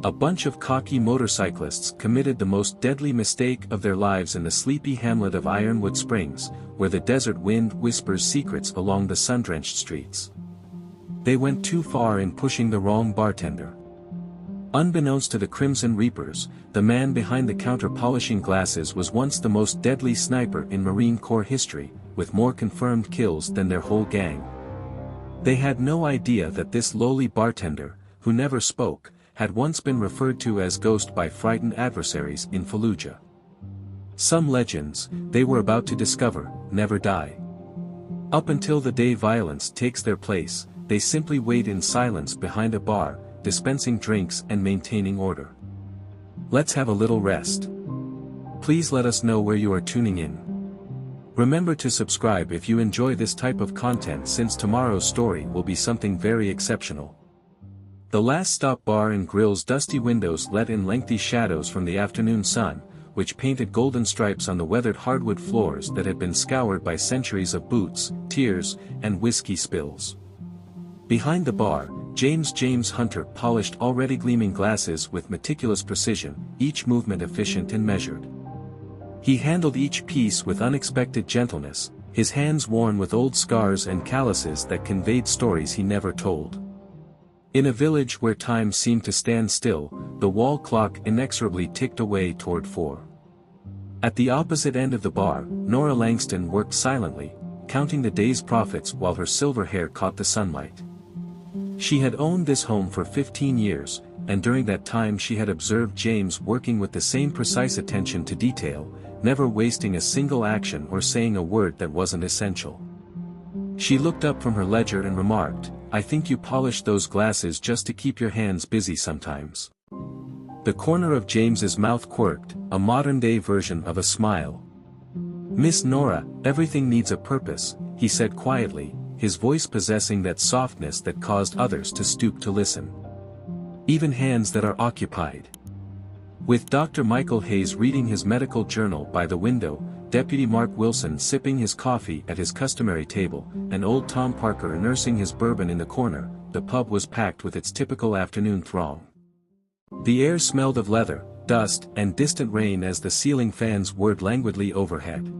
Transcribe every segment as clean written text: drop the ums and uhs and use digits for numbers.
A bunch of cocky motorcyclists committed the most deadly mistake of their lives in the sleepy hamlet of Ironwood Springs, where the desert wind whispers secrets along the sun-drenched streets. They went too far in pushing the wrong bartender. Unbeknownst to the Crimson Reapers, the man behind the counter polishing glasses was once the most deadly sniper in Marine Corps history, with more confirmed kills than their whole gang. They had no idea that this lowly bartender, who never spoke, had once been referred to as Ghost by frightened adversaries in Fallujah. Some legends, they were about to discover, never die. Up until the day violence takes their place, they simply wait in silence behind a bar, dispensing drinks and maintaining order. Let's have a little rest. Please let us know where you are tuning in. Remember to subscribe if you enjoy this type of content, since tomorrow's story will be something very exceptional. The Last Stop Bar and Grill's dusty windows let in lengthy shadows from the afternoon sun, which painted golden stripes on the weathered hardwood floors that had been scoured by centuries of boots, tears, and whiskey spills. Behind the bar, James Hunter polished already gleaming glasses with meticulous precision, each movement efficient and measured. He handled each piece with unexpected gentleness, his hands worn with old scars and calluses that conveyed stories he never told. In a village where time seemed to stand still, the wall clock inexorably ticked away toward 4. At the opposite end of the bar, Nora Langston worked silently, counting the day's profits while her silver hair caught the sunlight. She had owned this home for 15 years, and during that time she had observed James working with the same precise attention to detail, never wasting a single action or saying a word that wasn't essential. She looked up from her ledger and remarked, "I think you polish those glasses just to keep your hands busy sometimes." The corner of James's mouth quirked, a modern-day version of a smile. "Miss Nora, everything needs a purpose," he said quietly, his voice possessing that softness that caused others to stoop to listen. "Even hands that are occupied." With Dr. Michael Hayes reading his medical journal by the window, Deputy Mark Wilson sipping his coffee at his customary table, and old Tom Parker nursing his bourbon in the corner, the pub was packed with its typical afternoon throng. The air smelled of leather, dust, and distant rain as the ceiling fans whirred languidly overhead.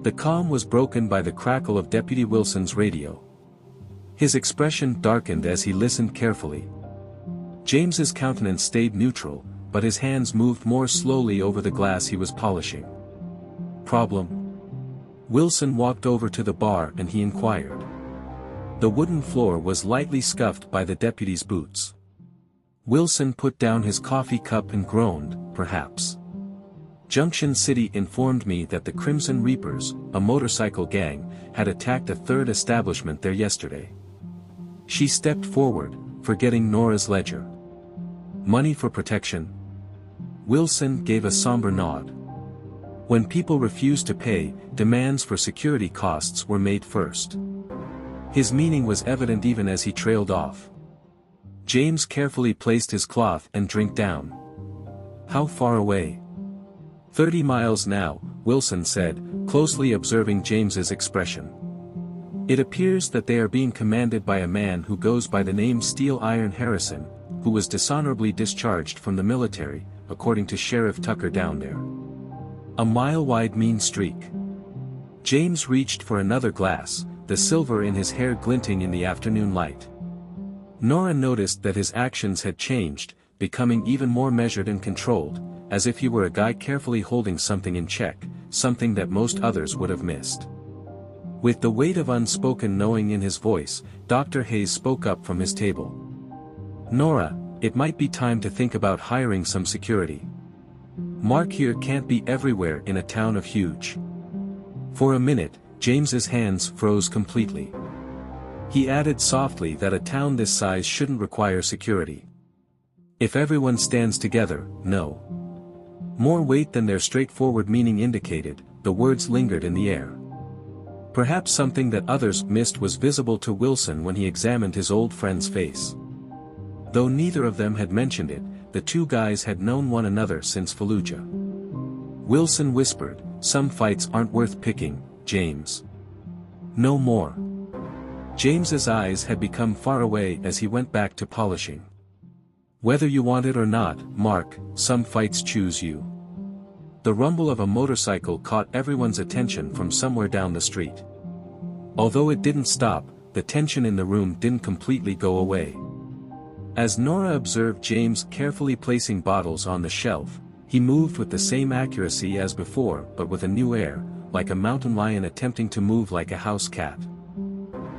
The calm was broken by the crackle of Deputy Wilson's radio. His expression darkened as he listened carefully. James's countenance stayed neutral, but his hands moved more slowly over the glass he was polishing. "Problem?" Wilson walked over to the bar and he inquired. The wooden floor was lightly scuffed by the deputy's boots. Wilson put down his coffee cup and groaned, "Perhaps. Junction City informed me that the Crimson Reapers, a motorcycle gang, had attacked a third establishment there yesterday." She stepped forward, forgetting Nora's ledger. "Money for protection?" Wilson gave a somber nod. When people refused to pay, demands for security costs were made first. His meaning was evident even as he trailed off. James carefully placed his cloth and drink down. "How far away?" 30 miles now, Wilson said, closely observing James's expression. "It appears that they are being commanded by a man who goes by the name Steel Iron Harrison, who was dishonorably discharged from the military, according to Sheriff Tucker down there. A mile-wide mean streak." James reached for another glass, the silver in his hair glinting in the afternoon light. Nora noticed that his actions had changed, becoming even more measured and controlled, as if he were a guy carefully holding something in check, something that most others would have missed. With the weight of unspoken knowing in his voice, Dr. Hayes spoke up from his table. "Nora, it might be time to think about hiring some security. Mark here can't be everywhere in a town of huge." For a minute, James's hands froze completely. He added softly that a town this size shouldn't require security. If everyone stands together, no. More weight than their straightforward meaning indicated, the words lingered in the air. Perhaps something that others missed was visible to Wilson when he examined his old friend's face. Though neither of them had mentioned it, the two guys had known one another since Fallujah. Wilson whispered, "Some fights aren't worth picking, James." "No more." James's eyes had become far away as he went back to polishing. Whether you want it or not, Mark, some fights choose you. The rumble of a motorcycle caught everyone's attention from somewhere down the street. Although it didn't stop, the tension in the room didn't completely go away. As Nora observed James carefully placing bottles on the shelf, he moved with the same accuracy as before but with a new air, like a mountain lion attempting to move like a house cat.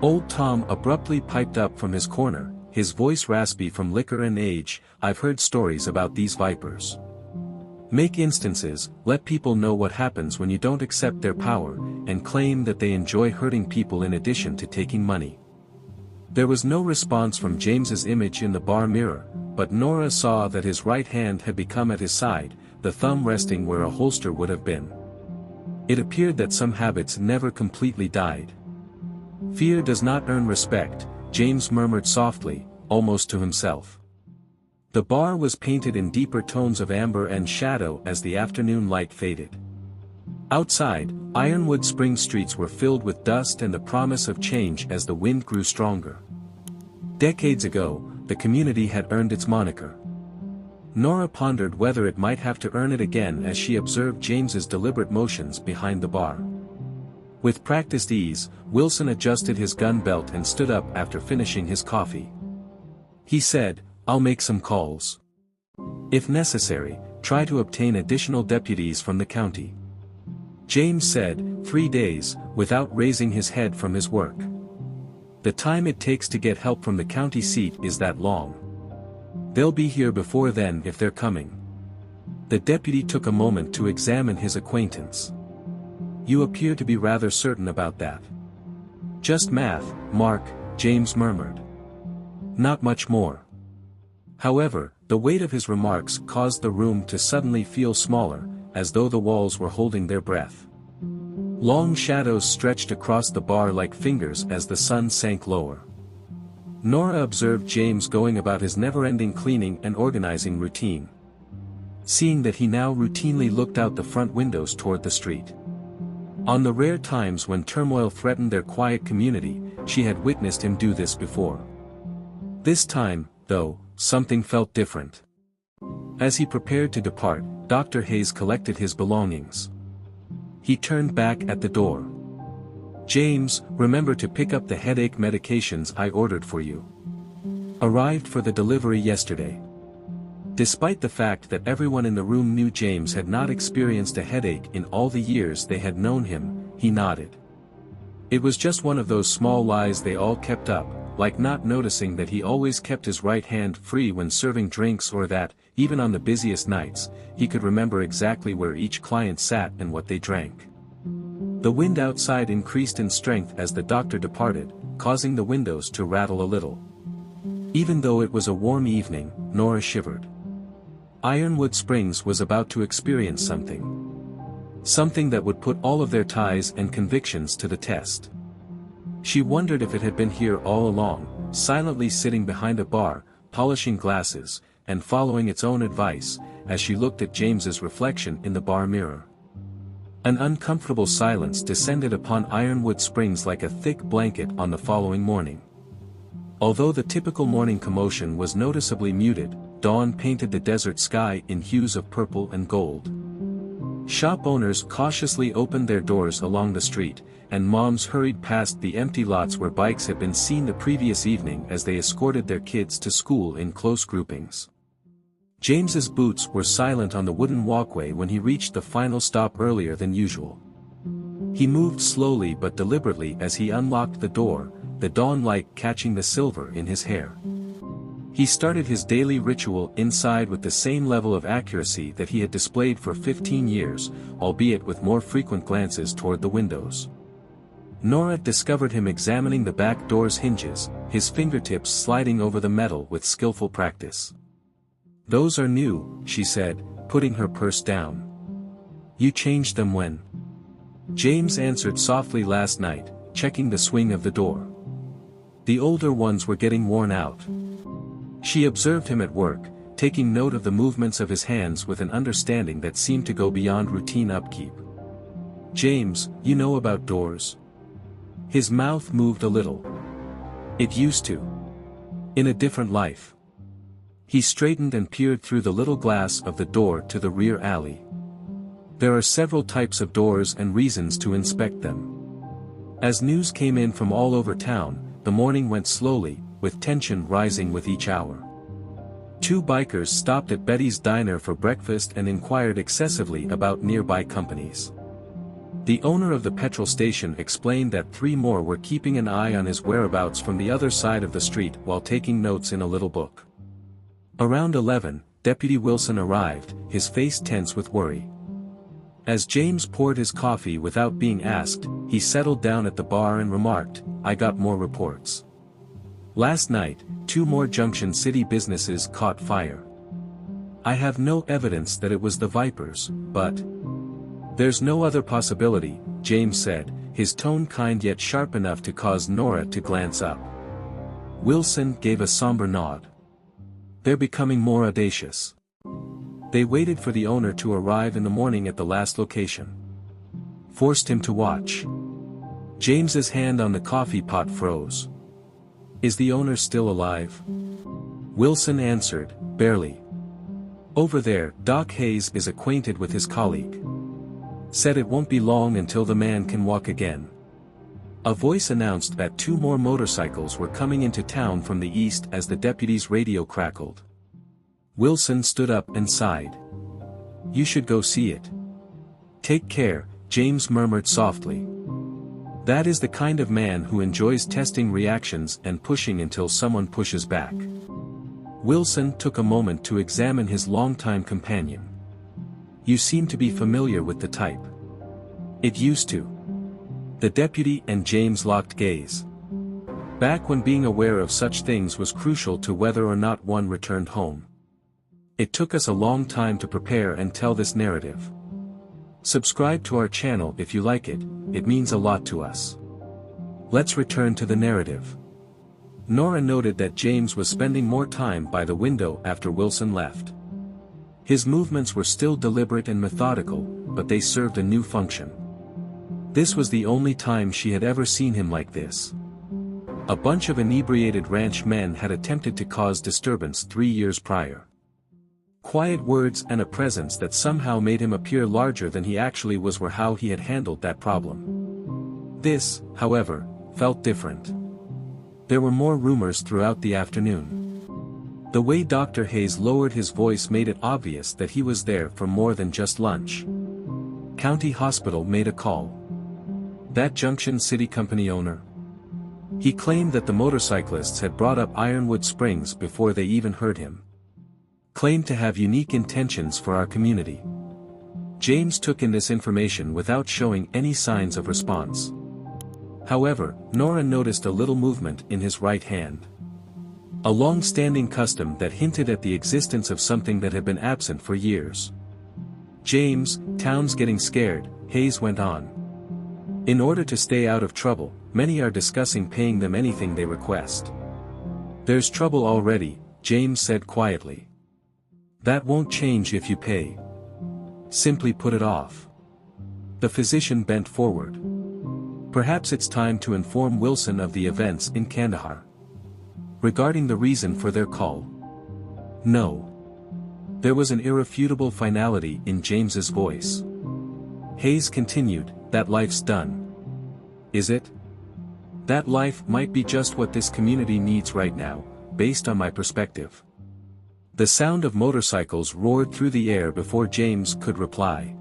Old Tom abruptly piped up from his corner, his voice raspy from liquor and age. "I've heard stories about these vipers. Make instances, let people know what happens when you don't accept their power, and claim that they enjoy hurting people in addition to taking money." There was no response from James's image in the bar mirror, but Nora saw that his right hand had become at his side, the thumb resting where a holster would have been. It appeared that some habits never completely died. "Fear does not earn respect," James murmured softly, almost to himself. The bar was painted in deeper tones of amber and shadow as the afternoon light faded. Outside, Ironwood Springs streets were filled with dust and the promise of change as the wind grew stronger. Decades ago, the community had earned its moniker. Nora pondered whether it might have to earn it again as she observed James's deliberate motions behind the bar. With practiced ease, Wilson adjusted his gun belt and stood up after finishing his coffee. He said, "I'll make some calls. If necessary, try to obtain additional deputies from the county." James said, 3 days, without raising his head from his work. "The time it takes to get help from the county seat is that long. They'll be here before then if they're coming." The deputy took a moment to examine his acquaintance. "You appear to be rather certain about that." "Just math, Mark," James murmured. "Not much more." However, the weight of his remarks caused the room to suddenly feel smaller, as though the walls were holding their breath. Long shadows stretched across the bar like fingers as the sun sank lower. Nora observed James going about his never-ending cleaning and organizing routine. Seeing that he now routinely looked out the front windows toward the street. On the rare times when turmoil threatened their quiet community, she had witnessed him do this before. This time, though, something felt different. As he prepared to depart, Dr. Hayes collected his belongings. He turned back at the door. "James, remember to pick up the headache medications I ordered for you. Arrived for the delivery yesterday." Despite the fact that everyone in the room knew James had not experienced a headache in all the years they had known him, he nodded. It was just one of those small lies they all kept up, like not noticing that he always kept his right hand free when serving drinks, or that, even on the busiest nights, he could remember exactly where each client sat and what they drank. The wind outside increased in strength as the doctor departed, causing the windows to rattle a little. Even though it was a warm evening, Nora shivered. Ironwood Springs was about to experience something. Something that would put all of their ties and convictions to the test. She wondered if it had been here all along, silently sitting behind a bar, polishing glasses, and following its own advice, as she looked at James's reflection in the bar mirror. An uncomfortable silence descended upon Ironwood Springs like a thick blanket on the following morning. Although the typical morning commotion was noticeably muted, dawn painted the desert sky in hues of purple and gold. Shop owners cautiously opened their doors along the street, and moms hurried past the empty lots where bikes had been seen the previous evening as they escorted their kids to school in close groupings. James's boots were silent on the wooden walkway when he reached the final stop earlier than usual. He moved slowly but deliberately as he unlocked the door, the dawn light catching the silver in his hair. He started his daily ritual inside with the same level of accuracy that he had displayed for 15 years, albeit with more frequent glances toward the windows. Nora discovered him examining the back door's hinges, his fingertips sliding over the metal with skillful practice. "Those are new," she said, putting her purse down. "You changed them when?" James answered softly, "Last night, checking the swing of the door. The older ones were getting worn out." She observed him at work, taking note of the movements of his hands with an understanding that seemed to go beyond routine upkeep. "James, you know about doors?" His mouth moved a little. "It used to. In a different life." He straightened and peered through the little glass of the door to the rear alley. There are several types of doors and reasons to inspect them. As news came in from all over town, the morning went slowly, with tension rising with each hour. Two bikers stopped at Betty's diner for breakfast and inquired excessively about nearby companies. The owner of the petrol station explained that 3 more were keeping an eye on his whereabouts from the other side of the street while taking notes in a little book. Around 11, Deputy Wilson arrived, his face tense with worry. As James poured his coffee without being asked, he settled down at the bar and remarked, "I got more reports. Last night, 2 more Junction City businesses caught fire. I have no evidence that it was the Vipers, but..." "There's no other possibility," James said, his tone kind yet sharp enough to cause Nora to glance up. Wilson gave a somber nod. "They're becoming more audacious." They waited for the owner to arrive in the morning at the last location. Forced him to watch. James's hand on the coffee pot froze. "Is the owner still alive?" Wilson answered, "Barely. Over there, Doc Hayes is acquainted with his colleague. Said it won't be long until the man can walk again." A voice announced that 2 more motorcycles were coming into town from the east as the deputy's radio crackled. Wilson stood up and sighed. "You should go see it." "Take care," James murmured softly. That is the kind of man who enjoys testing reactions and pushing until someone pushes back. Wilson took a moment to examine his longtime companion. "You seem to be familiar with the type." "It used to." The deputy and James locked gaze. Back when being aware of such things was crucial to whether or not one returned home. It took us a long time to prepare and tell this narrative. Subscribe to our channel if you like it, it means a lot to us. Let's return to the narrative. Nora noted that James was spending more time by the window after Wilson left. His movements were still deliberate and methodical, but they served a new function. This was the only time she had ever seen him like this. A bunch of inebriated ranch men had attempted to cause disturbance 3 years prior. Quiet words and a presence that somehow made him appear larger than he actually was were how he had handled that problem. This, however, felt different. There were more rumors throughout the afternoon. The way Dr. Hayes lowered his voice made it obvious that he was there for more than just lunch. County Hospital made a call. That Junction City Company owner? He claimed that the motorcyclists had brought up Ironwood Springs before they even heard him. Claimed to have unique intentions for our community. James took in this information without showing any signs of response. However, Nora noticed a little movement in his right hand. A long-standing custom that hinted at the existence of something that had been absent for years. "James, town's getting scared," Hayes went on. "In order to stay out of trouble, many are discussing paying them anything they request." "There's trouble already," James said quietly. "That won't change if you pay. Simply put it off." The physician bent forward. "Perhaps it's time to inform Wilson of the events in Kandahar." "Regarding the reason for their call?" "No." There was an irrefutable finality in James's voice. Hayes continued, "That life's done." "Is it?" "That life might be just what this community needs right now, based on my perspective." The sound of motorcycles roared through the air before James could reply.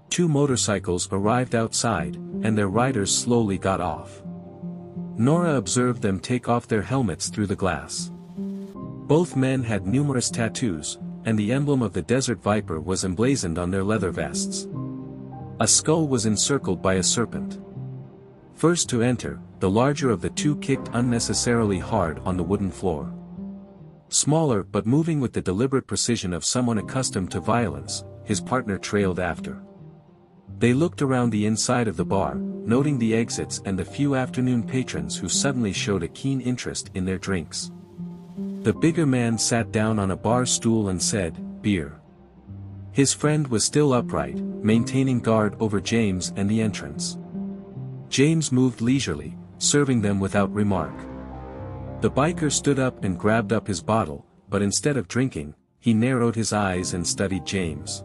2 motorcycles arrived outside, and their riders slowly got off. Nora observed them take off their helmets through the glass. Both men had numerous tattoos, and the emblem of the Desert Viper was emblazoned on their leather vests. A skull was encircled by a serpent. First to enter, the larger of the 2 kicked unnecessarily hard on the wooden floor. Smaller but moving with the deliberate precision of someone accustomed to violence, his partner trailed after. They looked around the inside of the bar, noting the exits and the few afternoon patrons who suddenly showed a keen interest in their drinks. The bigger man sat down on a bar stool and said, "Beer." His friend was still upright, maintaining guard over James and the entrance. James moved leisurely, serving them without remark. The biker stood up and grabbed up his bottle, but instead of drinking, he narrowed his eyes and studied James.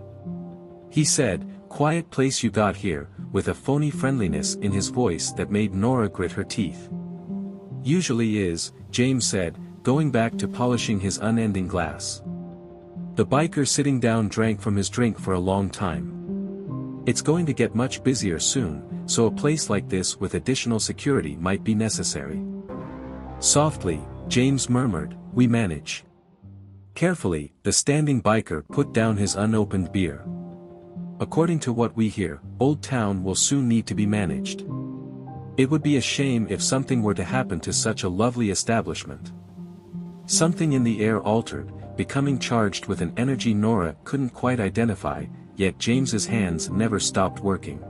He said, "Quiet place you got here," with a phony friendliness in his voice that made Nora grit her teeth. "Usually is," James said, going back to polishing his unending glass. The biker sitting down drank from his drink for a long time. "It's going to get much busier soon, so a place like this with additional security might be necessary." Softly, James murmured, "We manage." Carefully, the standing biker put down his unopened beer. "According to what we hear, Old Town will soon need to be managed. It would be a shame if something were to happen to such a lovely establishment." Something in the air altered, becoming charged with an energy Nora couldn't quite identify, yet James's hands never stopped working.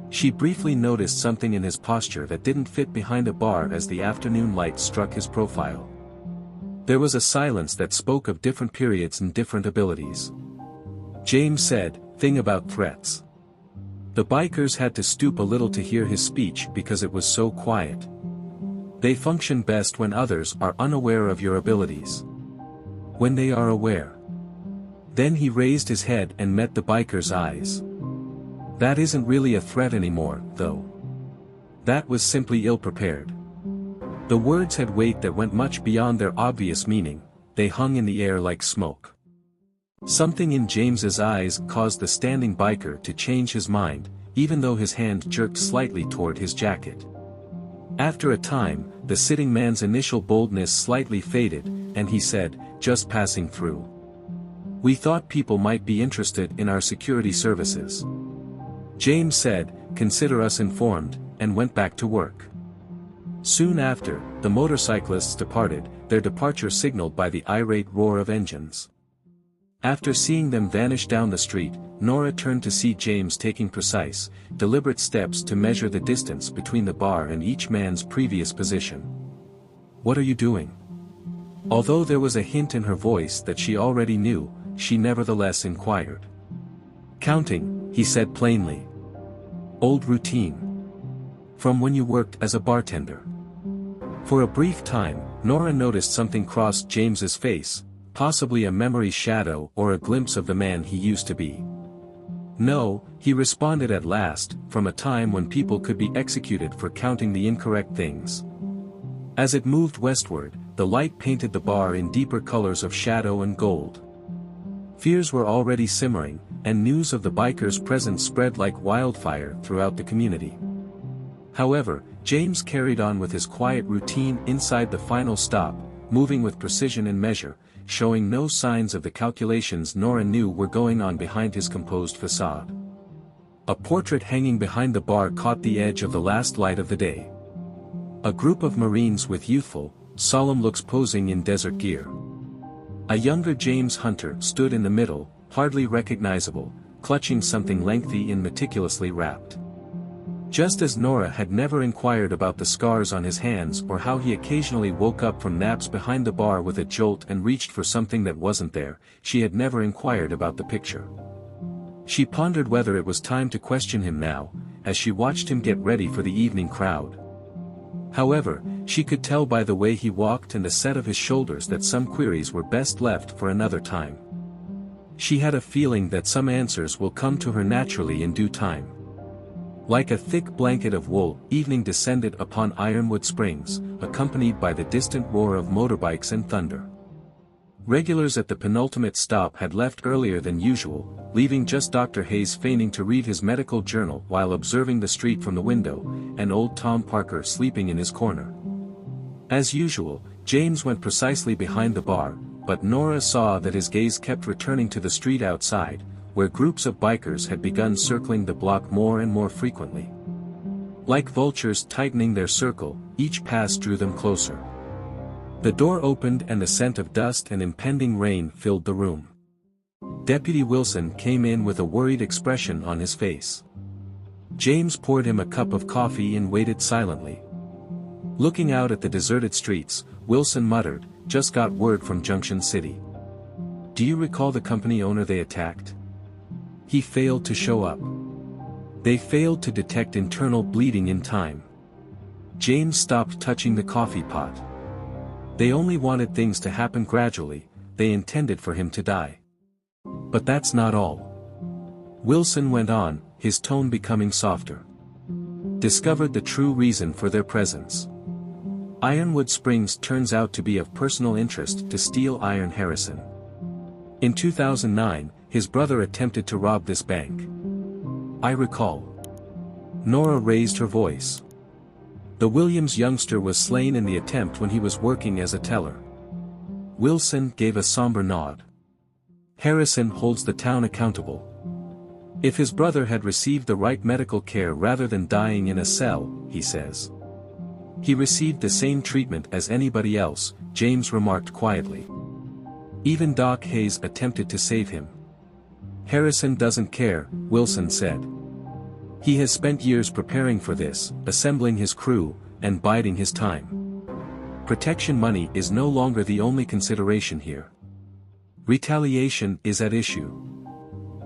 She briefly noticed something in his posture that didn't fit behind a bar as the afternoon light struck his profile. There was a silence that spoke of different periods and different abilities. James said, "Thing about threats." The bikers had to stoop a little to hear his speech because it was so quiet. "They function best when others are unaware of your abilities. When they are aware." Then he raised his head and met the biker's eyes. "That isn't really a threat anymore, though. That was simply ill-prepared." The words had weight that went much beyond their obvious meaning, they hung in the air like smoke. Something in James's eyes caused the standing biker to change his mind, even though his hand jerked slightly toward his jacket. After a time, the sitting man's initial boldness slightly faded, and he said, "Just passing through. We thought people might be interested in our security services." James said, "Consider us informed," and went back to work. Soon after, the motorcyclists departed, their departure signaled by the irate roar of engines. After seeing them vanish down the street, Nora turned to see James taking precise, deliberate steps to measure the distance between the bar and each man's previous position. "What are you doing?" Although there was a hint in her voice that she already knew, she nevertheless inquired. "Counting," he said plainly. "Old routine. From when you worked as a bartender." For a brief time, Nora noticed something cross James's face, possibly a memory shadow or a glimpse of the man he used to be. "No," he responded at last, "from a time when people could be executed for counting the incorrect things." As it moved westward, the light painted the bar in deeper colors of shadow and gold. Fears were already simmering, and news of the bikers' presence spread like wildfire throughout the community. However, James carried on with his quiet routine inside the final stop, moving with precision and measure, showing no signs of the calculations Nora knew were going on behind his composed facade. A portrait hanging behind the bar caught the edge of the last light of the day. A group of Marines with youthful, solemn looks posing in desert gear. A younger James Hunter stood in the middle, hardly recognizable, clutching something lengthy and meticulously wrapped. Just as Nora had never inquired about the scars on his hands or how he occasionally woke up from naps behind the bar with a jolt and reached for something that wasn't there, she had never inquired about the picture. She pondered whether it was time to question him now, as she watched him get ready for the evening crowd. However, she could tell by the way he walked and the set of his shoulders that some queries were best left for another time. She had a feeling that some answers will come to her naturally in due time. Like a thick blanket of wool, evening descended upon Ironwood Springs, accompanied by the distant roar of motorbikes and thunder. Regulars at the penultimate stop had left earlier than usual, leaving just Dr. Hayes feigning to read his medical journal while observing the street from the window, and old Tom Parker sleeping in his corner. As usual, James went precisely behind the bar, but Nora saw that his gaze kept returning to the street outside, where groups of bikers had begun circling the block more and more frequently. Like vultures tightening their circle, each pass drew them closer. The door opened and the scent of dust and impending rain filled the room. Deputy Wilson came in with a worried expression on his face. James poured him a cup of coffee and waited silently. Looking out at the deserted streets, Wilson muttered, "Just got word from Junction City. Do you recall the company owner they attacked? He failed to show up. They failed to detect internal bleeding in time." James stopped touching the coffee pot. "They only wanted things to happen gradually, they intended for him to die. But that's not all. Wilson went on, his tone becoming softer. Discovered the true reason for their presence. Ironwood Springs turns out to be of personal interest to Steele Iron Harrison. In 2009, his brother attempted to rob this bank. I recall. Nora raised her voice. The Williams youngster was slain in the attempt when he was working as a teller. Wilson gave a somber nod. Harrison holds the town accountable. If his brother had received the right medical care rather than dying in a cell, he says. He received the same treatment as anybody else, James remarked quietly. Even Doc Hayes attempted to save him. Harrison doesn't care, Wilson said. He has spent years preparing for this, assembling his crew, and biding his time. Protection money is no longer the only consideration here. Retaliation is at issue.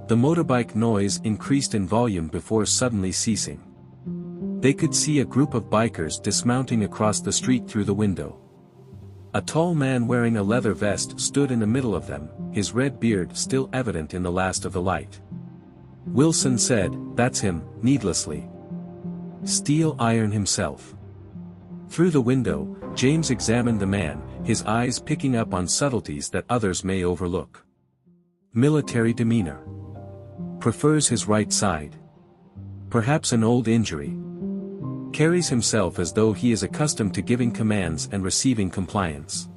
The motorbike noise increased in volume before suddenly ceasing. They could see a group of bikers dismounting across the street through the window. A tall man wearing a leather vest stood in the middle of them, his red beard still evident in the last of the light. Wilson said, "That's him," needlessly. Steele Iron himself. Through the window, James examined the man, his eyes picking up on subtleties that others may overlook. Military demeanor. Prefers his right side. Perhaps an old injury. Carries himself as though he is accustomed to giving commands and receiving compliance.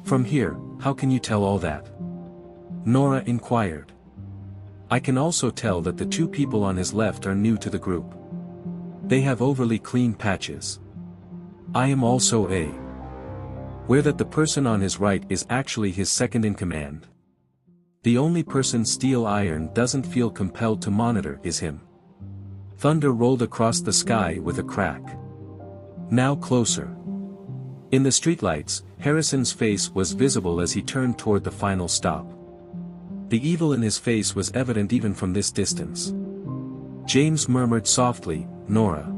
From here, how can you tell all that? Nora inquired. I can also tell that the two people on his left are new to the group. They have overly clean patches. I am also aware that the person on his right is actually his second in command. The only person Steele Iron doesn't feel compelled to monitor is him. Thunder rolled across the sky with a crack. Now closer. In the streetlights, Harrison's face was visible as he turned toward the final stop. The evil in his face was evident even from this distance. James murmured softly, "Nora.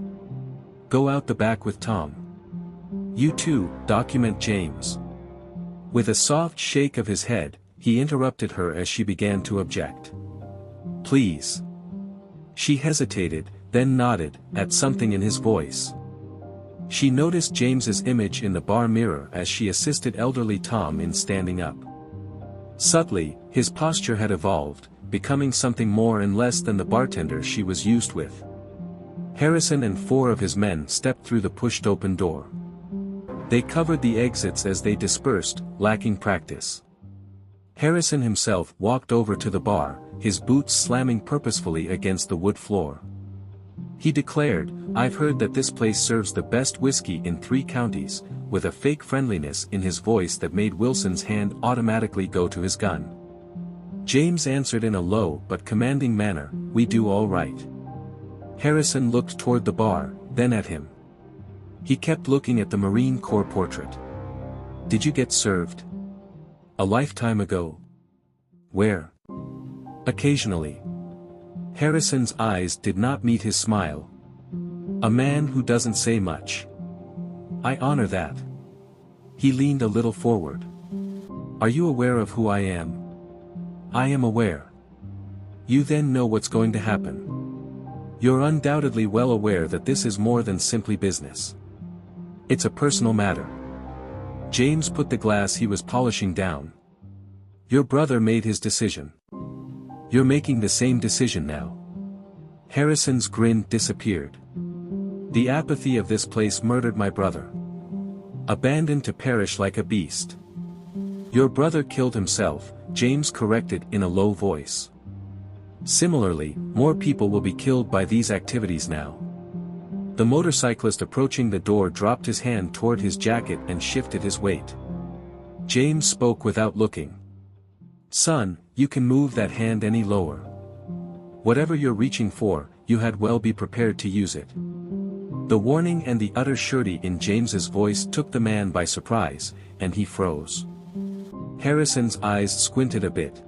Go out the back with Tom. You too, document James." With a soft shake of his head, he interrupted her as she began to object. "Please." She hesitated, then nodded, at something in his voice. She noticed James's image in the bar mirror as she assisted elderly Tom in standing up. Subtly, his posture had evolved, becoming something more and less than the bartender she was used with. Harrison and 4 of his men stepped through the pushed-open door. They covered the exits as they dispersed, lacking practice. Harrison himself walked over to the bar, his boots slamming purposefully against the wood floor. He declared, "I've heard that this place serves the best whiskey in 3 counties," with a fake friendliness in his voice that made Wilson's hand automatically go to his gun. James answered in a low but commanding manner, "We do all right." Harrison looked toward the bar, then at him. He kept looking at the Marine Corps portrait. "Did you get served?" "A lifetime ago." "Where?" "Occasionally." Harrison's eyes did not meet his smile. "A man who doesn't say much." "I honor that." He leaned a little forward. "Are you aware of who I am?" "I am aware." "You then know what's going to happen." "You're undoubtedly well aware that this is more than simply business. It's a personal matter." James put the glass he was polishing down. "Your brother made his decision. You're making the same decision now." Harrison's grin disappeared. "The apathy of this place murdered my brother. Abandoned to perish like a beast." "Your brother killed himself," James corrected in a low voice. "Similarly, more people will be killed by these activities now." The motorcyclist approaching the door dropped his hand toward his jacket and shifted his weight. James spoke without looking. "Son, you can move that hand any lower. Whatever you're reaching for, you had well be prepared to use it." The warning and the utter surety in James's voice took the man by surprise, and he froze. Harrison's eyes squinted a bit.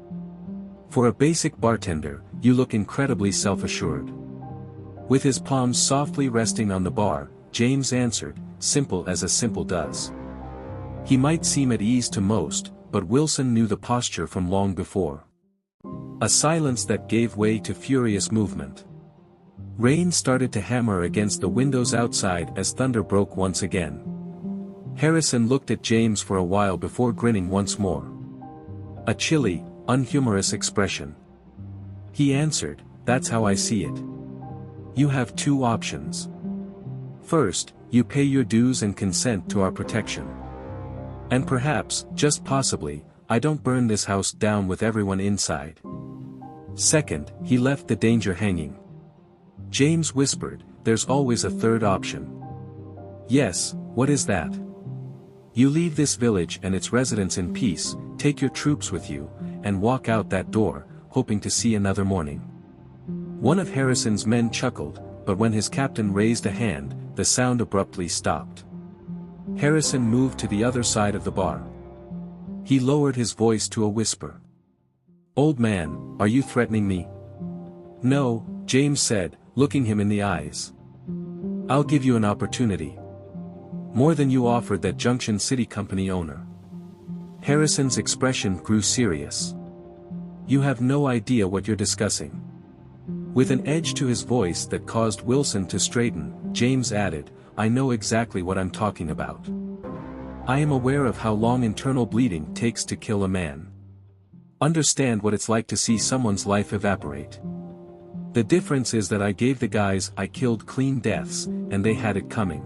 "For a basic bartender, you look incredibly self-assured." With his palms softly resting on the bar, James answered, simple as a simple does. He might seem at ease to most, but Wilson knew the posture from long before. A silence that gave way to furious movement. Rain started to hammer against the windows outside as thunder broke once again. Harrison looked at James for a while before grinning once more. A chilly, unhumorous expression. He answered, "That's how I see it. You have two options. First, you pay your dues and consent to our protection. And perhaps, just possibly, I don't burn this house down with everyone inside." Second, he left the danger hanging. James whispered, "There's always a third option." "Yes, what is that?" "You leave this village and its residents in peace, take your troops with you, and walk out that door, hoping to see another morning." One of Harrison's men chuckled, but when his captain raised a hand, the sound abruptly stopped. Harrison moved to the other side of the bar. He lowered his voice to a whisper. "Old man, are you threatening me?" "No," James said, looking him in the eyes. "I'll give you an opportunity. More than you offered that Junction City Company owner." Harrison's expression grew serious. "You have no idea what you're discussing." With an edge to his voice that caused Wilson to straighten, James added, "I know exactly what I'm talking about. I am aware of how long internal bleeding takes to kill a man. Understand what it's like to see someone's life evaporate. The difference is that I gave the guys I killed clean deaths, and they had it coming."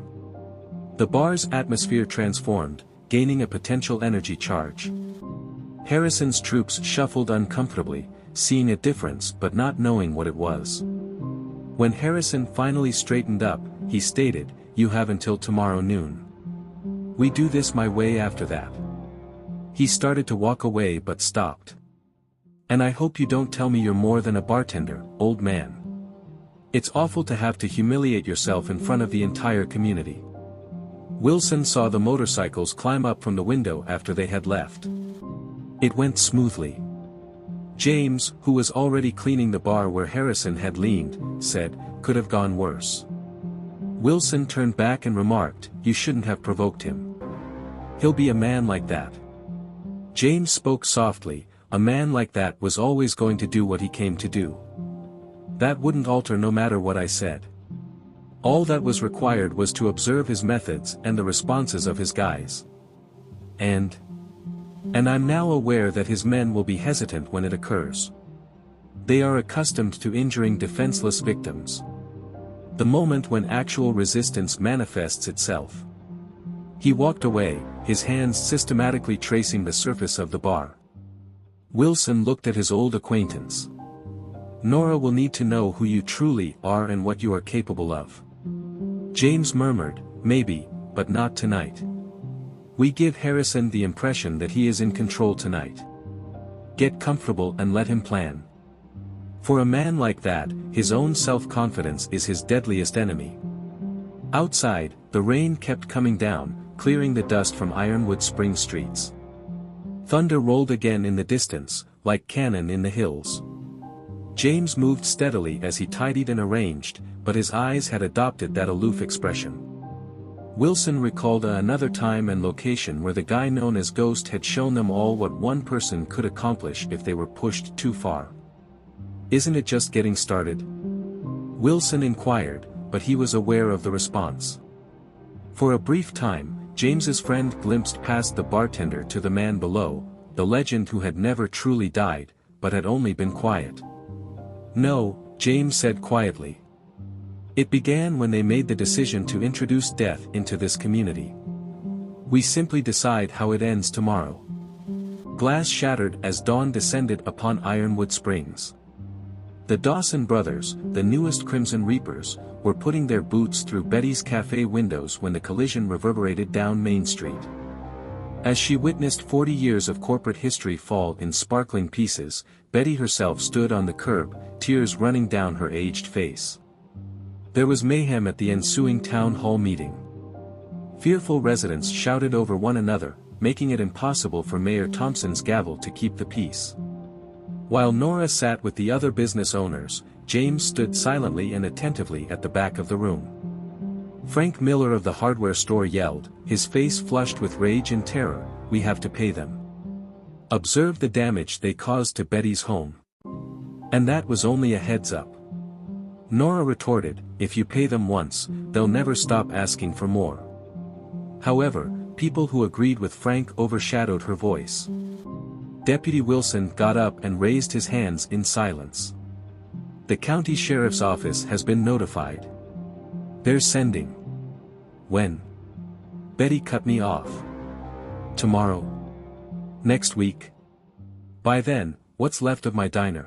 The bar's atmosphere transformed, gaining a potential energy charge. Harrison's troops shuffled uncomfortably, seeing a difference but not knowing what it was. When Harrison finally straightened up, he stated, "You have until tomorrow noon. We do this my way after that." He started to walk away but stopped. "And I hope you don't tell me you're more than a bartender, old man. It's awful to have to humiliate yourself in front of the entire community." Wilson saw the motorcycles climb up from the window after they had left. It went smoothly. James, who was already cleaning the bar where Harrison had leaned, said, "Could have gone worse." Wilson turned back and remarked, "You shouldn't have provoked him. He'll be a man like that." James spoke softly, "A man like that was always going to do what he came to do. That wouldn't alter no matter what I said. All that was required was to observe his methods and the responses of his guys. And I'm now aware that his men will be hesitant when it occurs. They are accustomed to injuring defenseless victims. The moment when actual resistance manifests itself." He walked away, his hands systematically tracing the surface of the bar. Wilson looked at his old acquaintance. "Nora will need to know who you truly are and what you are capable of." James murmured, "Maybe, but not tonight. We give Harrison the impression that he is in control tonight. Get comfortable and let him plan. For a man like that, his own self-confidence is his deadliest enemy." Outside, the rain kept coming down, clearing the dust from Ironwood Springs streets. Thunder rolled again in the distance, like cannon in the hills. James moved steadily as he tidied and arranged, but his eyes had adopted that aloof expression. Wilson recalled another time and location where the guy known as Ghost had shown them all what one person could accomplish if they were pushed too far. "Isn't it just getting started?" Wilson inquired, but he was aware of the response. For a brief time, James's friend glimpsed past the bartender to the man below, the legend who had never truly died, but had only been quiet. "No," James said quietly. "It began when they made the decision to introduce death into this community. We simply decide how it ends tomorrow." Glass shattered as dawn descended upon Ironwood Springs. The Dawson brothers, the newest Crimson Reapers, were putting their boots through Betty's cafe windows when the collision reverberated down Main Street. As she witnessed 40 years of corporate history fall in sparkling pieces, Betty herself stood on the curb, tears running down her aged face. There was mayhem at the ensuing town hall meeting. Fearful residents shouted over one another, making it impossible for Mayor Thompson's gavel to keep the peace. While Nora sat with the other business owners, James stood silently and attentively at the back of the room. Frank Miller of the hardware store yelled, his face flushed with rage and terror, "We have to pay them. Observe the damage they caused to Betty's home. And that was only a heads-up. Nora retorted, if you pay them once, they'll never stop asking for more. However, people who agreed with Frank overshadowed her voice. Deputy Wilson got up and raised his hands in silence. The county sheriff's office has been notified. They're sending. When? Betty cut me off. Tomorrow? Next week? By then, what's left of my diner?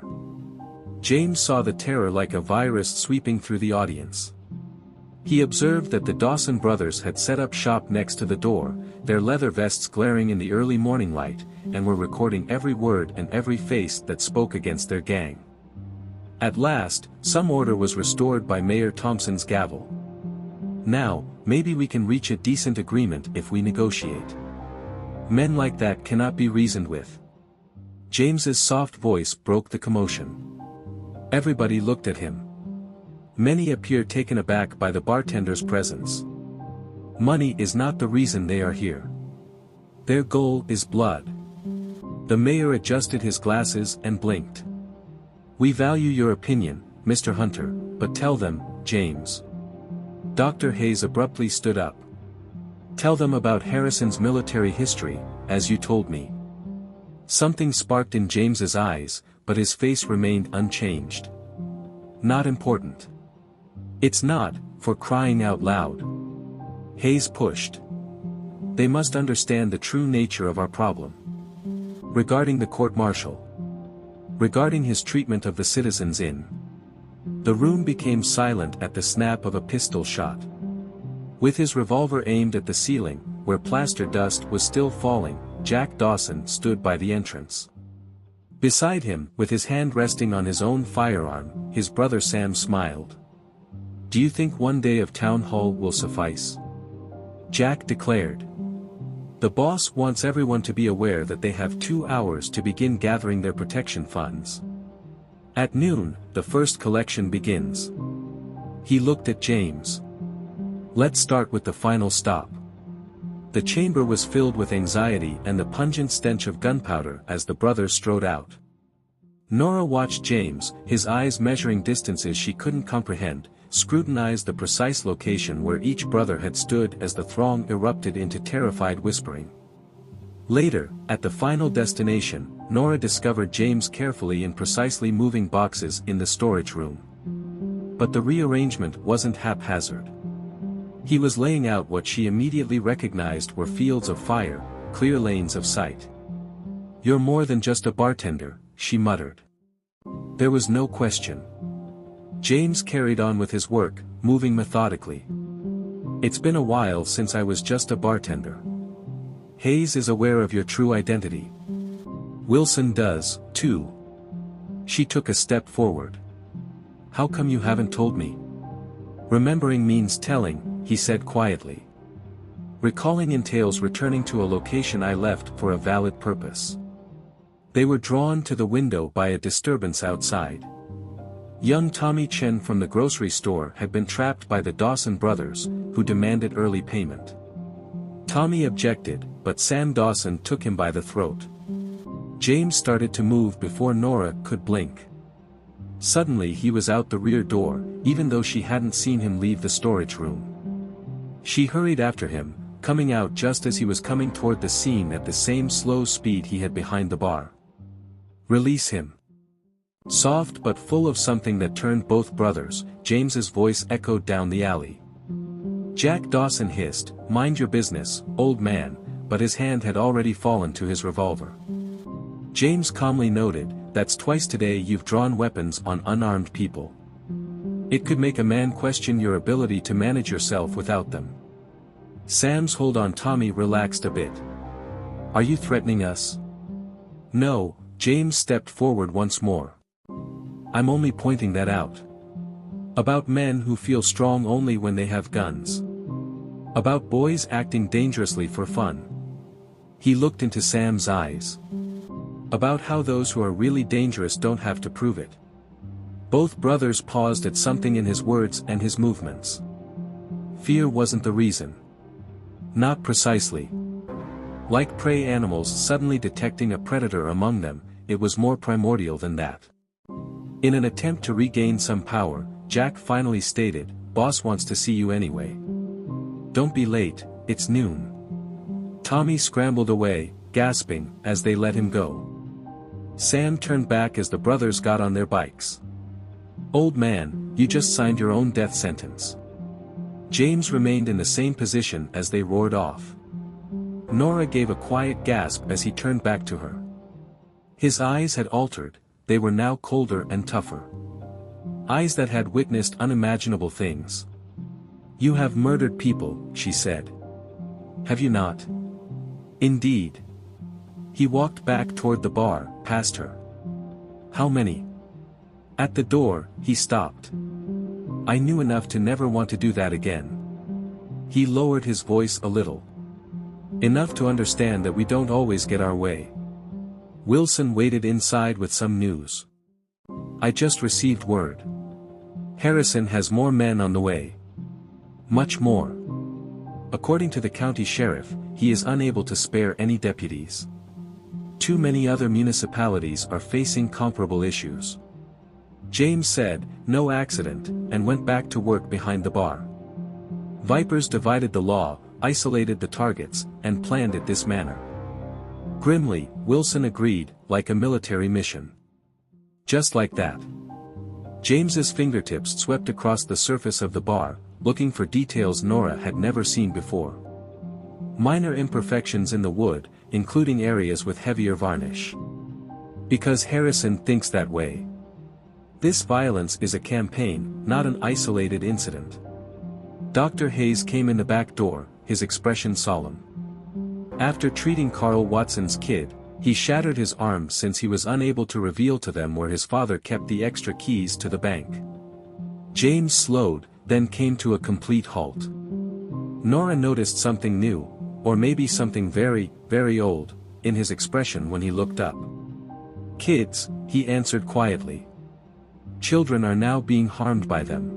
James saw the terror like a virus sweeping through the audience. He observed that the Dawson brothers had set up shop next to the door, their leather vests glaring in the early morning light, and were recording every word and every face that spoke against their gang. At last, some order was restored by Mayor Thompson's gavel. Now, maybe we can reach a decent agreement if we negotiate. Men like that cannot be reasoned with. James's soft voice broke the commotion. Everybody looked at him. Many appeared taken aback by the bartender's presence. Money is not the reason they are here. Their goal is blood. The mayor adjusted his glasses and blinked. We value your opinion, Mr. Hunter, but tell them, James. Dr. Hayes abruptly stood up. Tell them about Harrison's military history, as you told me. Something sparked in James's eyes, but his face remained unchanged. Not important. It's not, for crying out loud. Hayes pushed. They must understand the true nature of our problem. Regarding the court-martial. Regarding his treatment of the citizens in. The room became silent at the snap of a pistol shot. With his revolver aimed at the ceiling, where plaster dust was still falling, Jack Dawson stood by the entrance. Beside him, with his hand resting on his own firearm, his brother Sam smiled. Do you think one day of town hall will suffice? Jack declared. The boss wants everyone to be aware that they have 2 hours to begin gathering their protection funds. At noon, the first collection begins. He looked at James. Let's start with the final stop. The chamber was filled with anxiety and the pungent stench of gunpowder as the brothers strode out. Nora watched James, his eyes measuring distances she couldn't comprehend, scrutinize the precise location where each brother had stood as the throng erupted into terrified whispering. Later, at the final destination, Nora discovered James carefully and precisely moving boxes in the storage room. But the rearrangement wasn't haphazard. He was laying out what she immediately recognized were fields of fire, clear lanes of sight. You're more than just a bartender, she muttered. There was no question. James carried on with his work, moving methodically. It's been a while since I was just a bartender. Hayes is aware of your true identity. Wilson does, too. She took a step forward. How come you haven't told me? Remembering means telling, he said quietly. Recalling entails returning to a location I left for a valid purpose. They were drawn to the window by a disturbance outside. Young Tommy Chen from the grocery store had been trapped by the Dawson brothers, who demanded early payment. Tommy objected, but Sam Dawson took him by the throat. James started to move before Nora could blink. Suddenly he was out the rear door, even though she hadn't seen him leave the storage room. She hurried after him, coming out just as he was coming toward the scene at the same slow speed he had behind the bar. Release him. Soft but full of something that turned both brothers, James's voice echoed down the alley. Jack Dawson hissed, "Mind your business, old man," but his hand had already fallen to his revolver. James calmly noted, "That's twice today you've drawn weapons on unarmed people. It could make a man question your ability to manage yourself without them." Sam's hold on Tommy relaxed a bit. "Are you threatening us?" "No," James stepped forward once more. "I'm only pointing that out. About men who feel strong only when they have guns. About boys acting dangerously for fun." He looked into Sam's eyes. "About how those who are really dangerous don't have to prove it." Both brothers paused at something in his words and his movements. Fear wasn't the reason. Not precisely. Like prey animals suddenly detecting a predator among them, it was more primordial than that. In an attempt to regain some power, Jack finally stated, "Boss wants to see you anyway. Don't be late, it's noon." Tommy scrambled away, gasping, as they let him go. Sam turned back as the brothers got on their bikes. "Old man, you just signed your own death sentence." James remained in the same position as they roared off. Nora gave a quiet gasp as he turned back to her. His eyes had altered, they were now colder and tougher. Eyes that had witnessed unimaginable things. "You have murdered people," she said. "Have you not?" "Indeed." He walked back toward the bar, past her. "How many?" At the door, he stopped. "I knew enough to never want to do that again." He lowered his voice a little. "Enough to understand that we don't always get our way." Wilson waited inside with some news. "I just received word. Harrison has more men on the way. Much more. According to the county sheriff, he is unable to spare any deputies. Too many other municipalities are facing comparable issues." James said, "No accident," and went back to work behind the bar. Vipers divided the law, isolated the targets, and planned it this manner. Grimly, Wilson agreed, like a military mission. Just like that. James's fingertips swept across the surface of the bar, looking for details Nora had never seen before. Minor imperfections in the wood, including areas with heavier varnish. Because Harrison thinks that way. This violence is a campaign, not an isolated incident. Dr. Hayes came in the back door, his expression solemn. After treating Carl Watson's kid, he shattered his arm since he was unable to reveal to them where his father kept the extra keys to the bank. James slowed, then came to a complete halt. Nora noticed something new, or maybe something very, very old, in his expression when he looked up. "Kids," he answered quietly. "Children are now being harmed by them."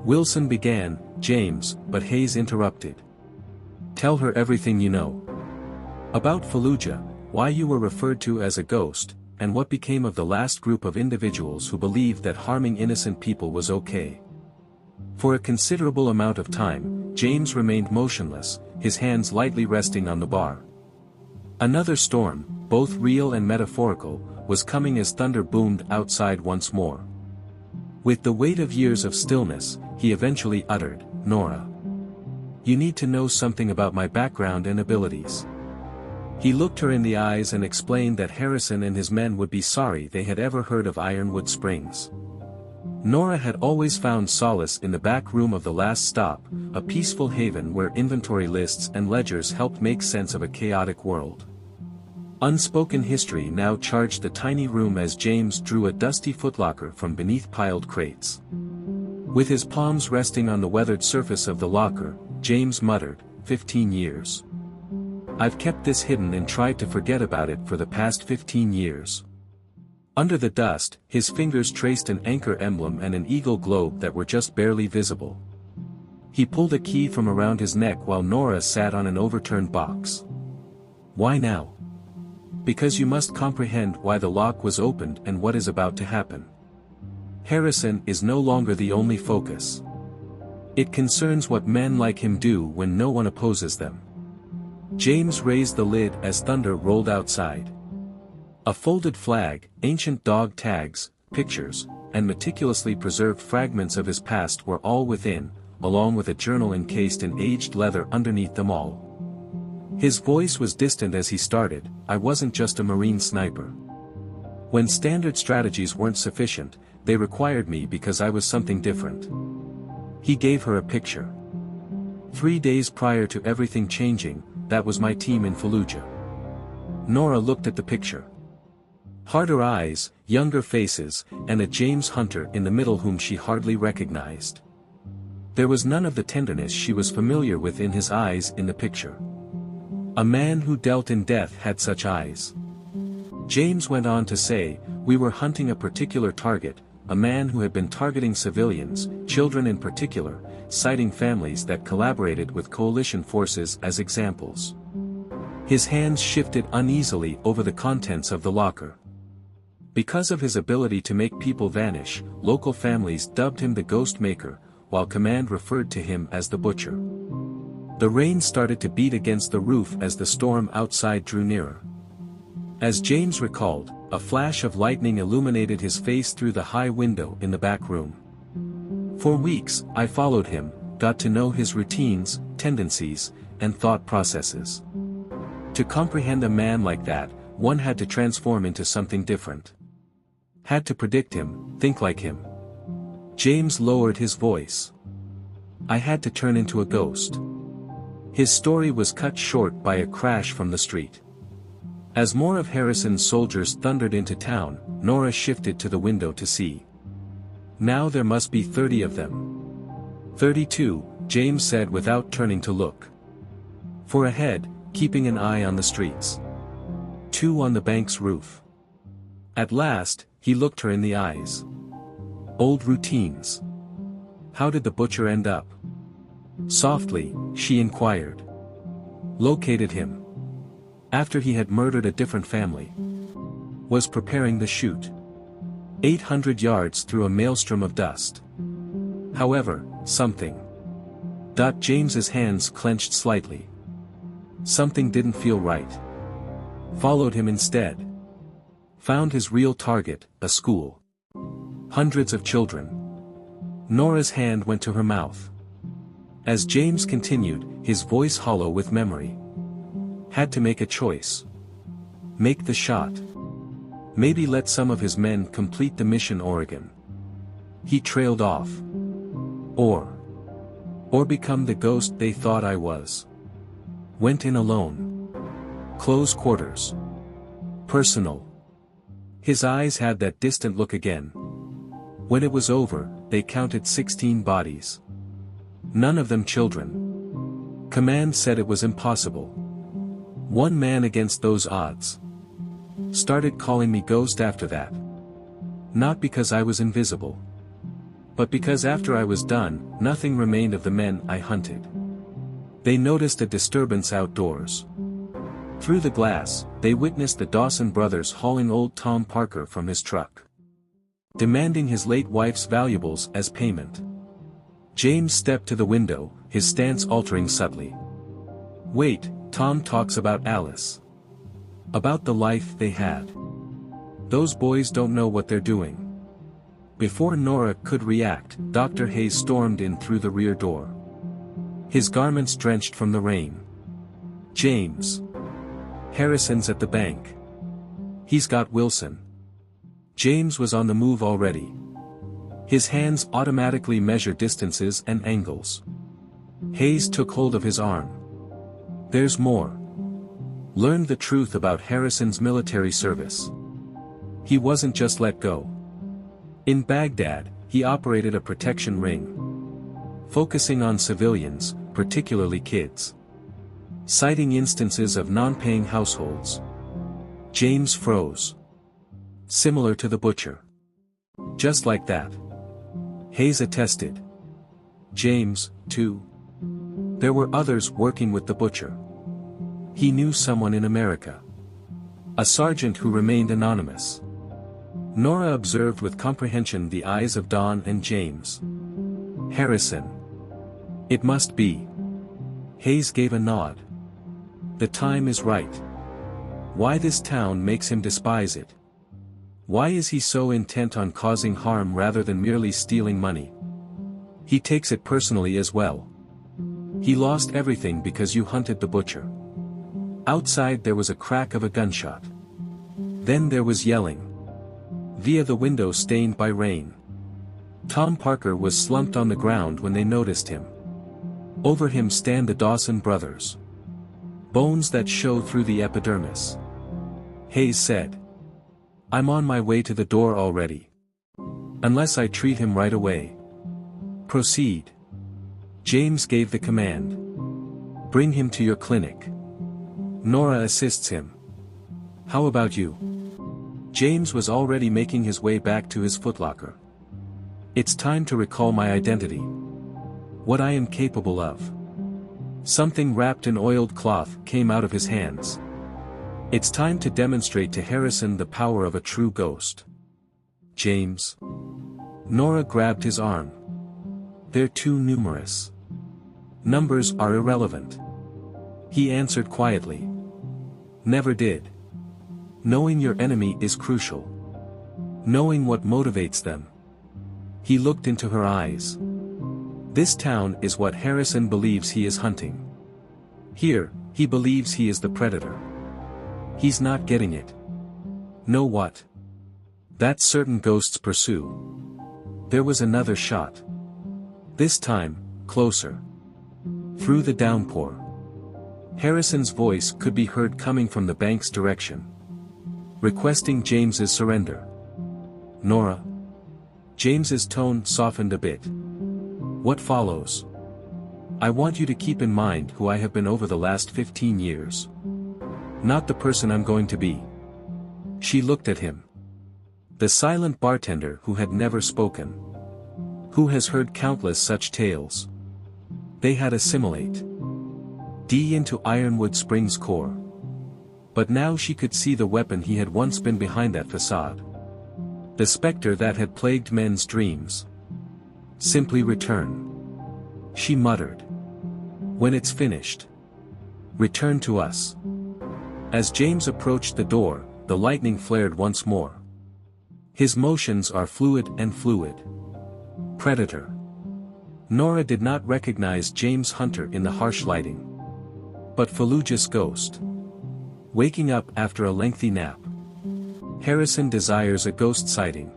Wilson began, James, but Hayes interrupted. "Tell her everything you know. About Fallujah, why you were referred to as a ghost, and what became of the last group of individuals who believed that harming innocent people was okay." For a considerable amount of time, James remained motionless, his hands lightly resting on the bar. Another storm, both real and metaphorical, was coming as thunder boomed outside once more. With the weight of years of stillness, he eventually uttered, "Nora. You need to know something about my background and abilities." He looked her in the eyes and explained that Harrison and his men would be sorry they had ever heard of Ironwood Springs. Nora had always found solace in the back room of the last stop, a peaceful haven where inventory lists and ledgers helped make sense of a chaotic world. Unspoken history now charged the tiny room as James drew a dusty footlocker from beneath piled crates. With his palms resting on the weathered surface of the locker, James muttered, 15 years. I've kept this hidden and tried to forget about it for the past 15 years. Under the dust, his fingers traced an anchor emblem and an eagle globe that were just barely visible. He pulled a key from around his neck while Nora sat on an overturned box. Why now? Because you must comprehend why the lock was opened and what is about to happen. Harrison is no longer the only focus. It concerns what men like him do when no one opposes them. James raised the lid as thunder rolled outside. A folded flag, ancient dog tags, pictures, and meticulously preserved fragments of his past were all within, along with a journal encased in aged leather underneath them all. His voice was distant as he started, I wasn't just a Marine sniper. When standard strategies weren't sufficient, they required me because I was something different. He gave her a picture. 3 days prior to everything changing, that was my team in Fallujah. Nora looked at the picture. Harder eyes, younger faces, and a James Hunter in the middle whom she hardly recognized. There was none of the tenderness she was familiar with in his eyes in the picture. A man who dealt in death had such eyes. James went on to say, we were hunting a particular target, a man who had been targeting civilians, children in particular, citing families that collaborated with coalition forces as examples. His hands shifted uneasily over the contents of the locker. Because of his ability to make people vanish, local families dubbed him the Ghost Maker, while command referred to him as the Butcher. The rain started to beat against the roof as the storm outside drew nearer. As James recalled, a flash of lightning illuminated his face through the high window in the back room. For weeks, I followed him, got to know his routines, tendencies, and thought processes. To comprehend a man like that, one had to transform into something different. Had to predict him, think like him. James lowered his voice. I had to turn into a ghost. His story was cut short by a crash from the street. As more of Harrison's soldiers thundered into town, Nora shifted to the window to see. Now there must be 30 of them. 32, James said without turning to look. 4 ahead, keeping an eye on the streets. 2 on the bank's roof. At last, he looked her in the eyes. Old routines. How did the butcher end up? Softly, she inquired. Located him. After he had murdered a different family. Was preparing the shoot. 800 yards through a maelstrom of dust. However, something. James's hands clenched slightly. Something didn't feel right. Followed him instead. Found his real target, a school. Hundreds of children. Nora's hand went to her mouth. As James continued, his voice hollow with memory. Had to make a choice. Make the shot. Maybe let some of his men complete the mission Oregon. He trailed off. Or become the ghost they thought I was. Went in alone. Close quarters. Personal. His eyes had that distant look again. When it was over, they counted 16 bodies. None of them children. Command said it was impossible. One man against those odds. Started calling me Ghost after that. Not because I was invisible. But because after I was done, nothing remained of the men I hunted. They noticed a disturbance outdoors. Through the glass, they witnessed the Dawson brothers hauling old Tom Parker from his truck. Demanding his late wife's valuables as payment. James stepped to the window, his stance altering subtly. Wait, Tom talks about Alice. About the life they had. Those boys don't know what they're doing. Before Nora could react, Dr. Hayes stormed in through the rear door. His garments drenched from the rain. James. Harrison's at the bank. He's got Wilson. James was on the move already. His hands automatically measured distances and angles. Hayes took hold of his arm. There's more. Learned the truth about Harrison's military service. He wasn't just let go. In Baghdad, he operated a protection ring. Focusing on civilians, particularly kids. Citing instances of non-paying households. James froze. Similar to the butcher. Just like that. Hayes attested. James, too. There were others working with the butcher. He knew someone in America. A sergeant who remained anonymous. Nora observed with comprehension the eyes of Don and James. Harrison. It must be. Hayes gave a nod. The time is right. Why this town makes him despise it. Why is he so intent on causing harm rather than merely stealing money? He takes it personally as well. He lost everything because you hunted the butcher. Outside there was a crack of a gunshot. Then there was yelling. Via the window stained by rain. Tom Parker was slumped on the ground when they noticed him. Over him stand the Dawson brothers. Bones that show through the epidermis. Hayes said. I'm on my way to the door already. Unless I treat him right away. Proceed. James gave the command. Bring him to your clinic. Nora assists him. How about you? James was already making his way back to his footlocker. It's time to recall my identity. What I am capable of. Something wrapped in oiled cloth came out of his hands. It's time to demonstrate to Harrison the power of a true ghost. James. Nora grabbed his arm. They're too numerous. Numbers are irrelevant. He answered quietly. Never did. Knowing your enemy is crucial. Knowing what motivates them. He looked into her eyes. This town is what Harrison believes he is hunting. Here, he believes he is the predator. He's not getting it. Know what? That certain ghosts pursue. There was another shot. This time, closer. Through the downpour. Harrison's voice could be heard coming from the bank's direction. Requesting James's surrender. Nora. James's tone softened a bit. What follows? I want you to keep in mind who I have been over the last 15 years. Not the person I'm going to be. She looked at him. The silent bartender who had never spoken. Who has heard countless such tales. They had assimilate. Into Ironwood Springs core. But now she could see the weapon he had once been behind that facade. The specter that had plagued men's dreams. Simply return. She muttered. When it's finished. Return to us. As James approached the door, the lightning flared once more. His motions are fluid and fluid. Predator. Nora did not recognize James Hunter in the harsh lighting. But Fallujah's ghost. Waking up after a lengthy nap. Harrison desires a ghost sighting.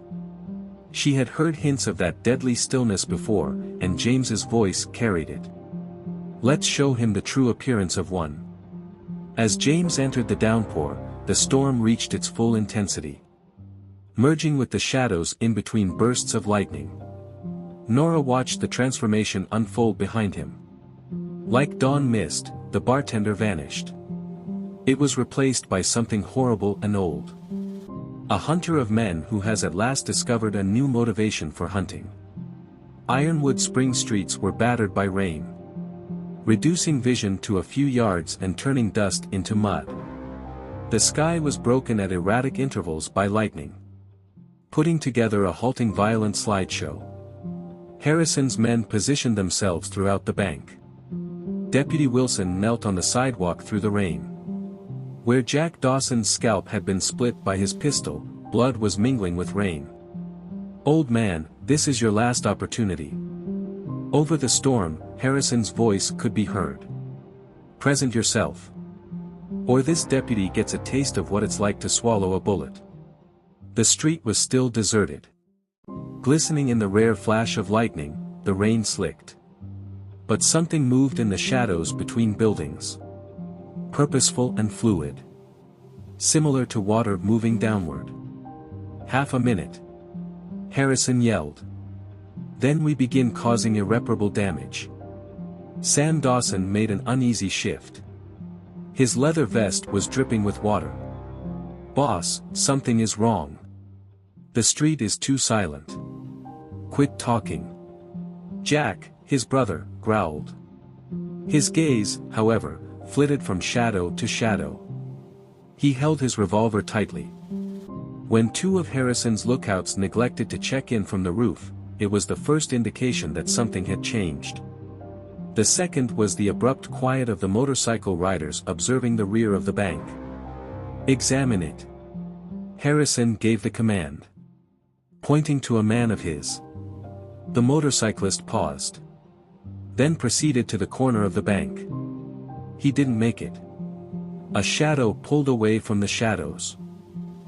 She had heard hints of that deadly stillness before, and James's voice carried it. Let's show him the true appearance of one. As James entered the downpour, the storm reached its full intensity. Merging with the shadows in between bursts of lightning. Nora watched the transformation unfold behind him. Like dawn mist, the bartender vanished. It was replaced by something horrible and old. A hunter of men who has at last discovered a new motivation for hunting. Ironwood Springs streets were battered by rain. Reducing vision to a few yards and turning dust into mud. The sky was broken at erratic intervals by lightning. Putting together a halting violent slideshow. Harrison's men positioned themselves throughout the bank. Deputy Wilson knelt on the sidewalk through the rain. Where Jack Dawson's scalp had been split by his pistol, blood was mingling with rain. Old man, this is your last opportunity. Over the storm, Harrison's voice could be heard. Present yourself. Or this deputy gets a taste of what it's like to swallow a bullet. The street was still deserted. Glistening in the rare flash of lightning, the rain slicked. But something moved in the shadows between buildings. Purposeful and fluid. Similar to water moving downward. Half a minute. Harrison yelled. Then we begin causing irreparable damage. Sam Dawson made an uneasy shift. His leather vest was dripping with water. Boss, something is wrong. The street is too silent. Quit talking. Jack, his brother, growled. His gaze, however, flitted from shadow to shadow. He held his revolver tightly. When two of Harrison's lookouts neglected to check in from the roof, it was the first indication that something had changed. The second was the abrupt quiet of the motorcycle riders observing the rear of the bank. Examine it. Harrison gave the command. Pointing to a man of his. The motorcyclist paused. Then proceeded to the corner of the bank. He didn't make it. A shadow pulled away from the shadows.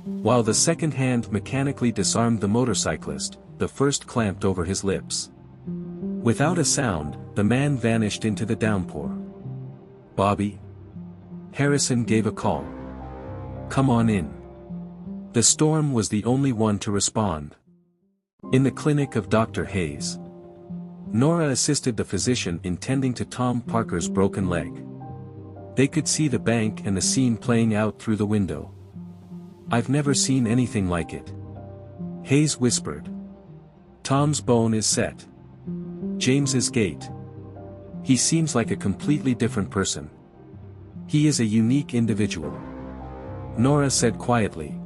While the second hand mechanically disarmed the motorcyclist, the first clamped over his lips. Without a sound, the man vanished into the downpour. Bobby? Harrison gave a call. Come on in. The storm was the only one to respond. In the clinic of Dr. Hayes. Nora assisted the physician in tending to Tom Parker's broken leg. They could see the bank and the scene playing out through the window. I've never seen anything like it. Hayes whispered. Tom's bone is set. James's gait. He seems like a completely different person. He is a unique individual. Nora said quietly,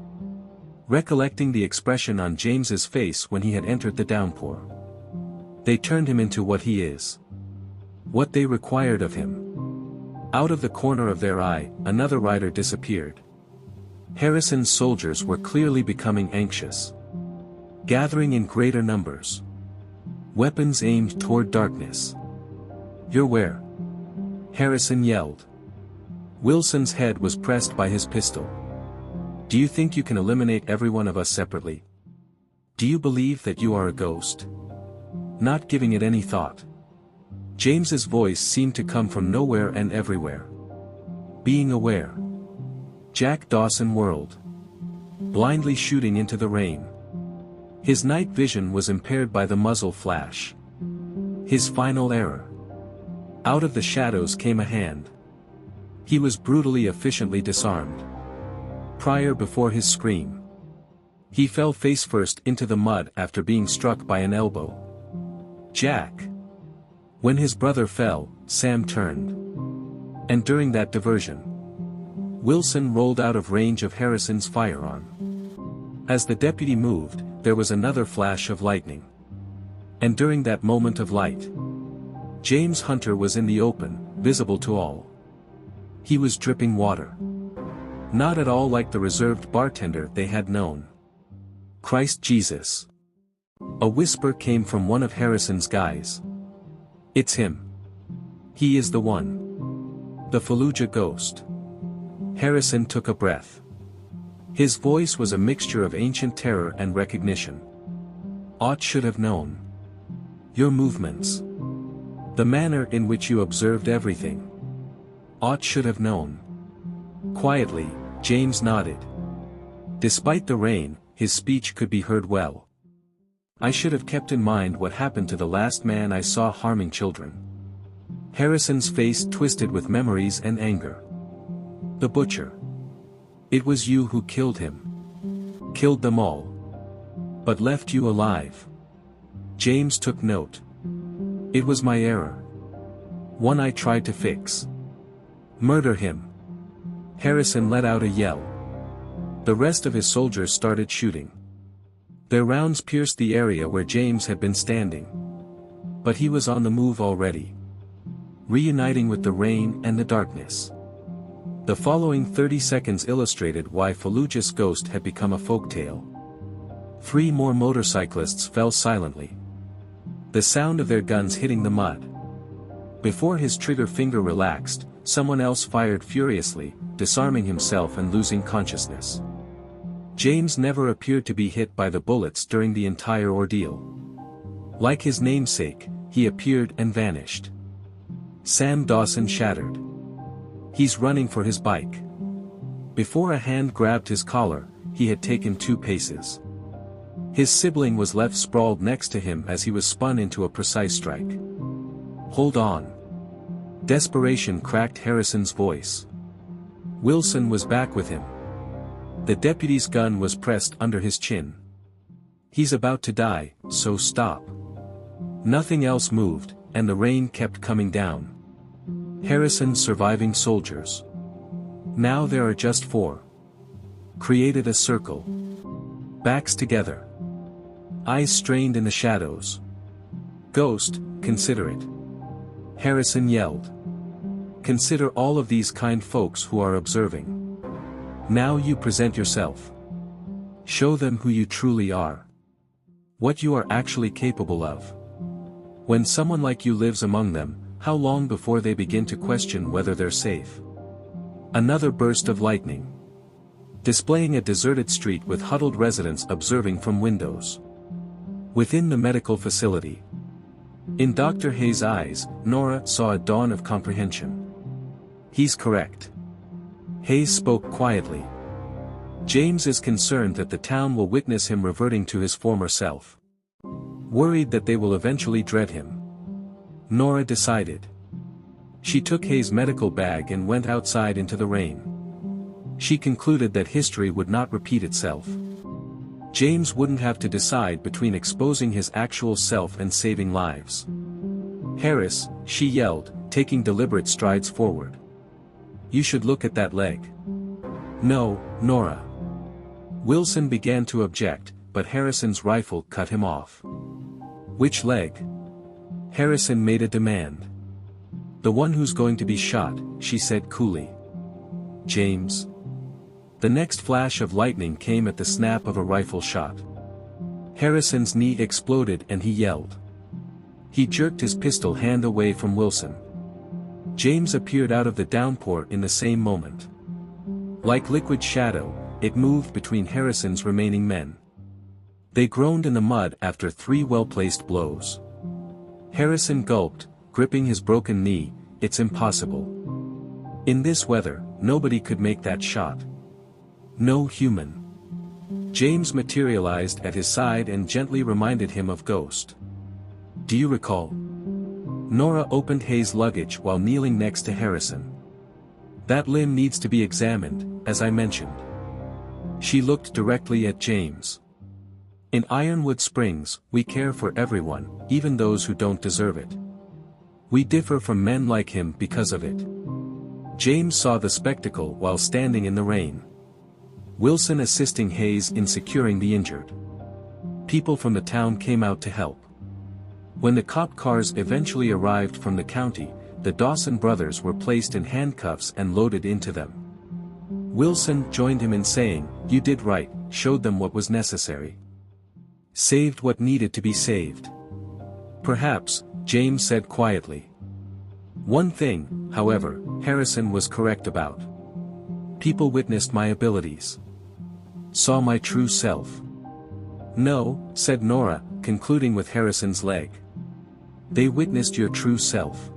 recollecting the expression on James's face when he had entered the downpour. They turned him into what he is. What they required of him. Out of the corner of their eye, another rider disappeared. Harrison's soldiers were clearly becoming anxious. Gathering in greater numbers. Weapons aimed toward darkness. "You're where?" Harrison yelled. Wilson's head was pressed by his pistol. "Do you think you can eliminate every one of us separately? Do you believe that you are a ghost?" Not giving it any thought. James's voice seemed to come from nowhere and everywhere. Being aware. Jack Dawson whirled. Blindly shooting into the rain. His night vision was impaired by the muzzle flash. His final error. Out of the shadows came a hand. He was brutally efficiently disarmed. Prior before his scream. He fell face first into the mud after being struck by an elbow. Jack. When his brother fell, Sam turned. And during that diversion, Wilson rolled out of range of Harrison's firearm. As the deputy moved, there was another flash of lightning. And during that moment of light, James Hunter was in the open, visible to all. He was dripping water. Not at all like the reserved bartender they had known. Christ Jesus. A whisper came from one of Harrison's guys. "It's him. He is the one. The Fallujah ghost." Harrison took a breath. His voice was a mixture of ancient terror and recognition. "Ought should have known. Your movements. The manner in which you observed everything. Ought should have known." Quietly, James nodded. Despite the rain, his speech could be heard well. "I should have kept in mind what happened to the last man I saw harming children." Harrison's face twisted with memories and anger. "The butcher. It was you who killed him. Killed them all. But left you alive." James took note. "It was my error. One I tried to fix. Murder him." Harrison let out a yell. The rest of his soldiers started shooting. Their rounds pierced the area where James had been standing. But he was on the move already. Reuniting with the rain and the darkness. The following 30 seconds illustrated why Fallujah's ghost had become a folktale. 3 more motorcyclists fell silently. The sound of their guns hitting the mud. Before his trigger finger relaxed, someone else fired furiously, disarming himself and losing consciousness. James never appeared to be hit by the bullets during the entire ordeal. Like his namesake, he appeared and vanished. Sam Dawson shattered. He's running for his bike. Before a hand grabbed his collar, he had taken 2 paces. His sibling was left sprawled next to him as he was spun into a precise strike. "Hold on." Desperation cracked Harrison's voice. Wilson was back with him. The deputy's gun was pressed under his chin. "He's about to die, so stop." Nothing else moved, and the rain kept coming down. Harrison's surviving soldiers. Now there are just 4. Created a circle. Backs together. Eyes strained in the shadows. "Ghost, consider it." Harrison yelled. "Consider all of these kind folks who are observing. Now you present yourself. Show them who you truly are. What you are actually capable of. When someone like you lives among them, how long before they begin to question whether they're safe?" Another burst of lightning. Displaying a deserted street with huddled residents observing from windows. Within the medical facility. In Dr. Hayes' eyes, Nora saw a dawn of comprehension. "He's correct." Hayes spoke quietly. "James is concerned that the town will witness him reverting to his former self. Worried that they will eventually dread him." Nora decided. She took Hayes' medical bag and went outside into the rain. She concluded that history would not repeat itself. James wouldn't have to decide between exposing his actual self and saving lives. Harris, she yelled, taking deliberate strides forward. You should look at that leg. No, Nora. Wilson began to object, but Harrison's rifle cut him off. Which leg? Harrison made a demand. The one who's going to be shot, she said coolly. James. The next flash of lightning came at the snap of a rifle shot. Harrison's knee exploded and he yelled. He jerked his pistol hand away from Wilson. James appeared out of the downpour in the same moment. Like liquid shadow, it moved between Harrison's remaining men. They groaned in the mud after 3 well-placed blows. Harrison gulped, gripping his broken knee. It's impossible. In this weather, nobody could make that shot. No human. James materialized at his side and gently reminded him of Ghost. Do you recall? Nora opened Hayes' luggage while kneeling next to Harrison. That limb needs to be examined, as I mentioned. She looked directly at James. In Ironwood Springs, we care for everyone, even those who don't deserve it. We differ from men like him because of it. James saw the spectacle while standing in the rain. Wilson assisting Hayes in securing the injured. People from the town came out to help. When the cop cars eventually arrived from the county, the Dawson brothers were placed in handcuffs and loaded into them. Wilson joined him in saying, "You did right," showed them what was necessary. Saved what needed to be saved. Perhaps, James said quietly. One thing, however, Harrison was correct about. People witnessed my abilities. Saw my true self. No, said Nora, concluding with Harrison's leg. They witnessed your true self.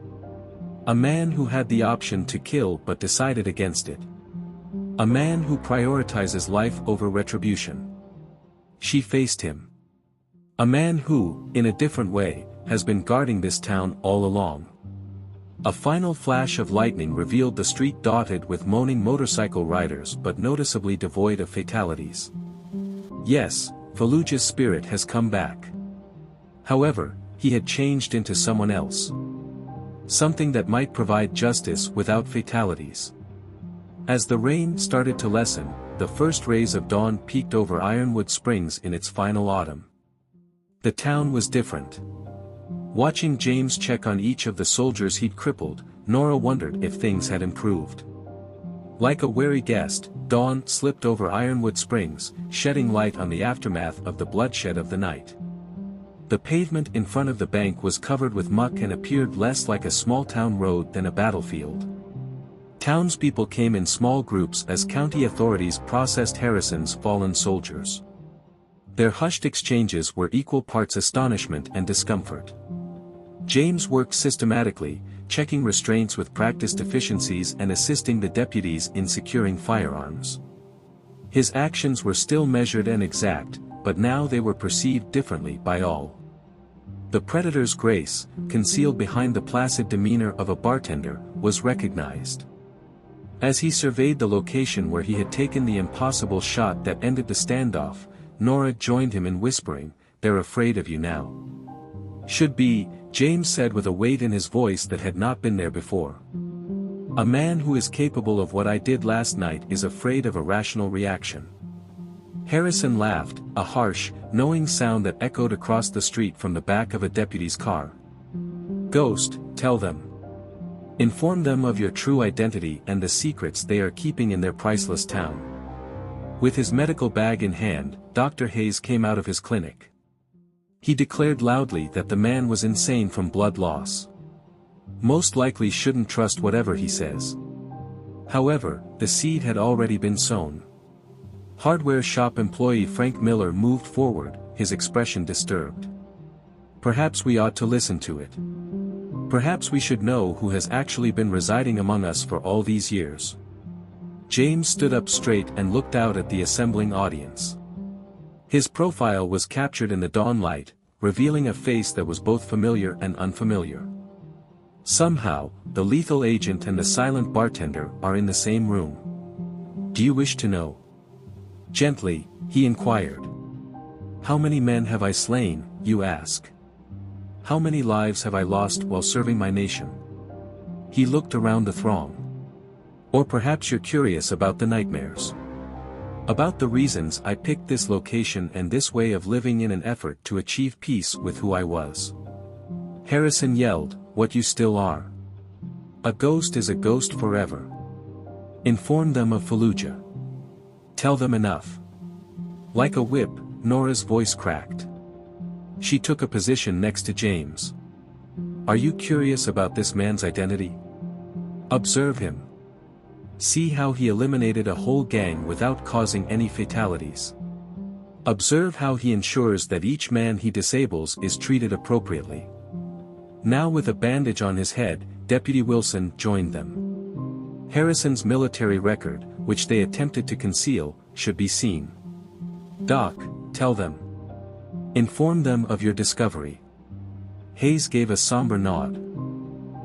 A man who had the option to kill but decided against it. A man who prioritizes life over retribution. She faced him. A man who, in a different way, has been guarding this town all along. A final flash of lightning revealed the street dotted with moaning motorcycle riders but noticeably devoid of fatalities. Yes, Fallujah's spirit has come back. However, he had changed into someone else. Something that might provide justice without fatalities. As the rain started to lessen, the first rays of dawn peeked over Ironwood Springs in its final autumn. The town was different. Watching James check on each of the soldiers he'd crippled, Nora wondered if things had improved. Like a wary guest, dawn slipped over Ironwood Springs, shedding light on the aftermath of the bloodshed of the night. The pavement in front of the bank was covered with muck and appeared less like a small-town road than a battlefield. Townspeople came in small groups as county authorities processed Harrison's fallen soldiers. Their hushed exchanges were equal parts astonishment and discomfort. James worked systematically, checking restraints with practiced efficiencies and assisting the deputies in securing firearms. His actions were still measured and exact, but now they were perceived differently by all. The predator's grace, concealed behind the placid demeanor of a bartender, was recognized. As he surveyed the location where he had taken the impossible shot that ended the standoff, Nora joined him in whispering, "They're afraid of you now." "Should be," James said with a weight in his voice that had not been there before. "A man who is capable of what I did last night is afraid of a rational reaction." Harrison laughed, a harsh, knowing sound that echoed across the street from the back of a deputy's car. "Ghost, tell them. Inform them of your true identity and the secrets they are keeping in their priceless town." With his medical bag in hand, Dr. Hayes came out of his clinic. He declared loudly that the man was insane from blood loss. Most likely shouldn't trust whatever he says. However, the seed had already been sown. Hardware shop employee Frank Miller moved forward, his expression disturbed. "Perhaps we ought to listen to it. Perhaps we should know who has actually been residing among us for all these years." James stood up straight and looked out at the assembling audience. His profile was captured in the dawn light, revealing a face that was both familiar and unfamiliar. Somehow, the lethal agent and the silent bartender are in the same room. "Do you wish to know?" Gently, he inquired. "How many men have I slain, you ask? How many lives have I lost while serving my nation? He looked around the throng. Or perhaps you're curious about the nightmares. About the reasons I picked this location and this way of living in an effort to achieve peace with who I was. Harrison yelled, "What you still are. A ghost is a ghost forever. Inform them of Fallujah. Tell them enough." Like a whip, Nora's voice cracked. She took a position next to James. "Are you curious about this man's identity? Observe him. See how he eliminated a whole gang without causing any fatalities. Observe how he ensures that each man he disables is treated appropriately." Now with a bandage on his head, Deputy Wilson joined them. Harrison's military record, which they attempted to conceal, should be seen. "Doc, tell them. Inform them of your discovery." Hayes gave a somber nod.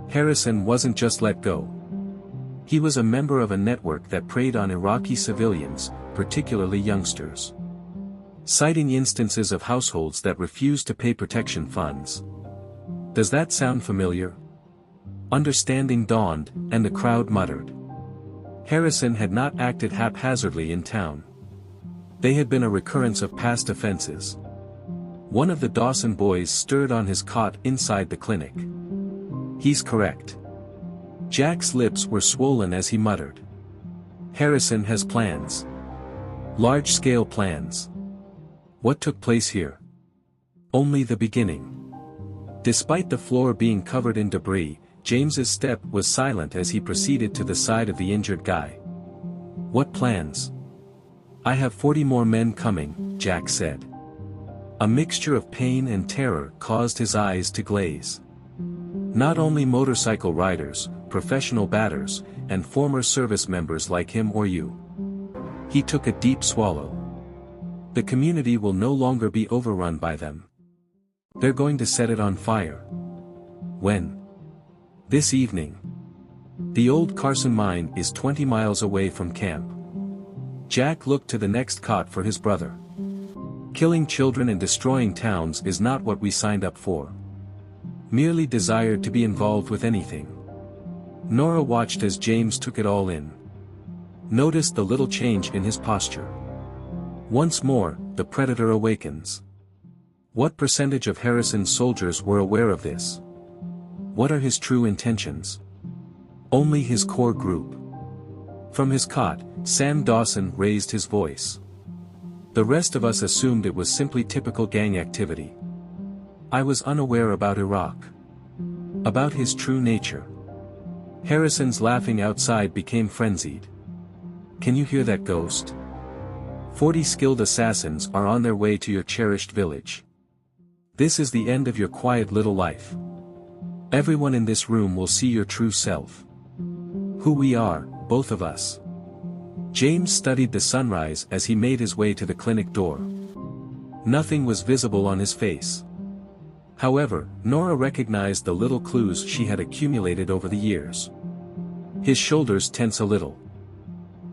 Harrison wasn't just let go. He was a member of a network that preyed on Iraqi civilians, particularly youngsters. Citing instances of households that refused to pay protection funds. Does that sound familiar? Understanding dawned, and the crowd muttered. Harrison had not acted haphazardly in town. They had been a recurrence of past offenses. One of the Dawson boys stirred on his cot inside the clinic. "He's correct." Jack's lips were swollen as he muttered. "Harrison has plans. Large-scale plans. What took place here? Only the beginning." Despite the floor being covered in debris, James's step was silent as he proceeded to the side of the injured guy. "What plans?" "I have 40 more men coming," Jack said. A mixture of pain and terror caused his eyes to glaze. Not only motorcycle riders, professional batters, and former service members like him or you. He took a deep swallow. The community will no longer be overrun by them. They're going to set it on fire. When? This evening. The old Carson mine is 20 miles away from camp. Jack looked to the next cot for his brother. Killing children and destroying towns is not what we signed up for. Merely desired to be involved with anything. Nora watched as James took it all in. Noticed the little change in his posture. Once more, the predator awakens. What percentage of Harrison's soldiers were aware of this? What are his true intentions? Only his core group. From his cot, Sam Dawson raised his voice. The rest of us assumed it was simply typical gang activity. I was unaware about Iraq. About his true nature. Harrison's laughing outside became frenzied. Can you hear that ghost? 40 skilled assassins are on their way to your cherished village. This is the end of your quiet little life. Everyone in this room will see your true self. Who we are, both of us. James studied the sunrise as he made his way to the clinic door. Nothing was visible on his face. However, Nora recognized the little clues she had accumulated over the years. His shoulders tense a little.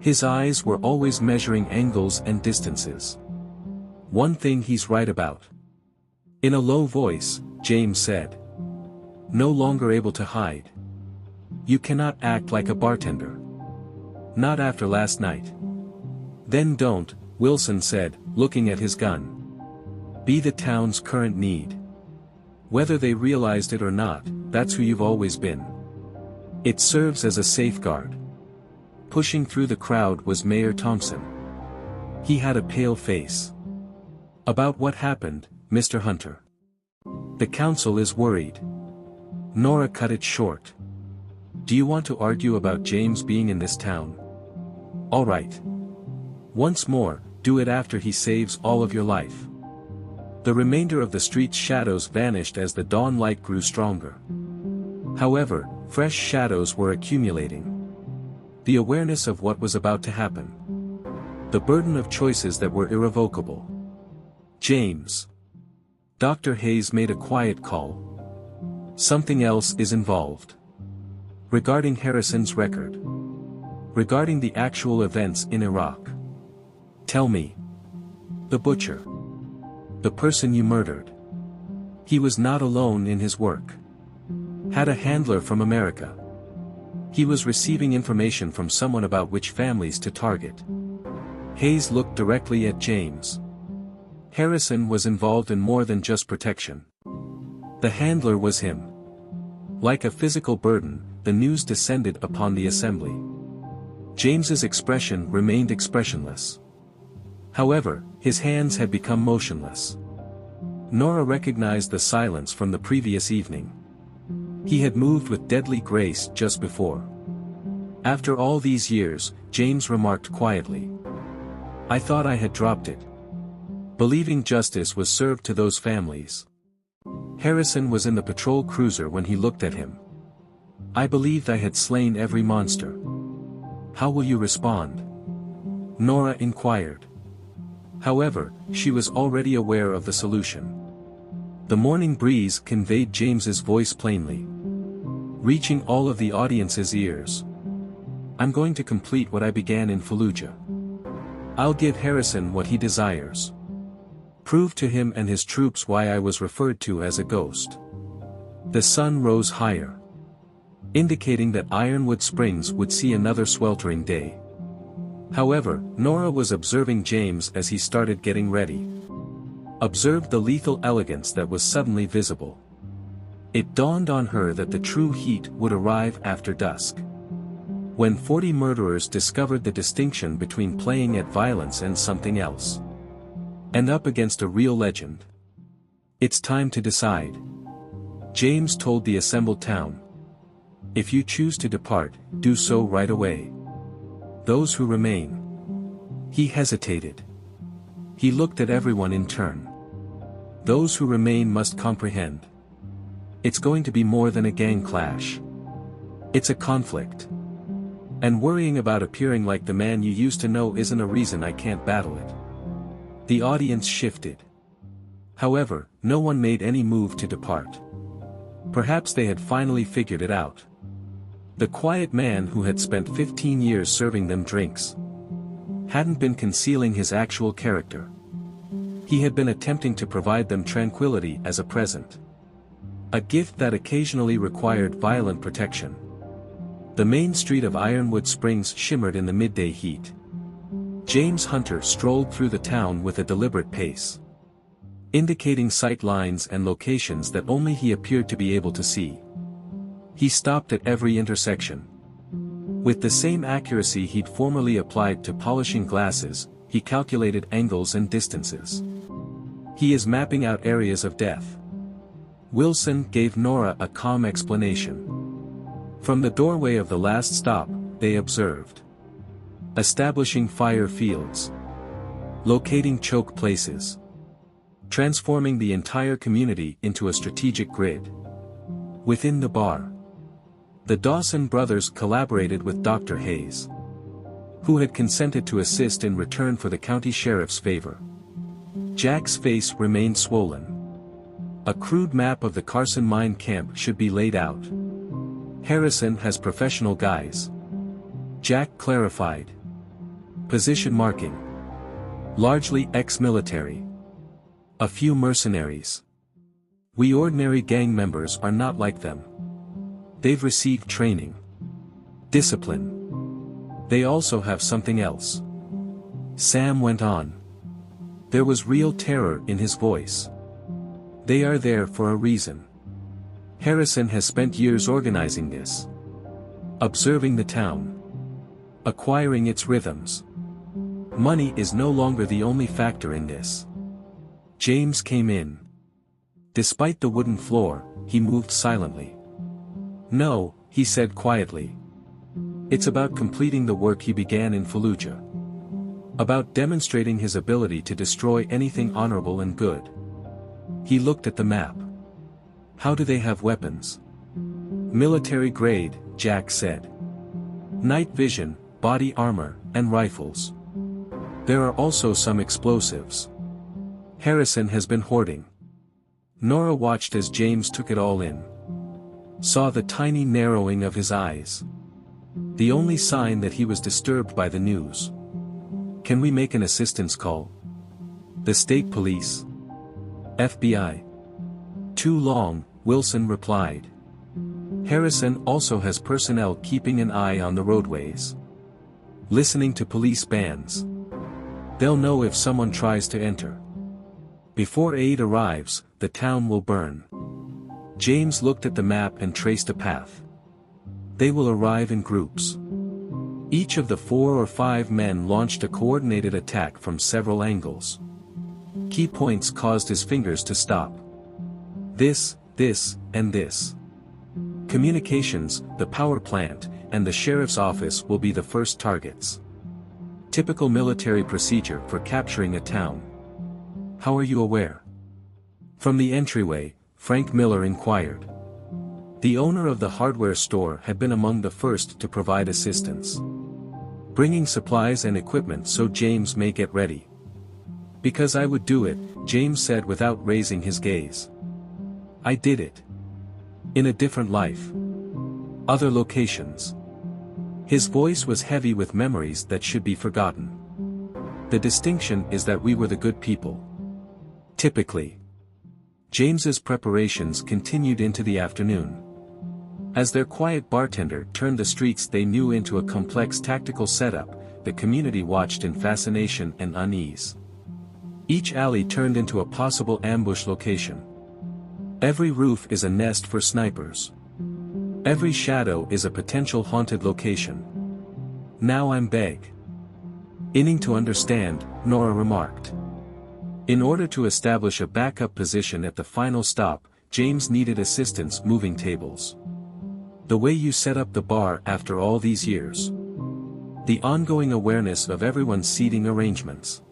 His eyes were always measuring angles and distances. One thing he's right about. In a low voice, James said. No longer able to hide. You cannot act like a bartender. Not after last night. Then don't, Wilson said, looking at his gun. Be the town's current need. Whether they realized it or not, that's who you've always been. It serves as a safeguard. Pushing through the crowd was Mayor Thompson. He had a pale face. About what happened, Mr. Hunter? The council is worried. Nora cut it short. Do you want to argue about James being in this town? All right. Once more, do it after he saves all of your life. The remainder of the street's shadows vanished as the dawn light grew stronger. However, fresh shadows were accumulating. The awareness of what was about to happen. The burden of choices that were irrevocable. James. Dr. Hayes made a quiet call. Something else is involved. Regarding Harrison's record. Regarding the actual events in Iraq. Tell me. The butcher. The person you murdered. He was not alone in his work. Had a handler from America. He was receiving information from someone about which families to target. Hayes looked directly at James. Harrison was involved in more than just protection. The handler was him. Like a physical burden, the news descended upon the assembly. James's expression remained expressionless. However, his hands had become motionless. Nora recognized the silence from the previous evening. He had moved with deadly grace just before. After all these years, James remarked quietly. I thought I had dropped it. Believing justice was served to those families. Harrison was in the patrol cruiser when he looked at him. I believed I had slain every monster. How will you respond? Nora inquired. However, she was already aware of the solution. The morning breeze conveyed James's voice plainly, reaching all of the audience's ears. I'm going to complete what I began in Fallujah. I'll give Harrison what he desires. Prove to him and his troops why I was referred to as a ghost. The sun rose higher, indicating that Ironwood Springs would see another sweltering day. However, Nora was observing James as he started getting ready. Observed the lethal elegance that was suddenly visible. It dawned on her that the true heat would arrive after dusk. When 40 murderers discovered the distinction between playing at violence and something else. And up against a real legend. It's time to decide. James told the assembled town. If you choose to depart, do so right away. Those who remain. He hesitated. He looked at everyone in turn. Those who remain must comprehend. It's going to be more than a gang clash. It's a conflict. And worrying about appearing like the man you used to know isn't a reason I can't battle it. The audience shifted. However, no one made any move to depart. Perhaps they had finally figured it out. The quiet man who had spent 15 years serving them drinks hadn't been concealing his actual character. He had been attempting to provide them tranquility as a present. A gift that occasionally required violent protection. The main street of Ironwood Springs shimmered in the midday heat. James Hunter strolled through the town with a deliberate pace, indicating sight lines and locations that only he appeared to be able to see. He stopped at every intersection. With the same accuracy he'd formerly applied to polishing glasses, he calculated angles and distances. He is mapping out areas of death. Wilson gave Nora a calm explanation. From the doorway of the last stop, they observed. Establishing fire fields. Locating choke places. Transforming the entire community into a strategic grid. Within the bar. The Dawson brothers collaborated with Dr. Hayes, who had consented to assist in return for the county sheriff's favor. Jack's face remained swollen. A crude map of the Carson mine camp should be laid out. Harrison has professional guys. Jack clarified. Position marking. Largely ex-military. A few mercenaries. We ordinary gang members are not like them. They've received training. Discipline. They also have something else. Sam went on. There was real terror in his voice. They are there for a reason. Harrison has spent years organizing this. Observing the town. Acquiring its rhythms. Money is no longer the only factor in this. James came in. Despite the wooden floor, he moved silently. No, he said quietly. It's about completing the work he began in Fallujah. About demonstrating his ability to destroy anything honorable and good. He looked at the map. How do they have weapons? Military grade, Jack said. Night vision, body armor, and rifles. There are also some explosives. Harrison has been hoarding. Nora watched as James took it all in. Saw the tiny narrowing of his eyes. The only sign that he was disturbed by the news. Can we make an assistance call? The state police. FBI. Too long, Wilson replied. Harrison also has personnel keeping an eye on the roadways. Listening to police bands. They'll know if someone tries to enter. Before aid arrives, the town will burn. James looked at the map and traced a path. They will arrive in groups. Each of the 4 or 5 men launched a coordinated attack from several angles. Key points caused his fingers to stop. This, and this. Communications, the power plant, and the sheriff's office will be the first targets. Typical military procedure for capturing a town. How are you aware? From the entryway, Frank Miller inquired. The owner of the hardware store had been among the first to provide assistance. Bringing supplies and equipment so James may get ready. Because I would do it, James said without raising his gaze. I did it. In a different life. Other locations. His voice was heavy with memories that should be forgotten. The distinction is that we were the good people. Typically. James's preparations continued into the afternoon. As their quiet bartender turned the streets they knew into a complex tactical setup, the community watched in fascination and unease. Each alley turned into a possible ambush location. Every roof is a nest for snipers. Every shadow is a potential haunted location. Now I'm beginning to understand, Nora remarked. In order to establish a backup position at the final stop, James needed assistance moving tables. The way you set up the bar after all these years. The ongoing awareness of everyone's seating arrangements.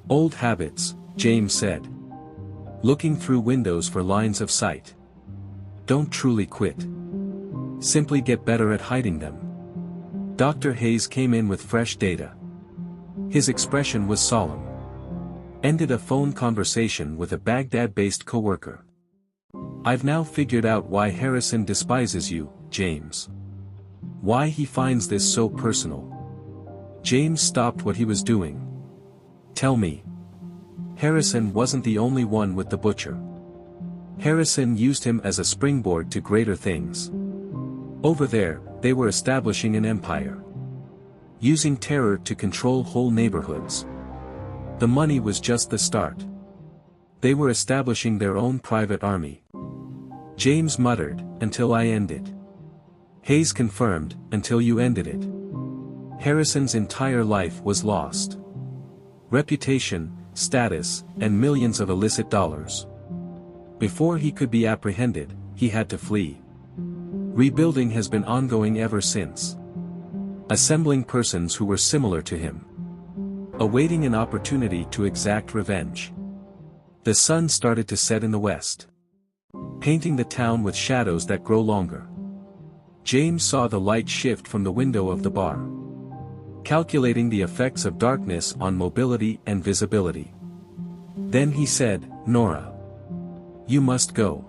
Old habits, James said. Looking through windows for lines of sight. Don't truly quit. Simply get better at hiding them. Dr. Hayes came in with fresh data. His expression was solemn. Ended a phone conversation with a Baghdad-based coworker. I've now figured out why Harrison despises you, James. Why he finds this so personal. James stopped what he was doing. Tell me. Harrison wasn't the only one with the butcher. Harrison used him as a springboard to greater things. Over there, they were establishing an empire. Using terror to control whole neighborhoods. The money was just the start. They were establishing their own private army. James muttered, until I end it. Hayes confirmed, until you ended it. Harrison's entire life was lost. Reputation, status, and millions of illicit dollars. Before he could be apprehended, he had to flee. Rebuilding has been ongoing ever since. Assembling persons who were similar to him. Awaiting an opportunity to exact revenge. The sun started to set in the west. Painting the town with shadows that grow longer. James saw the light shift from the window of the bar. Calculating the effects of darkness on mobility and visibility. Then he said, Nora. You must go.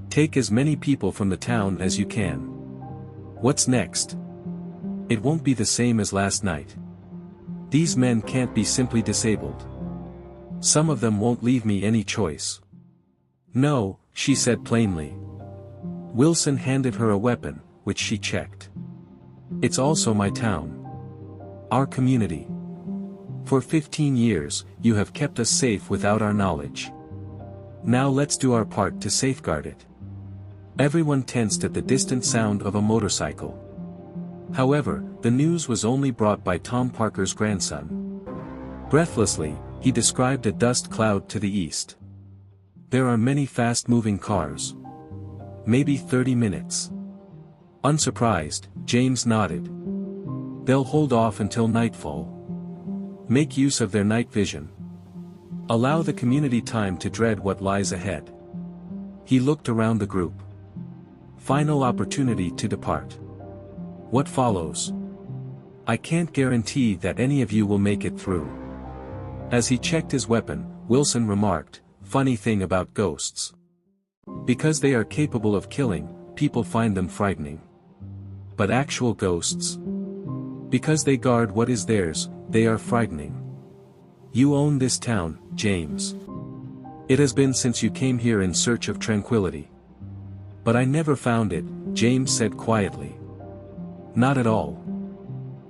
Take as many people from the town as you can. What's next? It won't be the same as last night. These men can't be simply disabled. Some of them won't leave me any choice. No, she said plainly. Wilson handed her a weapon, which she checked. It's also my town. Our community. For 15 years, you have kept us safe without our knowledge. Now let's do our part to safeguard it. Everyone tensed at the distant sound of a motorcycle. However, the news was only brought by Tom Parker's grandson. Breathlessly, he described a dust cloud to the east. There are many fast-moving cars. Maybe 30 minutes. Unsurprised, James nodded. They'll hold off until nightfall. Make use of their night vision. Allow the community time to dread what lies ahead. He looked around the group. Final opportunity to depart. What follows? I can't guarantee that any of you will make it through. As he checked his weapon, Wilson remarked, funny thing about ghosts. Because they are capable of killing, people find them frightening. But actual ghosts? Because they guard what is theirs, they are frightening. You own this town, James. It has been since you came here in search of tranquility. But I never found it, James said quietly. Not at all.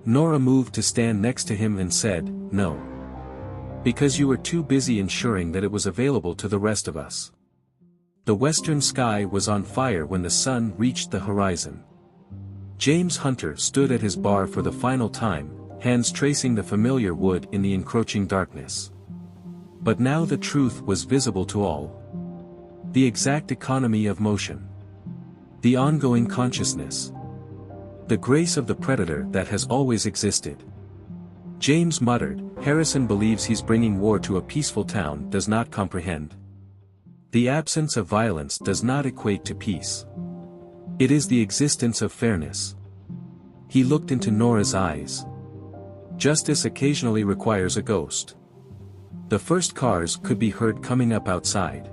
Nora moved to stand next to him and said, no. Because you were too busy ensuring that it was available to the rest of us. The western sky was on fire when the sun reached the horizon. James Hunter stood at his bar for the final time, hands tracing the familiar wood in the encroaching darkness. But now the truth was visible to all. The exact economy of motion. The ongoing consciousness. The grace of the predator that has always existed. James muttered, Harrison believes he's bringing war to a peaceful town does not comprehend. The absence of violence does not equate to peace. It is the existence of fairness. He looked into Nora's eyes. Justice occasionally requires a ghost. The first cars could be heard coming up outside.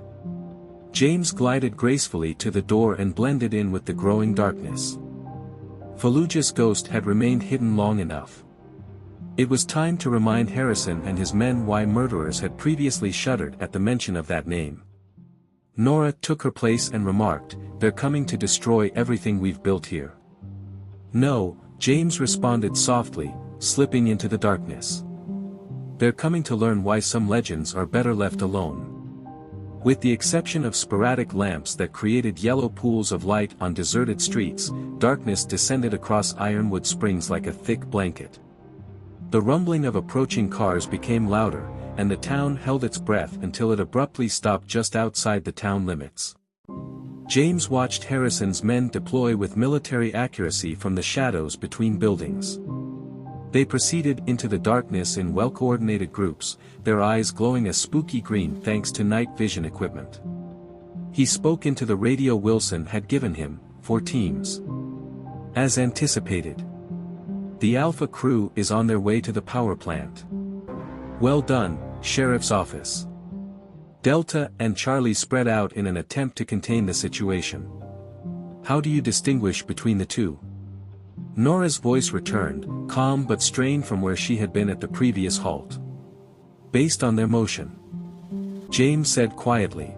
James glided gracefully to the door and blended in with the growing darkness. Fallujah's ghost had remained hidden long enough. It was time to remind Harrison and his men why murderers had previously shuddered at the mention of that name. Nora took her place and remarked, they're coming to destroy everything we've built here. No, James responded softly, slipping into the darkness. They're coming to learn why some legends are better left alone. With the exception of sporadic lamps that created yellow pools of light on deserted streets, darkness descended across Ironwood Springs like a thick blanket. The rumbling of approaching cars became louder, and the town held its breath until it abruptly stopped just outside the town limits. James watched Harrison's men deploy with military accuracy from the shadows between buildings. They proceeded into the darkness in well-coordinated groups, their eyes glowing a spooky green thanks to night vision equipment. He spoke into the radio Wilson had given him, 4 teams. As anticipated. The Alpha crew is on their way to the power plant. Well done, Sheriff's Office. Delta and Charlie spread out in an attempt to contain the situation. How do you distinguish between the two? Nora's voice returned, calm but strained from where she had been at the previous halt. Based on their motion. James said quietly.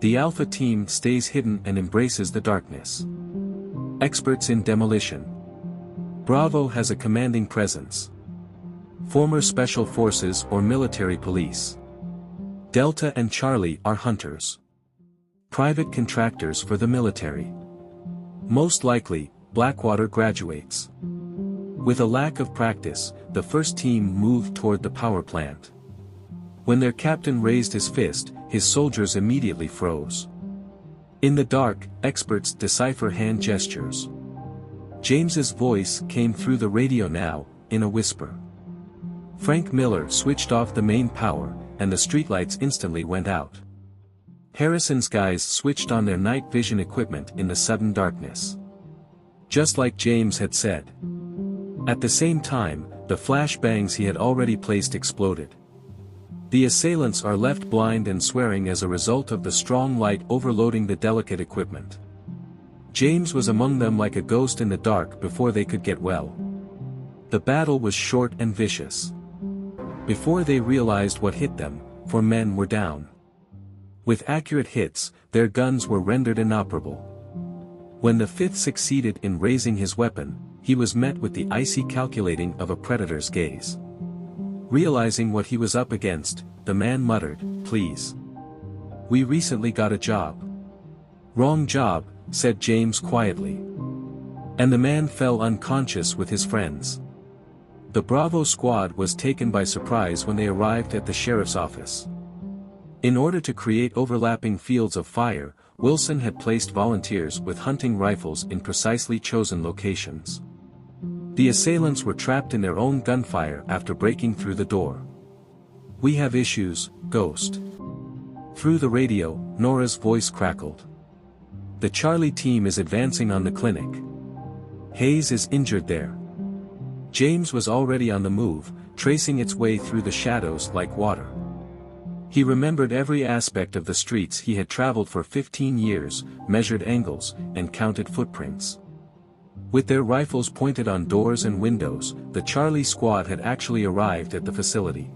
The Alpha team stays hidden and embraces the darkness. Experts in demolition. Bravo has a commanding presence. Former special forces or military police. Delta and Charlie are hunters. Private contractors for the military. Most likely, Blackwater graduates. With a lack of practice, the first team moved toward the power plant. When their captain raised his fist, his soldiers immediately froze. In the dark, experts decipher hand gestures. James's voice came through the radio now, in a whisper. Frank Miller switched off the main power, and the streetlights instantly went out. Harrison's guys switched on their night vision equipment in the sudden darkness. Just like James had said. At the same time, the flashbangs he had already placed exploded. The assailants are left blind and swearing as a result of the strong light overloading the delicate equipment. James was among them like a ghost in the dark before they could get well. The battle was short and vicious. Before they realized what hit them, 4 men were down. With accurate hits, their guns were rendered inoperable. When the 5th succeeded in raising his weapon, he was met with the icy calculating of a predator's gaze. Realizing what he was up against, the man muttered, please. We recently got a job. Wrong job, said James quietly. And the man fell unconscious with his friends. The Bravo squad was taken by surprise when they arrived at the sheriff's office. In order to create overlapping fields of fire, Wilson had placed volunteers with hunting rifles in precisely chosen locations. The assailants were trapped in their own gunfire after breaking through the door. We have issues, Ghost. Through the radio, Nora's voice crackled. The Charlie team is advancing on the clinic. Hayes is injured there. James was already on the move, tracing its way through the shadows like water. He remembered every aspect of the streets he had traveled for 15 years, measured angles, and counted footprints. With their rifles pointed on doors and windows, the Charlie squad had actually arrived at the facility.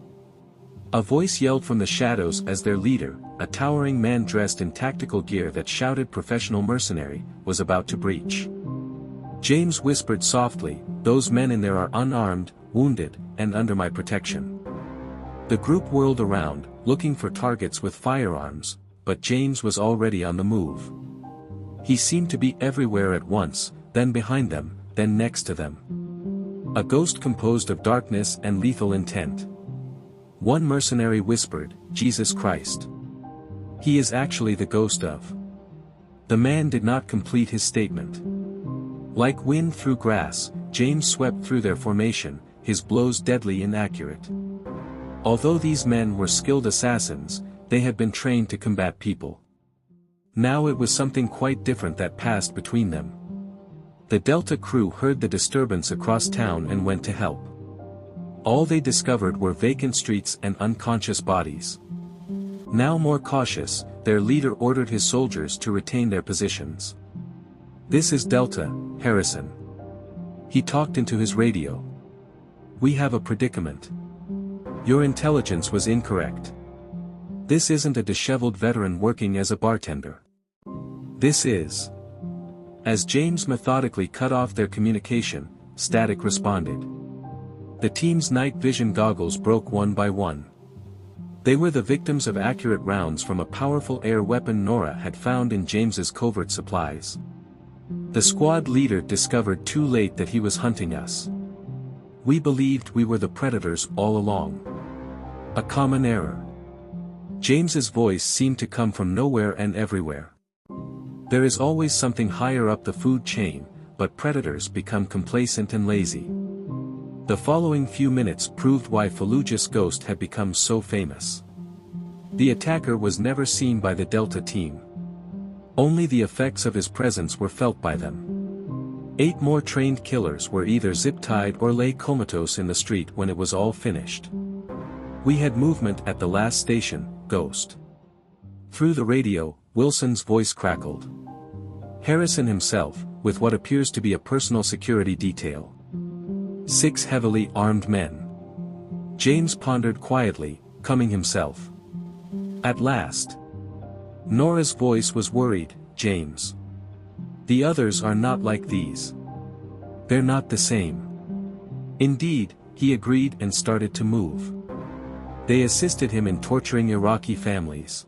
A voice yelled from the shadows as their leader, a towering man dressed in tactical gear that shouted professional mercenary, was about to breach. James whispered softly, "Those men in there are unarmed, wounded, and under my protection." The group whirled around, looking for targets with firearms, but James was already on the move. He seemed to be everywhere at once, then behind them, then next to them. A ghost composed of darkness and lethal intent. One mercenary whispered, "Jesus Christ. He is actually the ghost of." The man did not complete his statement. Like wind through grass, James swept through their formation, his blows deadly inaccurate. Although these men were skilled assassins, they had been trained to combat people. Now it was something quite different that passed between them. The Delta crew heard the disturbance across town and went to help. All they discovered were vacant streets and unconscious bodies. Now more cautious, their leader ordered his soldiers to retain their positions. "This is Delta, Harrison." He talked into his radio. "We have a predicament. Your intelligence was incorrect. This isn't a disheveled veteran working as a bartender. This is..." As James methodically cut off their communication, static responded. The team's night vision goggles broke one by one. They were the victims of accurate rounds from a powerful air weapon Nora had found in James's covert supplies. The squad leader discovered too late that he was hunting us. We believed we were the predators all along. A common error. James's voice seemed to come from nowhere and everywhere. There is always something higher up the food chain, but predators become complacent and lazy. The following few minutes proved why Fallujah's ghost had become so famous. The attacker was never seen by the Delta team. Only the effects of his presence were felt by them. 8 more trained killers were either zip-tied or lay comatose in the street when it was all finished. "We had movement at the last station, Ghost." Through the radio, Wilson's voice crackled. Harrison himself, with what appears to be a personal security detail. 6 heavily armed men. James pondered quietly, calming himself. At last. Nora's voice was worried, "James. The others are not like these. They're not the same." "Indeed," he agreed and started to move. They assisted him in torturing Iraqi families.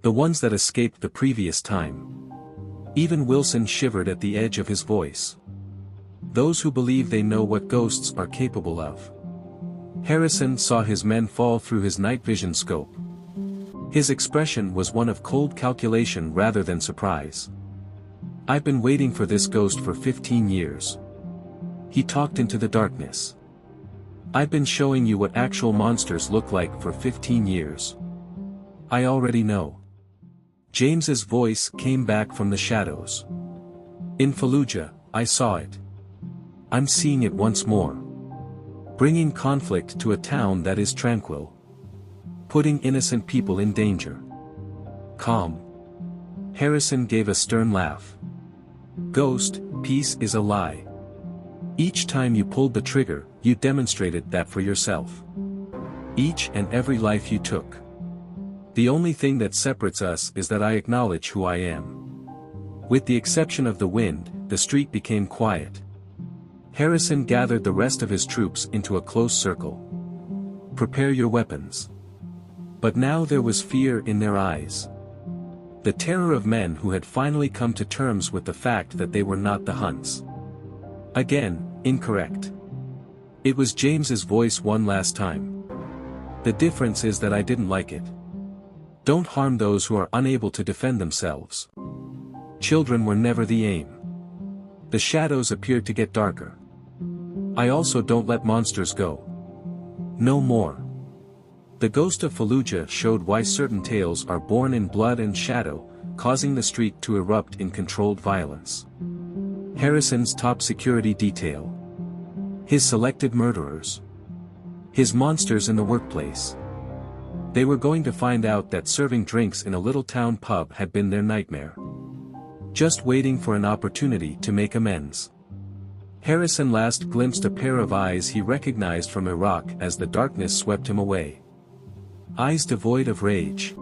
The ones that escaped the previous time. Even Wilson shivered at the edge of his voice. Those who believe they know what ghosts are capable of. Harrison saw his men fall through his night vision scope. His expression was one of cold calculation rather than surprise. "I've been waiting for this ghost for 15 years. He talked into the darkness. "I've been showing you what actual monsters look like for 15 years. I already know." James's voice came back from the shadows. "In Fallujah, I saw it. I'm seeing it once more. Bringing conflict to a town that is tranquil. Putting innocent people in danger. Calm." Harrison gave a stern laugh. "Ghost, peace is a lie. Each time you pulled the trigger, you demonstrated that for yourself. Each and every life you took. The only thing that separates us is that I acknowledge who I am." With the exception of the wind, the street became quiet. Harrison gathered the rest of his troops into a close circle. "Prepare your weapons." But now there was fear in their eyes. The terror of men who had finally come to terms with the fact that they were not the hunts. Again, incorrect. It was James's voice one last time. "The difference is that I didn't like it. Don't harm those who are unable to defend themselves. Children were never the aim." The shadows appeared to get darker. "I also don't let monsters go. No more." The ghost of Fallujah showed why certain tales are born in blood and shadow, causing the street to erupt in controlled violence. Harrison's top security detail. His selected murderers. His monsters in the workplace. They were going to find out that serving drinks in a little town pub had been their nightmare. Just waiting for an opportunity to make amends. Harrison last glimpsed a pair of eyes he recognized from Iraq as the darkness swept him away. Eyes devoid of rage.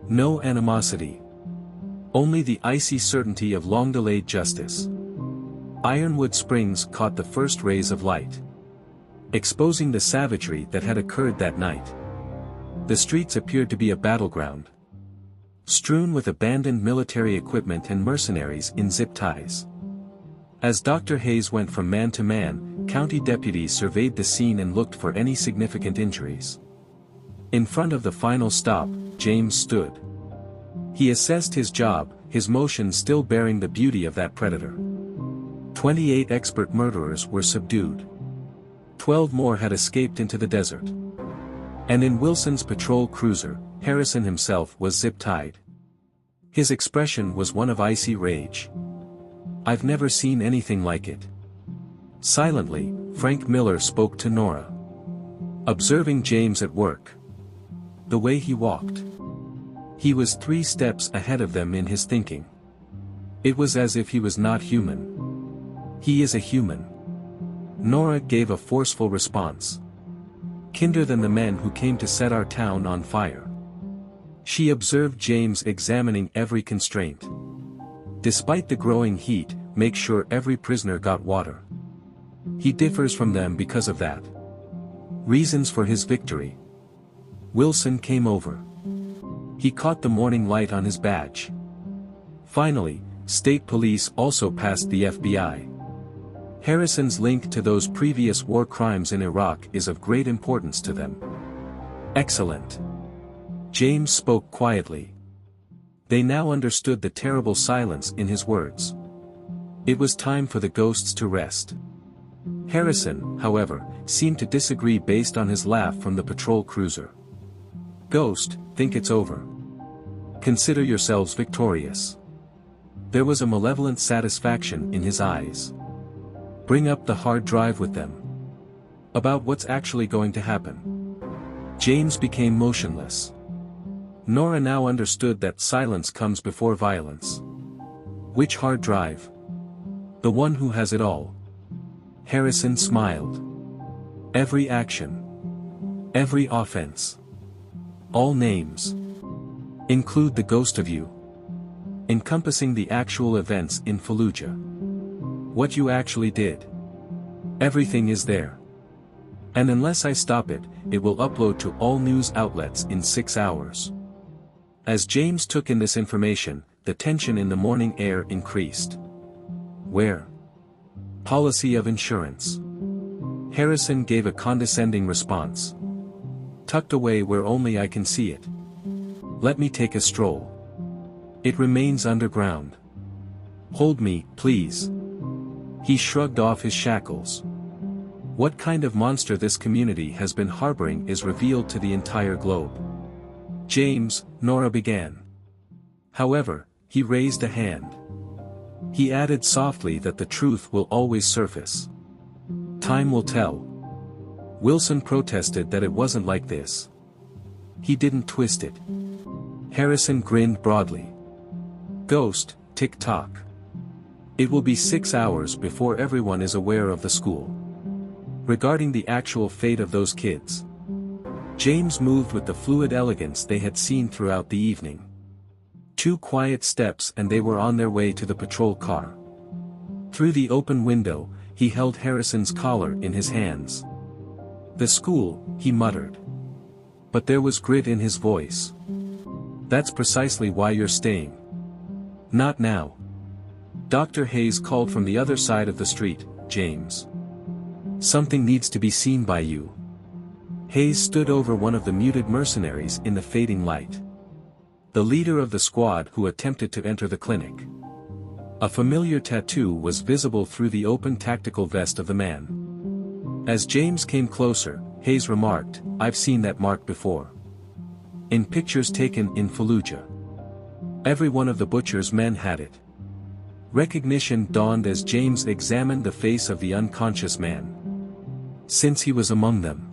No animosity. Only the icy certainty of long-delayed justice. Ironwood Springs caught the first rays of light, exposing the savagery that had occurred that night. The streets appeared to be a battleground, strewn with abandoned military equipment and mercenaries in zip ties. As Dr. Hayes went from man to man, county deputies surveyed the scene and looked for any significant injuries. In front of the final stop, James stood. He assessed his job, his motions still bearing the beauty of that predator. 28 expert murderers were subdued. 12 more had escaped into the desert. And in Wilson's patrol cruiser, Harrison himself was zip-tied. His expression was one of icy rage. "I've never seen anything like it." Silently, Frank Miller spoke to Nora, observing James at work. The way he walked. He was 3 steps ahead of them in his thinking. It was as if he was not human. "He is a human." Nora gave a forceful response. "Kinder than the men who came to set our town on fire." She observed James examining every constraint. Despite the growing heat, make sure every prisoner got water. He differs from them because of that. Reasons for his victory. Wilson came over. He caught the morning light on his badge. Finally, state police also passed the FBI. Harrison's link to those previous war crimes in Iraq is of great importance to them. Excellent. James spoke quietly. They now understood the terrible silence in his words. It was time for the ghosts to rest. Harrison, however, seemed to disagree based on his laugh from the patrol cruiser. "Ghost, think it's over. Consider yourselves victorious." There was a malevolent satisfaction in his eyes. "Bring up the hard drive with them. About what's actually going to happen." James became motionless. Nora now understood that silence comes before violence. "Which hard drive?" "The one who has it all." Harrison smiled. "Every action. Every offense. All names. Include the ghost of you. Encompassing the actual events in Fallujah. What you actually did. Everything is there. And unless I stop it, it will upload to all news outlets in 6 hours." As James took in this information, the tension in the morning air increased. "Where?" "Policy of insurance." Harrison gave a condescending response. "Tucked away where only I can see it. Let me take a stroll." "It remains underground." "Hold me, please." He shrugged off his shackles. What kind of monster this community has been harboring is revealed to the entire globe. "James," Nora began. However, he raised a hand. He added softly that the truth will always surface. "Time will tell." Wilson protested that it wasn't like this. He didn't twist it. Harrison grinned broadly. "Ghost, tick-tock. It will be 6 hours before everyone is aware of the school. Regarding the actual fate of those kids." James moved with the fluid elegance they had seen throughout the evening. 2 quiet steps and they were on their way to the patrol car. Through the open window, he held Harrison's collar in his hands. "The school," he muttered. But there was grit in his voice. "That's precisely why you're staying." "Not now." Dr. Hayes called from the other side of the street, "James. Something needs to be seen by you." Hayes stood over one of the muted mercenaries in the fading light. The leader of the squad who attempted to enter the clinic. A familiar tattoo was visible through the open tactical vest of the man. As James came closer, Hayes remarked, "I've seen that mark before. In pictures taken in Fallujah. Every one of the butcher's men had it." Recognition dawned as James examined the face of the unconscious man. Since he was among them.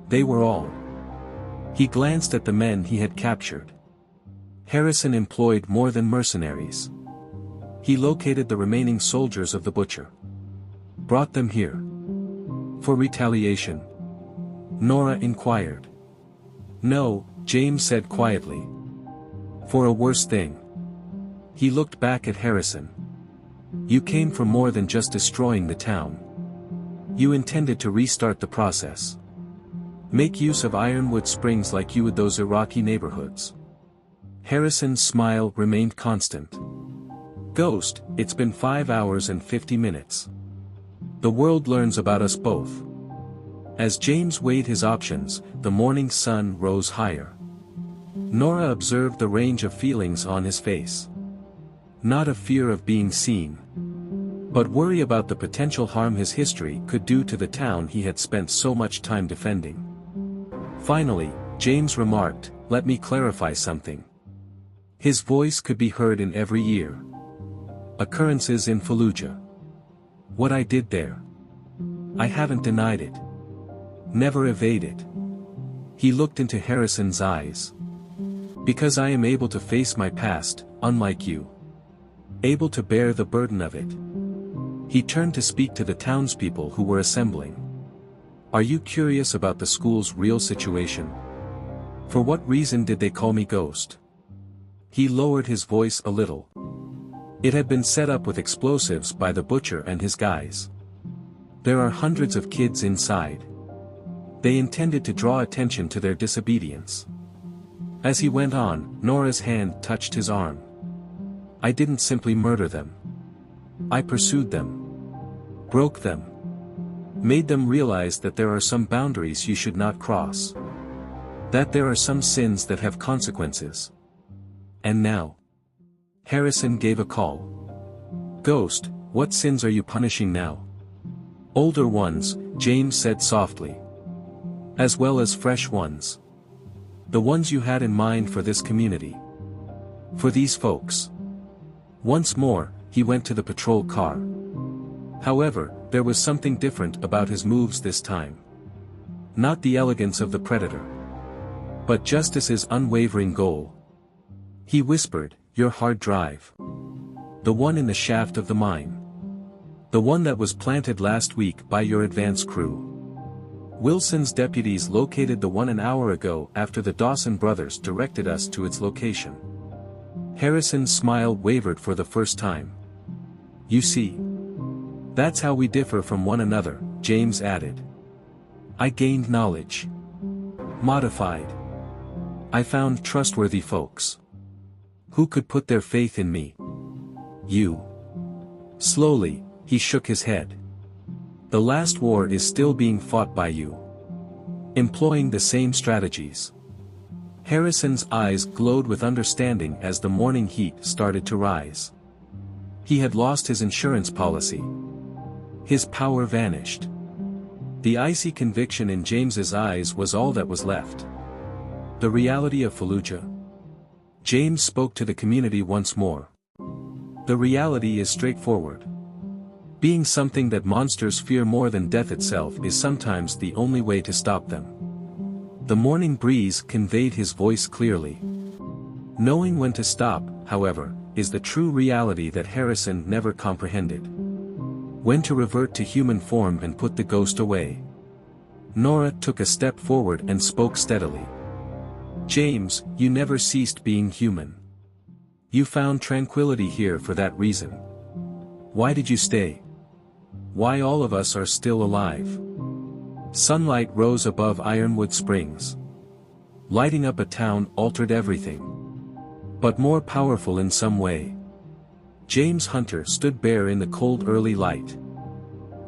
They were all. He glanced at the men he had captured. Harrison employed more than mercenaries. He located the remaining soldiers of the butcher. Brought them here. For retaliation? Nora inquired. No, James said quietly. For a worse thing. He looked back at Harrison. You came for more than just destroying the town. You intended to restart the process. Make use of Ironwood Springs like you would those Iraqi neighborhoods. Harrison's smile remained constant. Ghost, it's been 5 hours and 50 minutes. The world learns about us both. As James weighed his options, the morning sun rose higher. Nora observed the range of feelings on his face. Not a fear of being seen, but worry about the potential harm his history could do to the town he had spent so much time defending. Finally, James remarked, "Let me clarify something." His voice could be heard in every ear. Occurrences in Fallujah. What I did there. I haven't denied it. Never evaded. He looked into Harrison's eyes. Because I am able to face my past, unlike you. Able to bear the burden of it. He turned to speak to the townspeople who were assembling. Are you curious about the school's real situation? For what reason did they call me Ghost? He lowered his voice a little. It had been set up with explosives by the butcher and his guys. There are hundreds of kids inside. They intended to draw attention to their disobedience. As he went on, Nora's hand touched his arm. I didn't simply murder them. I pursued them. Broke them. Made them realize that there are some boundaries you should not cross. That there are some sins that have consequences. And now. Harrison gave a call. Ghost, what sins are you punishing now? Older ones, James said softly. As well as fresh ones. The ones you had in mind for this community. For these folks. Once more, he went to the patrol car. However, there was something different about his moves this time. Not the elegance of the predator. But justice's unwavering goal. He whispered, your hard drive. The one in the shaft of the mine. The one that was planted last week by your advance crew. Wilson's deputies located the one an hour ago after the Dawson brothers directed us to its location. Harrison's smile wavered for the first time. You see. That's how we differ from one another, James added. I gained knowledge. Modified. I found trustworthy folks. Who could put their faith in me? You. Slowly, he shook his head. The last war is still being fought by you. Employing the same strategies. Harrison's eyes glowed with understanding as the morning heat started to rise. He had lost his insurance policy. His power vanished. The icy conviction in James's eyes was all that was left. The reality of Fallujah. James spoke to the community once more. The reality is straightforward. Being something that monsters fear more than death itself is sometimes the only way to stop them. The morning breeze conveyed his voice clearly. Knowing when to stop, however, is the true reality that Harrison never comprehended. When to revert to human form and put the ghost away. Nora took a step forward and spoke steadily. James, you never ceased being human. You found tranquility here for that reason. Why did you stay? Why all of us are still alive? Sunlight rose above Ironwood Springs. Lighting up a town altered everything. But more powerful in some way. James Hunter stood bare in the cold early light.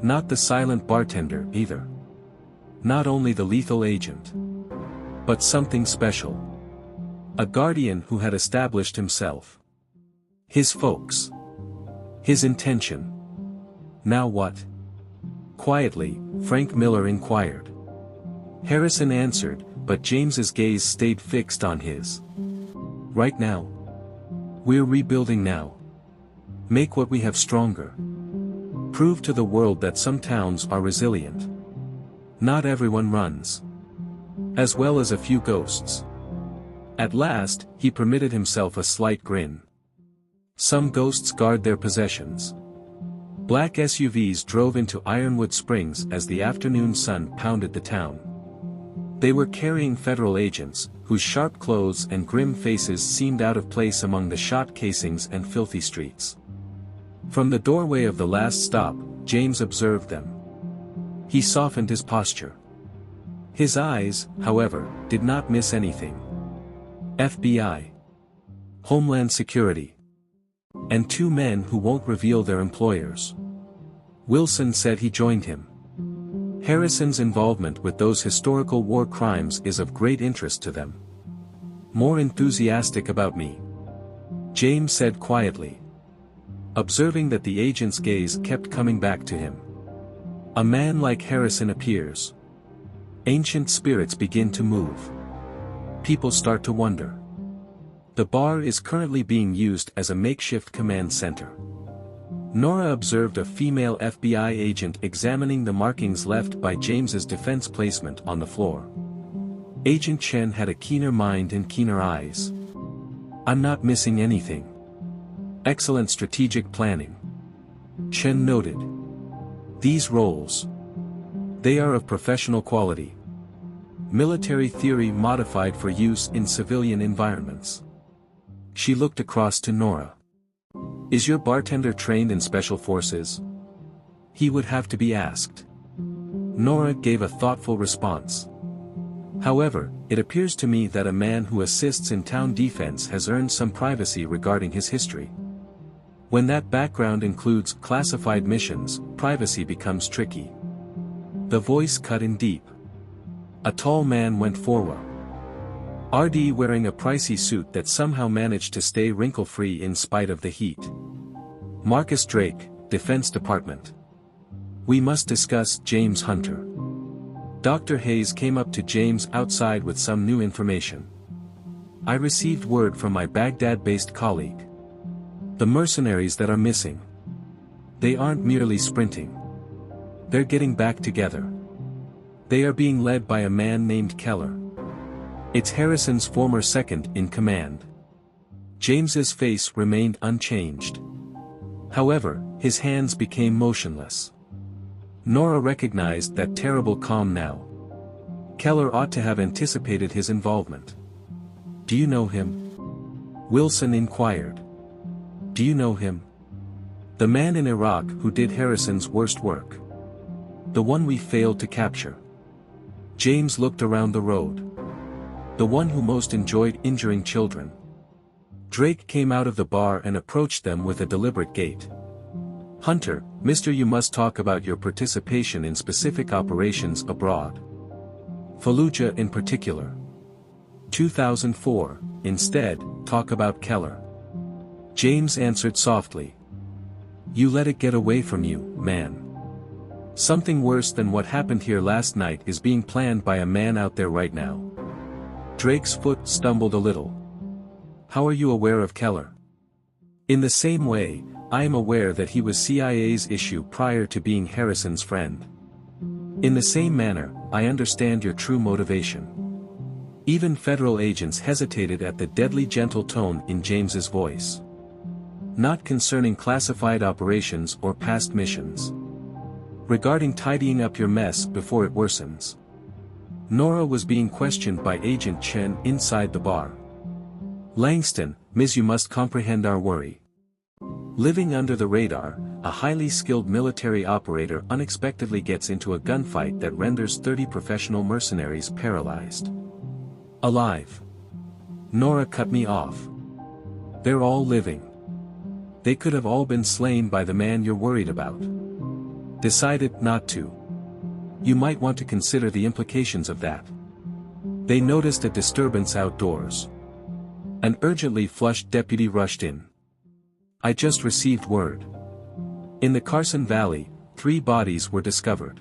Not the silent bartender either. Not only the lethal agent. But something special. A guardian who had established himself. His folks. His intention. Now what? Quietly, Frank Miller inquired. Harrison answered, but James's gaze stayed fixed on his. Right now. We're rebuilding now. Make what we have stronger. Prove to the world that some towns are resilient. Not everyone runs. As well as a few ghosts. At last, he permitted himself a slight grin. Some ghosts guard their possessions. Black SUVs drove into Ironwood Springs as the afternoon sun pounded the town. They were carrying federal agents, whose sharp clothes and grim faces seemed out of place among the shot casings and filthy streets. From the doorway of the last stop, James observed them. He softened his posture. His eyes, however, did not miss anything. FBI, Homeland Security, and two men who won't reveal their employers. Wilson said he joined him. Harrison's involvement with those historical war crimes is of great interest to them. More enthusiastic about me, James said quietly, observing that the agent's gaze kept coming back to him. A man like Harrison appears. Ancient spirits begin to move. People start to wonder. The bar is currently being used as a makeshift command center. Nora observed a female FBI agent examining the markings left by James's defense placement on the floor. Agent Chen had a keener mind and keener eyes. I'm not missing anything. Excellent strategic planning, Chen noted. These roles, they are of professional quality. Military theory modified for use in civilian environments. She looked across to Nora. Is your bartender trained in special forces? He would have to be asked. Nora gave a thoughtful response. However, it appears to me that a man who assists in town defense has earned some privacy regarding his history. When that background includes classified missions, privacy becomes tricky. The voice cut in deep. A tall man went forward. RD wearing a pricey suit that somehow managed to stay wrinkle-free in spite of the heat. Marcus Drake, Defense Department. We must discuss James Hunter. Dr. Hayes came up to James outside with some new information. I received word from my Baghdad-based colleague. The mercenaries that are missing. They aren't merely sprinting. They're getting back together. They are being led by a man named Keller. It's Harrison's former second-in-command. James's face remained unchanged. However, his hands became motionless. Nora recognized that terrible calm now. Keller ought to have anticipated his involvement. Do you know him? Wilson inquired. Do you know him? The man in Iraq who did Harrison's worst work. The one we failed to capture. James looked around the road. The one who most enjoyed injuring children. Drake came out of the bar and approached them with a deliberate gait. Hunter, Mr. You must talk about your participation in specific operations abroad. Fallujah in particular. 2004, instead, talk about Keller. James answered softly. You let it get away from you, man. Something worse than what happened here last night is being planned by a man out there right now. Drake's foot stumbled a little. How are you aware of Keller? In the same way, I am aware that he was CIA's issue prior to being Harrison's friend. In the same manner, I understand your true motivation. Even federal agents hesitated at the deadly gentle tone in James's voice. Not concerning classified operations or past missions. Regarding tidying up your mess before it worsens. Nora was being questioned by Agent Chen inside the bar. Langston, Ms. You must comprehend our worry. Living under the radar, a highly skilled military operator unexpectedly gets into a gunfight that renders 30 professional mercenaries paralyzed. Alive. Nora cut me off. They're all living. They could have all been slain by the man you're worried about. Decided not to. You might want to consider the implications of that. They noticed a disturbance outdoors. An urgently flushed deputy rushed in. I just received word. In the Carson Valley, 3 bodies were discovered.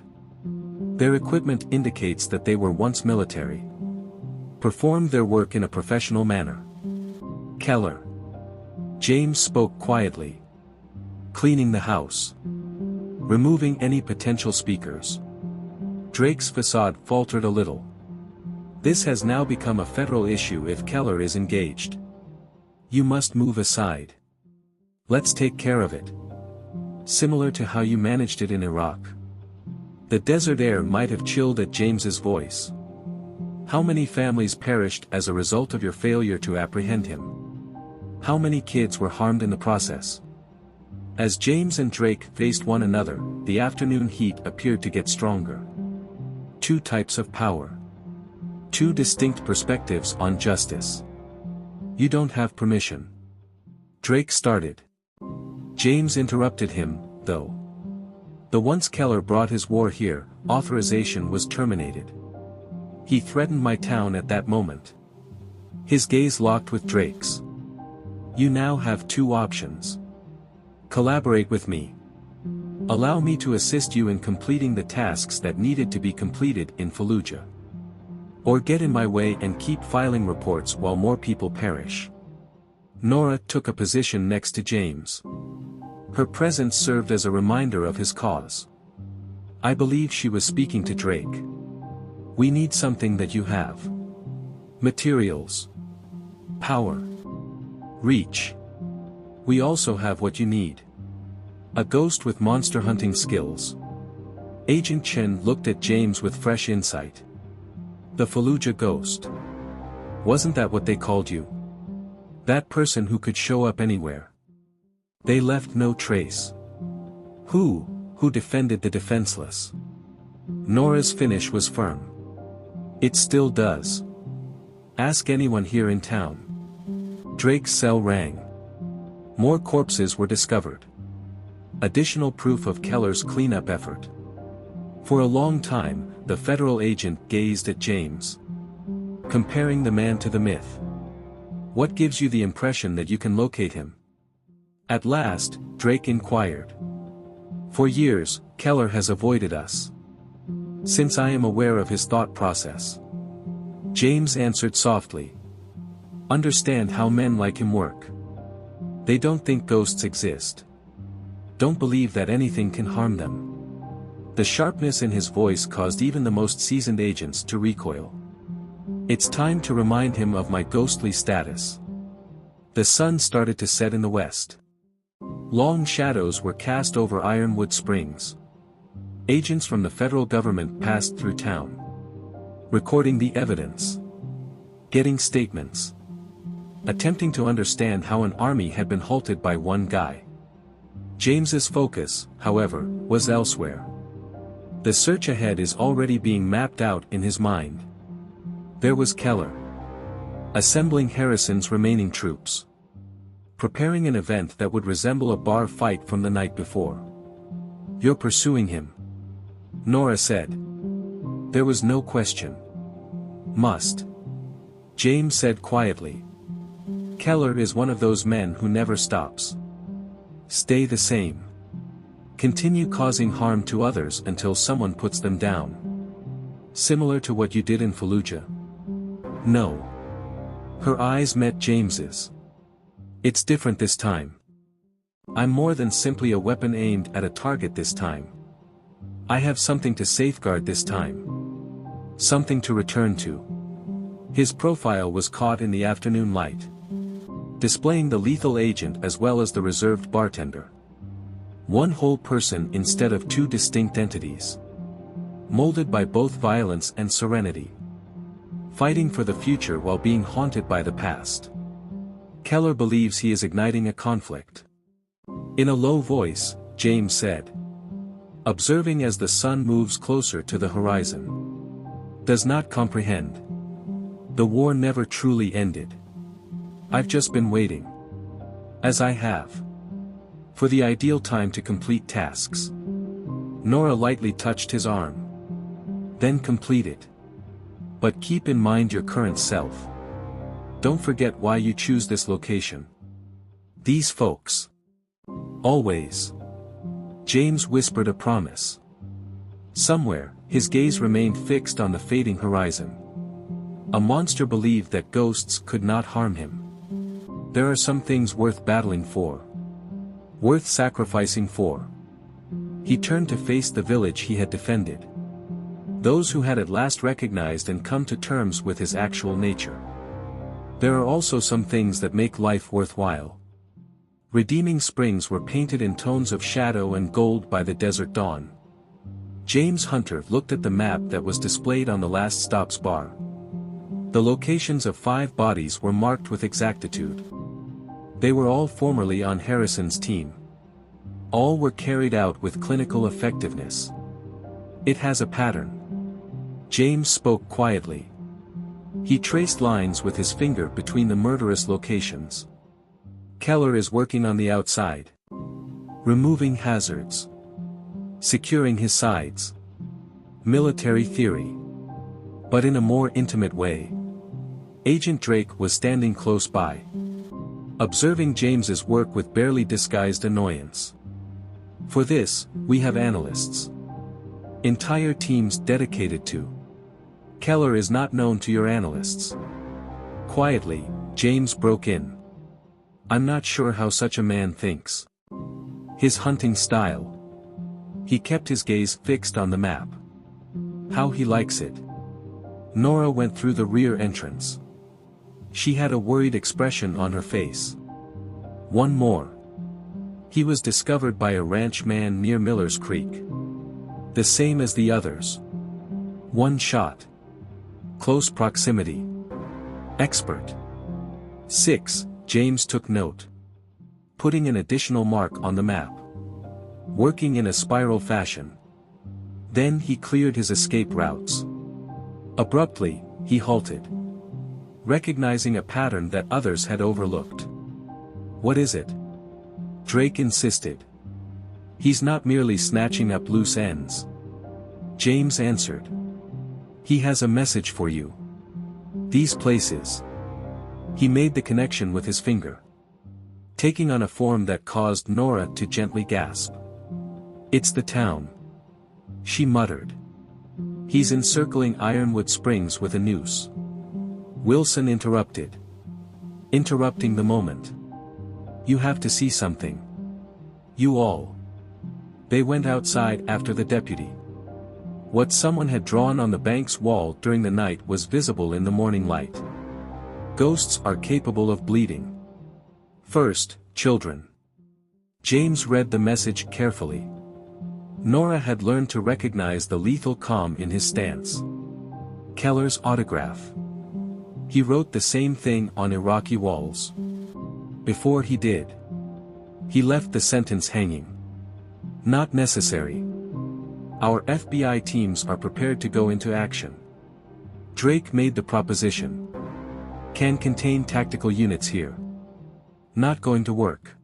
Their equipment indicates that they were once military. Performed their work in a professional manner. Keller. James spoke quietly. Cleaning the house. Removing any potential speakers. Drake's facade faltered a little. This has now become a federal issue if Keller is engaged. You must move aside. Let's take care of it. Similar to how you managed it in Iraq. The desert air might have chilled at James's voice. How many families perished as a result of your failure to apprehend him? How many kids were harmed in the process? As James and Drake faced one another, the afternoon heat appeared to get stronger. Two types of power. Two distinct perspectives on justice. You don't have permission. Drake started. James interrupted him, though. The once Keller brought his war here, authorization was terminated. He threatened my town at that moment. His gaze locked with Drake's. You now have two options. Collaborate with me. Allow me to assist you in completing the tasks that needed to be completed in Fallujah. Or get in my way and keep filing reports while more people perish. Nora took a position next to James. Her presence served as a reminder of his cause. I believe she was speaking to Drake. We need something that you have. Materials. Power. Reach. We also have what you need. A ghost with monster hunting skills. Agent Chen looked at James with fresh insight. The Fallujah ghost. Wasn't that what they called you? That person who could show up anywhere. They left no trace. Who defended the defenseless? Nora's finish was firm. It still does. Ask anyone here in town. Drake's cell rang. More corpses were discovered. Additional proof of Keller's cleanup effort. For a long time, the federal agent gazed at James. Comparing the man to the myth. What gives you the impression that you can locate him? At last, Drake inquired. For years, Keller has avoided us. Since I am aware of his thought process. James answered softly. Understand how men like him work. They don't think ghosts exist. Don't believe that anything can harm them. The sharpness in his voice caused even the most seasoned agents to recoil. It's time to remind him of my ghostly status. The sun started to set in the west. Long shadows were cast over Ironwood Springs. Agents from the federal government passed through town. Recording the evidence. Getting statements. Attempting to understand how an army had been halted by one guy. James's focus, however, was elsewhere. The search ahead is already being mapped out in his mind. There was Keller. Assembling Harrison's remaining troops. Preparing an event that would resemble a bar fight from the night before. You're pursuing him. Nora said. There was no question. Must. James said quietly. Keller is one of those men who never stops. Stay the same. Continue causing harm to others until someone puts them down. Similar to what you did in Fallujah. No. Her eyes met James's. It's different this time. I'm more than simply a weapon aimed at a target this time. I have something to safeguard this time. Something to return to. His profile was caught in the afternoon light. Displaying the lethal agent as well as the reserved bartender. One whole person instead of two distinct entities. Molded by both violence and serenity. Fighting for the future while being haunted by the past. Keller believes he is igniting a conflict. In a low voice, James said. Observing as the sun moves closer to the horizon. Does not comprehend. The war never truly ended. I've just been waiting. As I have. For the ideal time to complete tasks. Nora lightly touched his arm. Then complete it. But keep in mind your current self. Don't forget why you choose this location. These folks. Always. James whispered a promise. Somewhere, his gaze remained fixed on the fading horizon. A monster believed that ghosts could not harm him. There are some things worth battling for. Worth sacrificing for. He turned to face the village he had defended. Those who had at last recognized and come to terms with his actual nature. There are also some things that make life worthwhile. Redeeming springs were painted in tones of shadow and gold by the desert dawn. James Hunter looked at the map that was displayed on the last stop's bar. The locations of 5 bodies were marked with exactitude. They were all formerly on Harrison's team. All were carried out with clinical effectiveness. It has a pattern. James spoke quietly. He traced lines with his finger between the murderous locations. Keller is working on the outside. Removing hazards. Securing his sides. Military theory. But in a more intimate way. Agent Drake was standing close by. Observing James's work with barely disguised annoyance. For this, we have analysts. Entire teams dedicated to. Keller is not known to your analysts. Quietly, James broke in. I'm not sure how such a man thinks. His hunting style. He kept his gaze fixed on the map. How he likes it. Nora went through the rear entrance. She had a worried expression on her face. One more. He was discovered by a ranchman near Miller's Creek. The same as the others. One shot. Close proximity. Expert. 6. James took note. Putting an additional mark on the map. Working in a spiral fashion. Then he cleared his escape routes. Abruptly, he halted. Recognizing a pattern that others had overlooked. What is it? Drake insisted. He's not merely snatching up loose ends. James answered. He has a message for you. These places. He made the connection with his finger. Taking on a form that caused Nora to gently gasp. It's the town. She muttered. He's encircling Ironwood Springs with a noose. Wilson interrupted. Interrupting the moment. You have to see something. You all. They went outside after the deputy. What someone had drawn on the bank's wall during the night was visible in the morning light. Ghosts are capable of bleeding. First, children. James read the message carefully. Nora had learned to recognize the lethal calm in his stance. Keller's autograph. He wrote the same thing on Iraqi walls. Before he did. He left the sentence hanging. Not necessary. Our FBI teams are prepared to go into action. Drake made the proposition. Can contain tactical units here. Not going to work.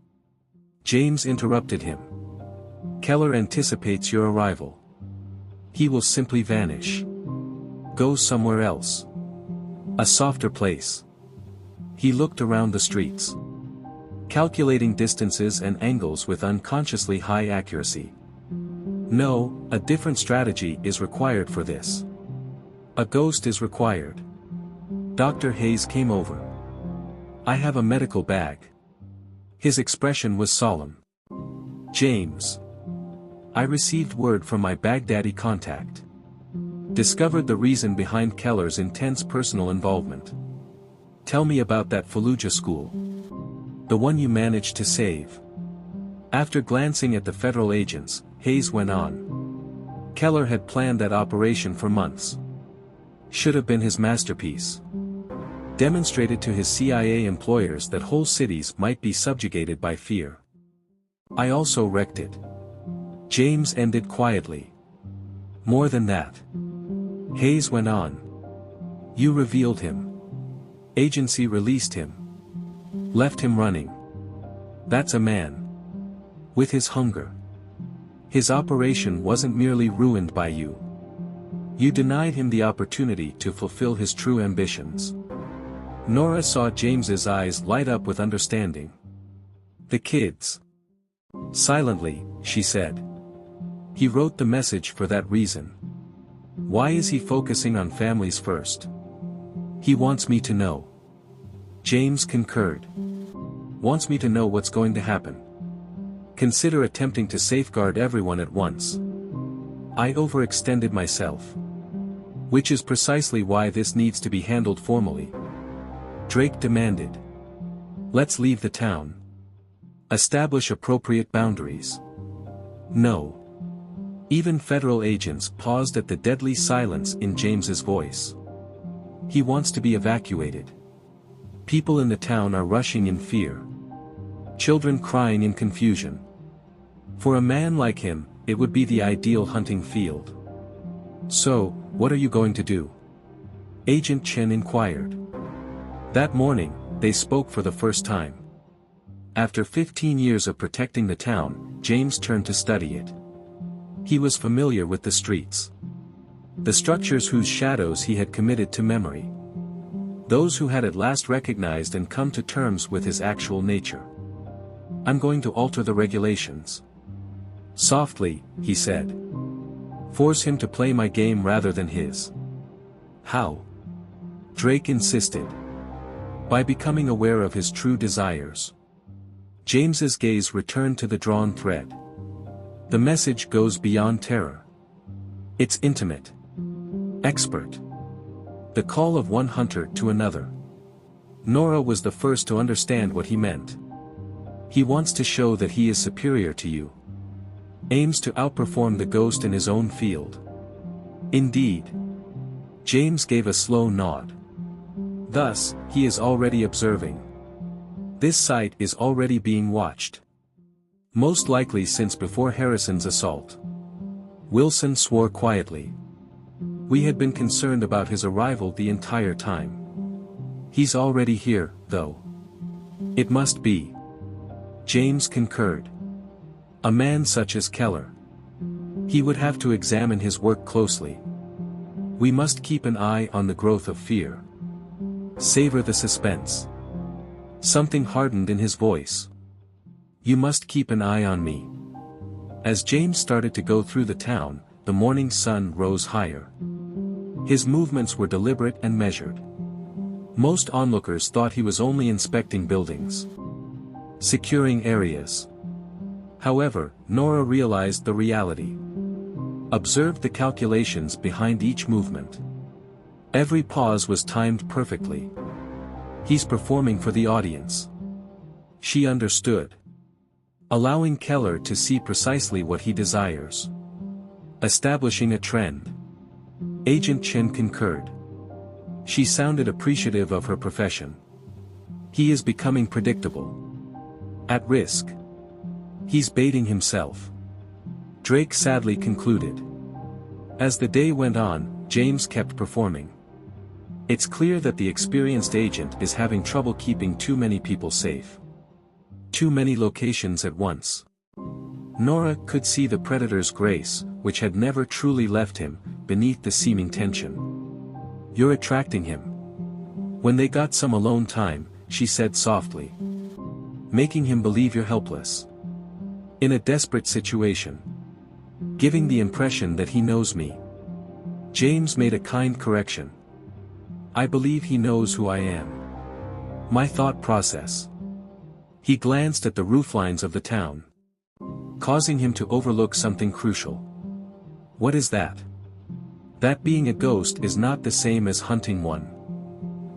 James interrupted him. Keller anticipates your arrival. He will simply vanish. Go somewhere else. A softer place. He looked around the streets. Calculating distances and angles with unconsciously high accuracy. No, a different strategy is required for this. A ghost is required. Dr. Hayes came over. I have a medical bag. His expression was solemn. James. I received word from my Baghdadi contact. Discovered the reason behind Keller's intense personal involvement. Tell me about that Fallujah school. The one you managed to save. After glancing at the federal agents, Hayes went on. Keller had planned that operation for months. Should have been his masterpiece. Demonstrated to his CIA employers that whole cities might be subjugated by fear. I also wrecked it. James ended quietly. More than that. Hayes went on. You revealed him. Agency released him. Left him running. That's a man. With his hunger. His operation wasn't merely ruined by you. You denied him the opportunity to fulfill his true ambitions. Nora saw James's eyes light up with understanding. The kids. Silently, she said. He wrote the message for that reason. Why is he focusing on families first? He wants me to know. James concurred. Wants me to know what's going to happen. Consider attempting to safeguard everyone at once. I overextended myself. Which is precisely why this needs to be handled formally. Drake demanded. Let's leave the town. Establish appropriate boundaries. No. Even federal agents paused at the deadly silence in James's voice. He wants to be evacuated. People in the town are rushing in fear. Children crying in confusion. For a man like him, it would be the ideal hunting field. So, what are you going to do? Agent Chen inquired. That morning, they spoke for the first time. After 15 years of protecting the town, James turned to study it. He was familiar with the streets. The structures whose shadows he had committed to memory. Those who had at last recognized and come to terms with his actual nature. I'm going to alter the regulations. Softly, he said. Force him to play my game rather than his. How? Drake insisted. By becoming aware of his true desires. James's gaze returned to the drawn thread. The message goes beyond terror. It's intimate. Expert. The call of one hunter to another. Nora was the first to understand what he meant. He wants to show that he is superior to you. Aims to outperform the ghost in his own field. Indeed. James gave a slow nod. Thus, he is already observing. This site is already being watched. Most likely since before Harrison's assault. Wilson swore quietly. We had been concerned about his arrival the entire time. He's already here, though. It must be. James concurred. A man such as Keller. He would have to examine his work closely. We must keep an eye on the growth of fear. Savor the suspense. Something hardened in his voice. You must keep an eye on me. As James started to go through the town, the morning sun rose higher. His movements were deliberate and measured. Most onlookers thought he was only inspecting buildings. Securing areas. However, Nora realized the reality. Observed the calculations behind each movement. Every pause was timed perfectly. He's performing for the audience. She understood. Allowing Keller to see precisely what he desires. Establishing a trend. Agent Chen concurred. She sounded appreciative of her profession. He is becoming predictable. At risk. He's baiting himself. Drake sadly concluded. As the day went on, James kept performing. It's clear that the experienced agent is having trouble keeping too many people safe. Too many locations at once. Nora could see the predator's grace, which had never truly left him, beneath the seeming tension. You're attracting him. When they got some alone time, she said softly. Making him believe you're helpless. In a desperate situation. Giving the impression that he knows me. James made a kind correction. I believe he knows who I am. My thought process. He glanced at the rooflines of the town. Causing him to overlook something crucial. What is that? That being a ghost is not the same as hunting one.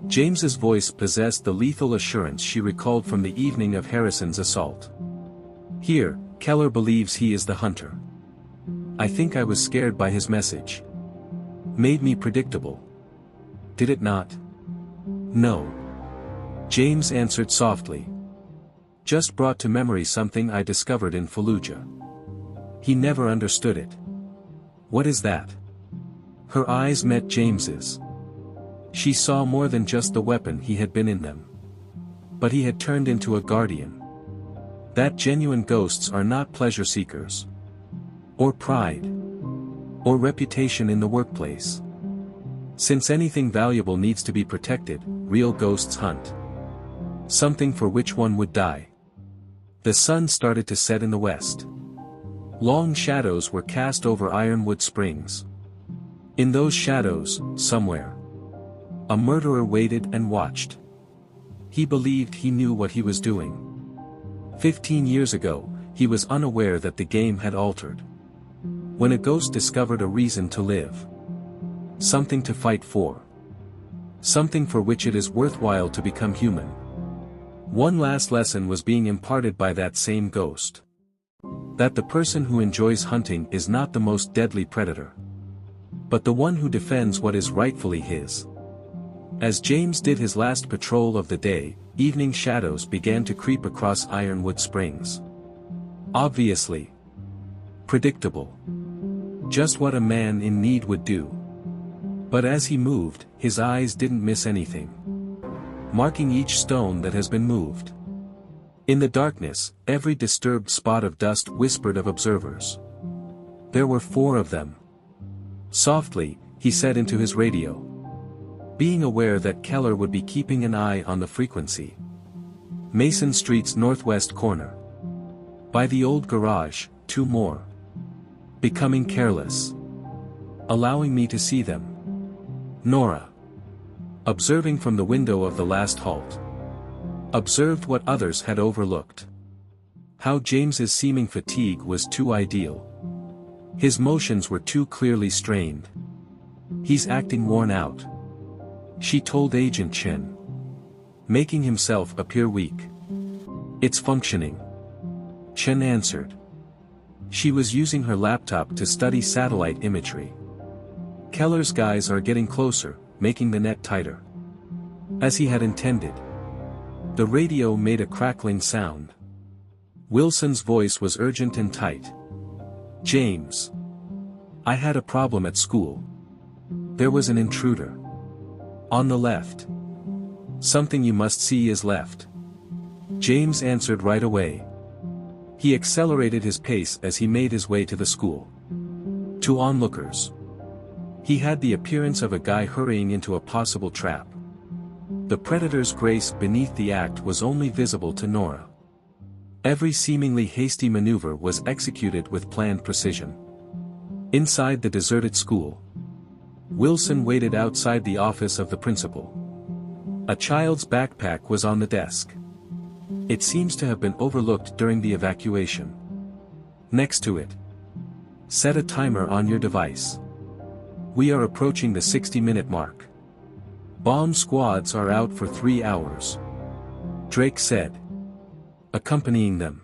James's voice possessed the lethal assurance she recalled from the evening of Harrison's assault. Here, Keller believes he is the hunter. I think I was scared by his message. Made me predictable. Did it not? No. James answered softly. Just brought to memory something I discovered in Fallujah. He never understood it. What is that? Her eyes met James's. She saw more than just the weapon he had been in them. But he had turned into a guardian. That genuine ghosts are not pleasure seekers. Or pride. Or reputation in the workplace. Since anything valuable needs to be protected, real ghosts hunt. Something for which one would die. The sun started to set in the west. Long shadows were cast over Ironwood Springs. In those shadows, somewhere, a murderer waited and watched. He believed he knew what he was doing. 15 years ago, he was unaware that the game had altered. When a ghost discovered a reason to live. Something to fight for. Something for which it is worthwhile to become human. One last lesson was being imparted by that same ghost. That the person who enjoys hunting is not the most deadly predator. But the one who defends what is rightfully his. As James did his last patrol of the day, evening shadows began to creep across Ironwood Springs. Obviously. Predictable. Just what a man in need would do. But as he moved, his eyes didn't miss anything. Marking each stone that has been moved. In the darkness, every disturbed spot of dust whispered of observers. There were 4 of them. Softly, he said into his radio. Being aware that Keller would be keeping an eye on the frequency. Mason Street's northwest corner. By the old garage, 2 more. Becoming careless. Allowing me to see them. Nora. Observing from the window of the last halt. Observed what others had overlooked. How James's seeming fatigue was too ideal. His motions were too clearly strained. He's acting worn out. She told Agent Chen. Making himself appear weak. It's functioning. Chen answered. She was using her laptop to study satellite imagery. Keller's guys are getting closer, making the net tighter. As he had intended. The radio made a crackling sound. Wilson's voice was urgent and tight. James. I had a problem at school. There was an intruder. On the left. Something you must see is left. James answered right away. He accelerated his pace as he made his way to the school. To onlookers. He had the appearance of a guy hurrying into a possible trap. The predator's grace beneath the act was only visible to Nora. Every seemingly hasty maneuver was executed with planned precision. Inside the deserted school. Wilson waited outside the office of the principal. A child's backpack was on the desk. It seems to have been overlooked during the evacuation. Next to it. Set a timer on your device. We are approaching the 60-minute mark. Bomb squads are out for 3 hours. Drake said. Accompanying them.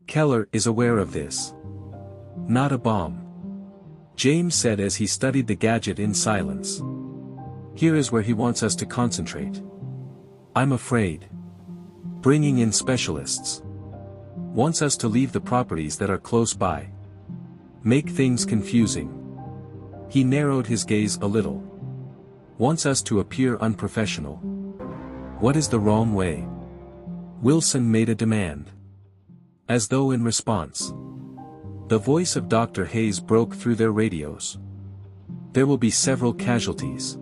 Keller is aware of this. Not a bomb. James said as he studied the gadget in silence. Here is where he wants us to concentrate. I'm afraid. Bringing in specialists. Wants us to leave the properties that are close by. Make things confusing. He narrowed his gaze a little. Wants us to appear unprofessional. What is the wrong way? Wilson made a demand. As though in response. The voice of Dr. Hayes broke through their radios. There will be several casualties.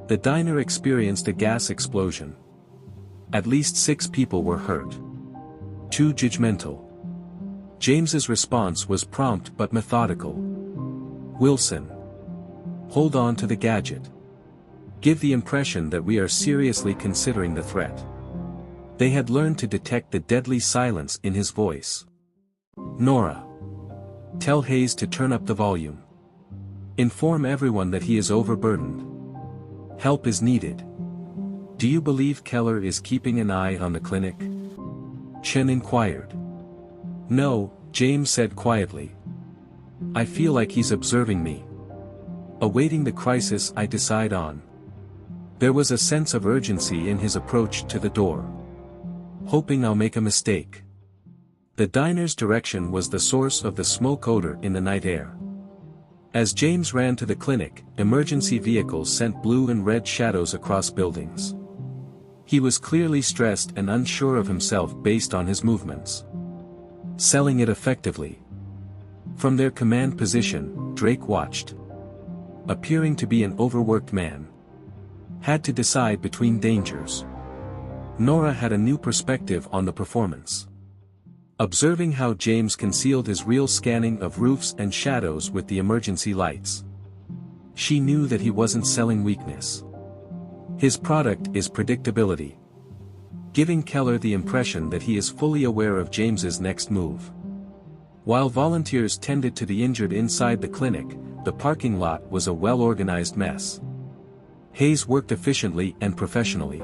The diner experienced a gas explosion. At least 6 people were hurt. Too judgmental. James's response was prompt but methodical. Wilson. Hold on to the gadget. Give the impression that we are seriously considering the threat. They had learned to detect the deadly silence in his voice. Nora. Tell Hayes to turn up the volume. Inform everyone that he is overburdened. Help is needed. Do you believe Keller is keeping an eye on the clinic? Chen inquired. No, James said quietly. I feel like he's observing me. Awaiting the crisis I decide on. There was a sense of urgency in his approach to the door. Hoping I'll make a mistake. The diner's direction was the source of the smoke odor in the night air. As James ran to the clinic, emergency vehicles sent blue and red shadows across buildings. He was clearly stressed and unsure of himself based on his movements. Selling it effectively. From their command position, Drake watched. Appearing to be an overworked man. Had to decide between dangers. Nora had a new perspective on the performance. Observing how James concealed his real scanning of roofs and shadows with the emergency lights. She knew that he wasn't selling weakness. His product is predictability. Giving Keller the impression that he is fully aware of James's next move. While volunteers tended to the injured inside the clinic, the parking lot was a well-organized mess. Hayes worked efficiently and professionally.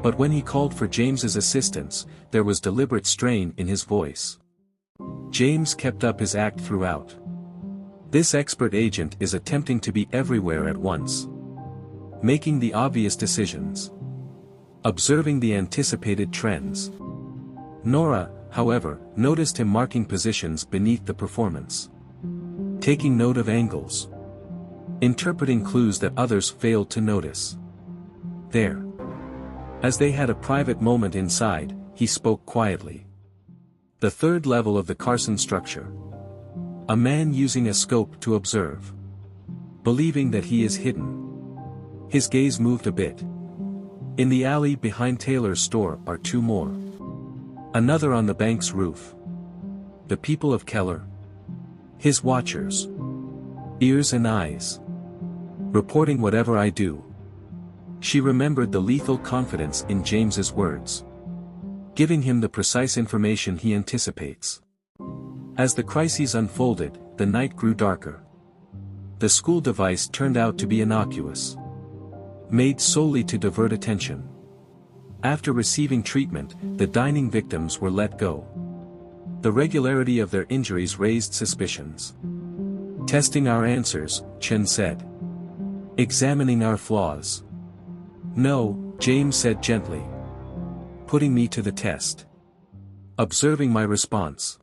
But when he called for James's assistance, there was deliberate strain in his voice. James kept up his act throughout. This expert agent is attempting to be everywhere at once. making the obvious decisions, observing the anticipated trends. Nora, however, noticed him marking positions beneath the performance, taking note of angles, interpreting clues that others failed to notice. There. As they had a private moment inside, he spoke quietly. The third level of the Carson structure. A man using a scope to observe. Believing that he is hidden. His gaze moved a bit. In the alley behind Taylor's store are two more. Another on the bank's roof. The people of Keller. His watchers. Ears and eyes. Reporting whatever I do. She remembered the lethal confidence in James's words. Giving him the precise information he anticipates. As the crises unfolded, the night grew darker. The school device turned out to be innocuous. Made solely to divert attention. After receiving treatment, the dining victims were let go. The regularity of their injuries raised suspicions. Testing our answers, Chen said. Examining our flaws. No, James said gently. Putting me to the test. Observing my response.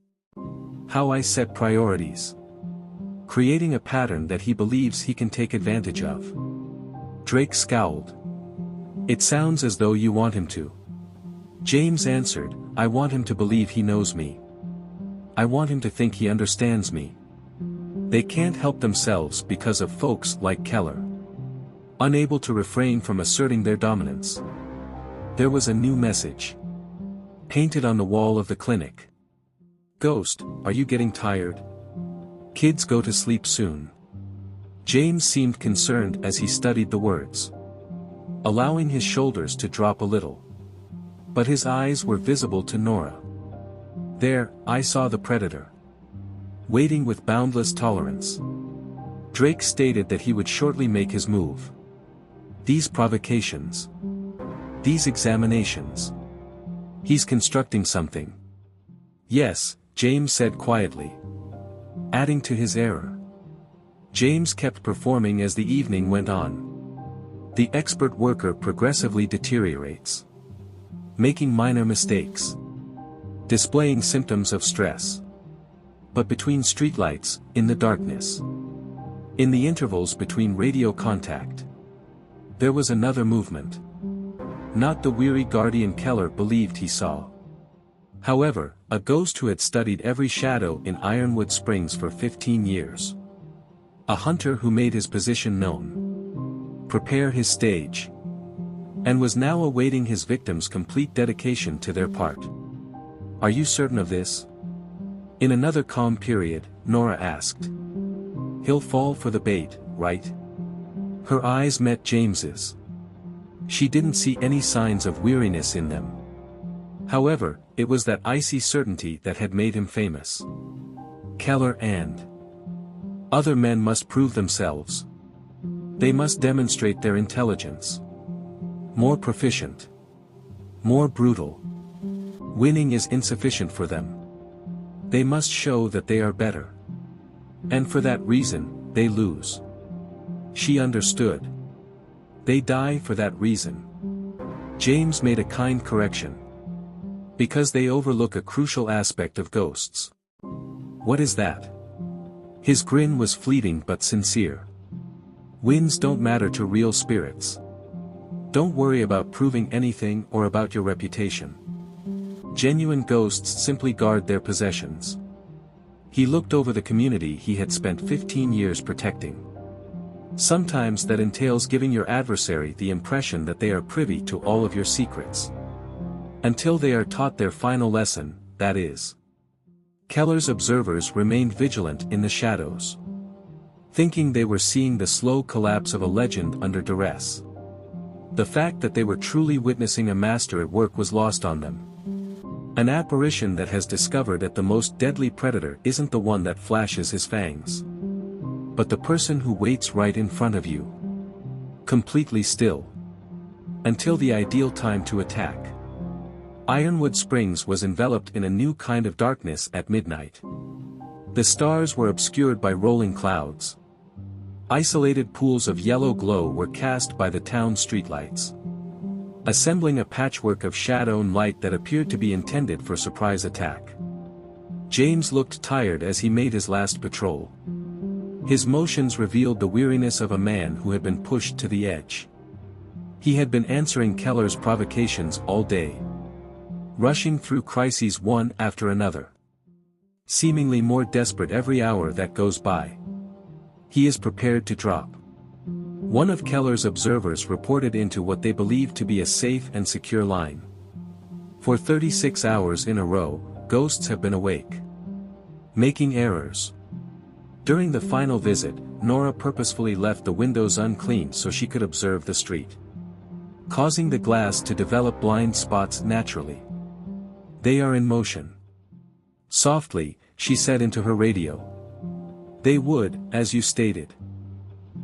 How I set priorities. Creating a pattern that he believes he can take advantage of. Drake scowled. It sounds as though you want him to. James answered, I want him to believe he knows me. I want him to think he understands me. They can't help themselves because of folks like Keller. Unable to refrain from asserting their dominance. There was a new message. Painted on the wall of the clinic. Ghost, are you getting tired? Kids go to sleep soon. James seemed concerned as he studied the words. Allowing his shoulders to drop a little. But his eyes were visible to Nora. There, I saw the predator. Waiting with boundless tolerance. Drake stated that he would shortly make his move. These provocations. These examinations. He's constructing something. Yes, James said quietly. Adding to his error. James kept performing as the evening went on. The expert worker progressively deteriorates. Making minor mistakes. Displaying symptoms of stress. But between streetlights, in the darkness. In the intervals between radio contact. There was another movement. Not the weary guardian Keller believed he saw. However, a ghost who had studied every shadow in Ironwood Springs for 15 years. A hunter who made his position known. Prepare his stage. And was now awaiting his victims' complete dedication to their part. Are you certain of this? In another calm period, Nora asked. He'll fall for the bait, right? Her eyes met James's. She didn't see any signs of weariness in them. However, it was that icy certainty that had made him famous. Keller and other men must prove themselves. They must demonstrate their intelligence. More proficient. More brutal. Winning is insufficient for them. They must show that they are better. And for that reason, they lose. She understood. They die for that reason. James made a kind correction. Because they overlook a crucial aspect of ghosts. What is that? His grin was fleeting but sincere. Winds don't matter to real spirits. Don't worry about proving anything or about your reputation. Genuine ghosts simply guard their possessions. He looked over the community he had spent 15 years protecting. Sometimes that entails giving your adversary the impression that they are privy to all of your secrets. Until they are taught their final lesson, that is. Keller's observers remained vigilant in the shadows. Thinking they were seeing the slow collapse of a legend under duress. The fact that they were truly witnessing a master at work was lost on them. An apparition that has discovered that the most deadly predator isn't the one that flashes his fangs. But the person who waits right in front of you. Completely still. Until the ideal time to attack. Ironwood Springs was enveloped in a new kind of darkness at midnight. The stars were obscured by rolling clouds. Isolated pools of yellow glow were cast by the town streetlights, assembling a patchwork of shadow and light that appeared to be intended for surprise attack. James looked tired as he made his last patrol. His motions revealed the weariness of a man who had been pushed to the edge. He had been answering Keller's provocations all day, rushing through crises one after another, seemingly more desperate every hour that goes by. He is prepared to drop. One of Keller's observers reported into what they believed to be a safe and secure line. For 36 hours in a row, ghosts have been awake, making errors. During the final visit, Nora purposefully left the windows unclean so she could observe the street, causing the glass to develop blind spots naturally. They are in motion. Softly, she said into her radio. They would, as you stated.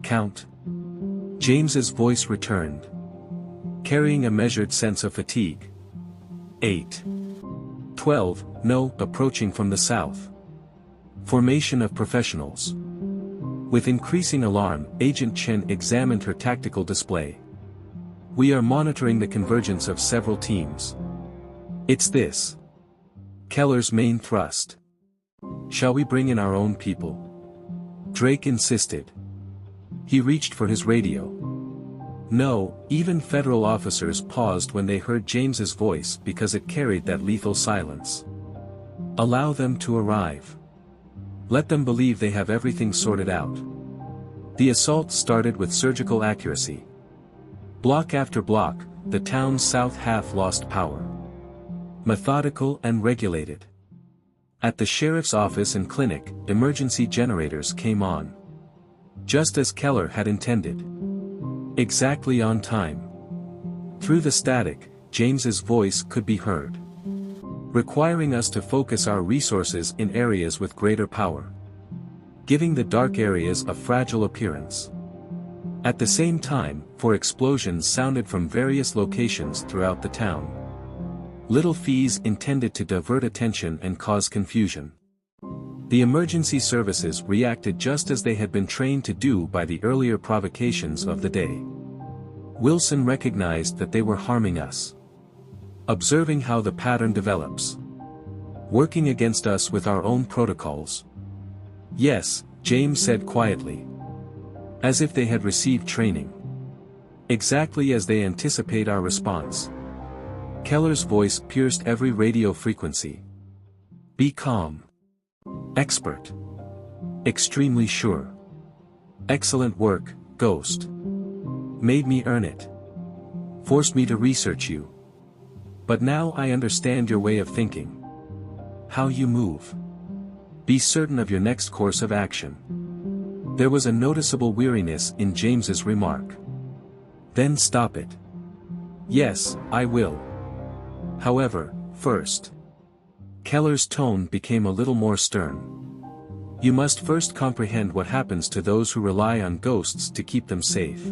Count. James's voice returned, carrying a measured sense of fatigue. 8. 12, no, approaching from the south. Formation of professionals. With increasing alarm, Agent Chen examined her tactical display. We are monitoring the convergence of several teams. It's this. Keller's main thrust. Shall we bring in our own people? Drake insisted. He reached for his radio. No, even federal officers paused when they heard James's voice because it carried that lethal silence. Allow them to arrive. Let them believe they have everything sorted out. The assault started with surgical accuracy. Block after block, the town's south half lost power. Methodical and regulated. At the sheriff's office and clinic, emergency generators came on. Just as Keller had intended. Exactly on time. Through the static, James's voice could be heard, requiring us to focus our resources in areas with greater power, giving the dark areas a fragile appearance. At the same time, four explosions sounded from various locations throughout the town. Little fees intended to divert attention and cause confusion. The emergency services reacted just as they had been trained to do by the earlier provocations of the day. Wilson recognized that they were harming us. Observing how the pattern develops. Working against us with our own protocols. Yes, James said quietly. As if they had received training. Exactly as they anticipate our response. Keller's voice pierced every radio frequency. Be calm. Expert. Extremely sure. Excellent work, Ghost. Made me earn it. Forced me to research you. But now I understand your way of thinking. How you move. Be certain of your next course of action. There was a noticeable weariness in James's remark. Then stop it. Yes, I will. However, first. Keller's tone became a little more stern. You must first comprehend what happens to those who rely on ghosts to keep them safe.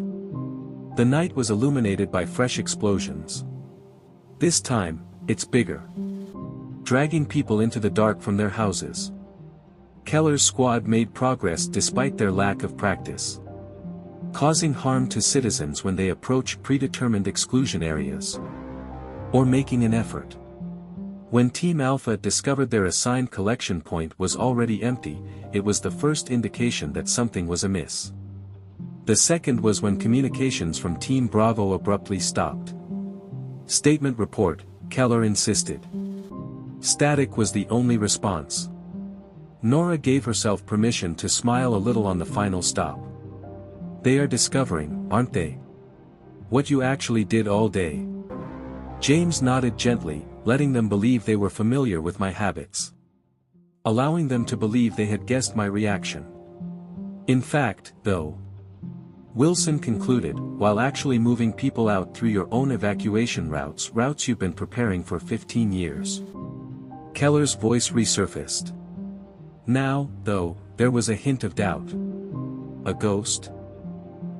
The night was illuminated by fresh explosions. This time, it's bigger. Dragging people into the dark from their houses. Keller's squad made progress despite their lack of practice. Causing harm to citizens when they approach predetermined exclusion areas. Or making an effort. When Team Alpha discovered their assigned collection point was already empty, it was the first indication that something was amiss. The second was when communications from Team Bravo abruptly stopped. Statement report, Keller insisted. Static was the only response. Nora gave herself permission to smile a little on the final stop. They are discovering, aren't they? What you actually did all day. James nodded gently, letting them believe they were familiar with my habits. Allowing them to believe they had guessed my reaction. In fact, though, Wilson concluded, while actually moving people out through your own evacuation routes you've been preparing for 15 years. Keller's voice resurfaced. Now, though, there was a hint of doubt. A ghost?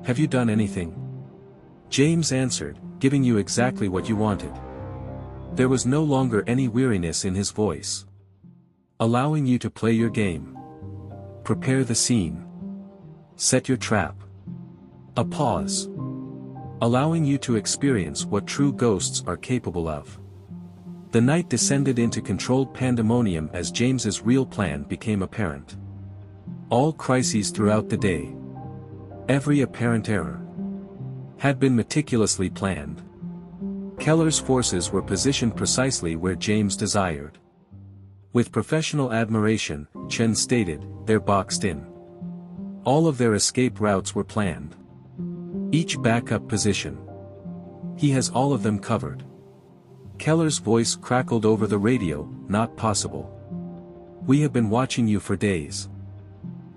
Have you done anything? James answered, giving you exactly what you wanted. There was no longer any weariness in his voice. Allowing you to play your game. Prepare the scene. Set your trap. A pause. Allowing you to experience what true ghosts are capable of. The night descended into controlled pandemonium as James's real plan became apparent. All crises throughout the day, every apparent error, had been meticulously planned. Keller's forces were positioned precisely where James desired. With professional admiration, Chen stated, "They're boxed in. All of their escape routes were planned. Each backup position. He has all of them covered." Keller's voice crackled over the radio, "Not possible. We have been watching you for days.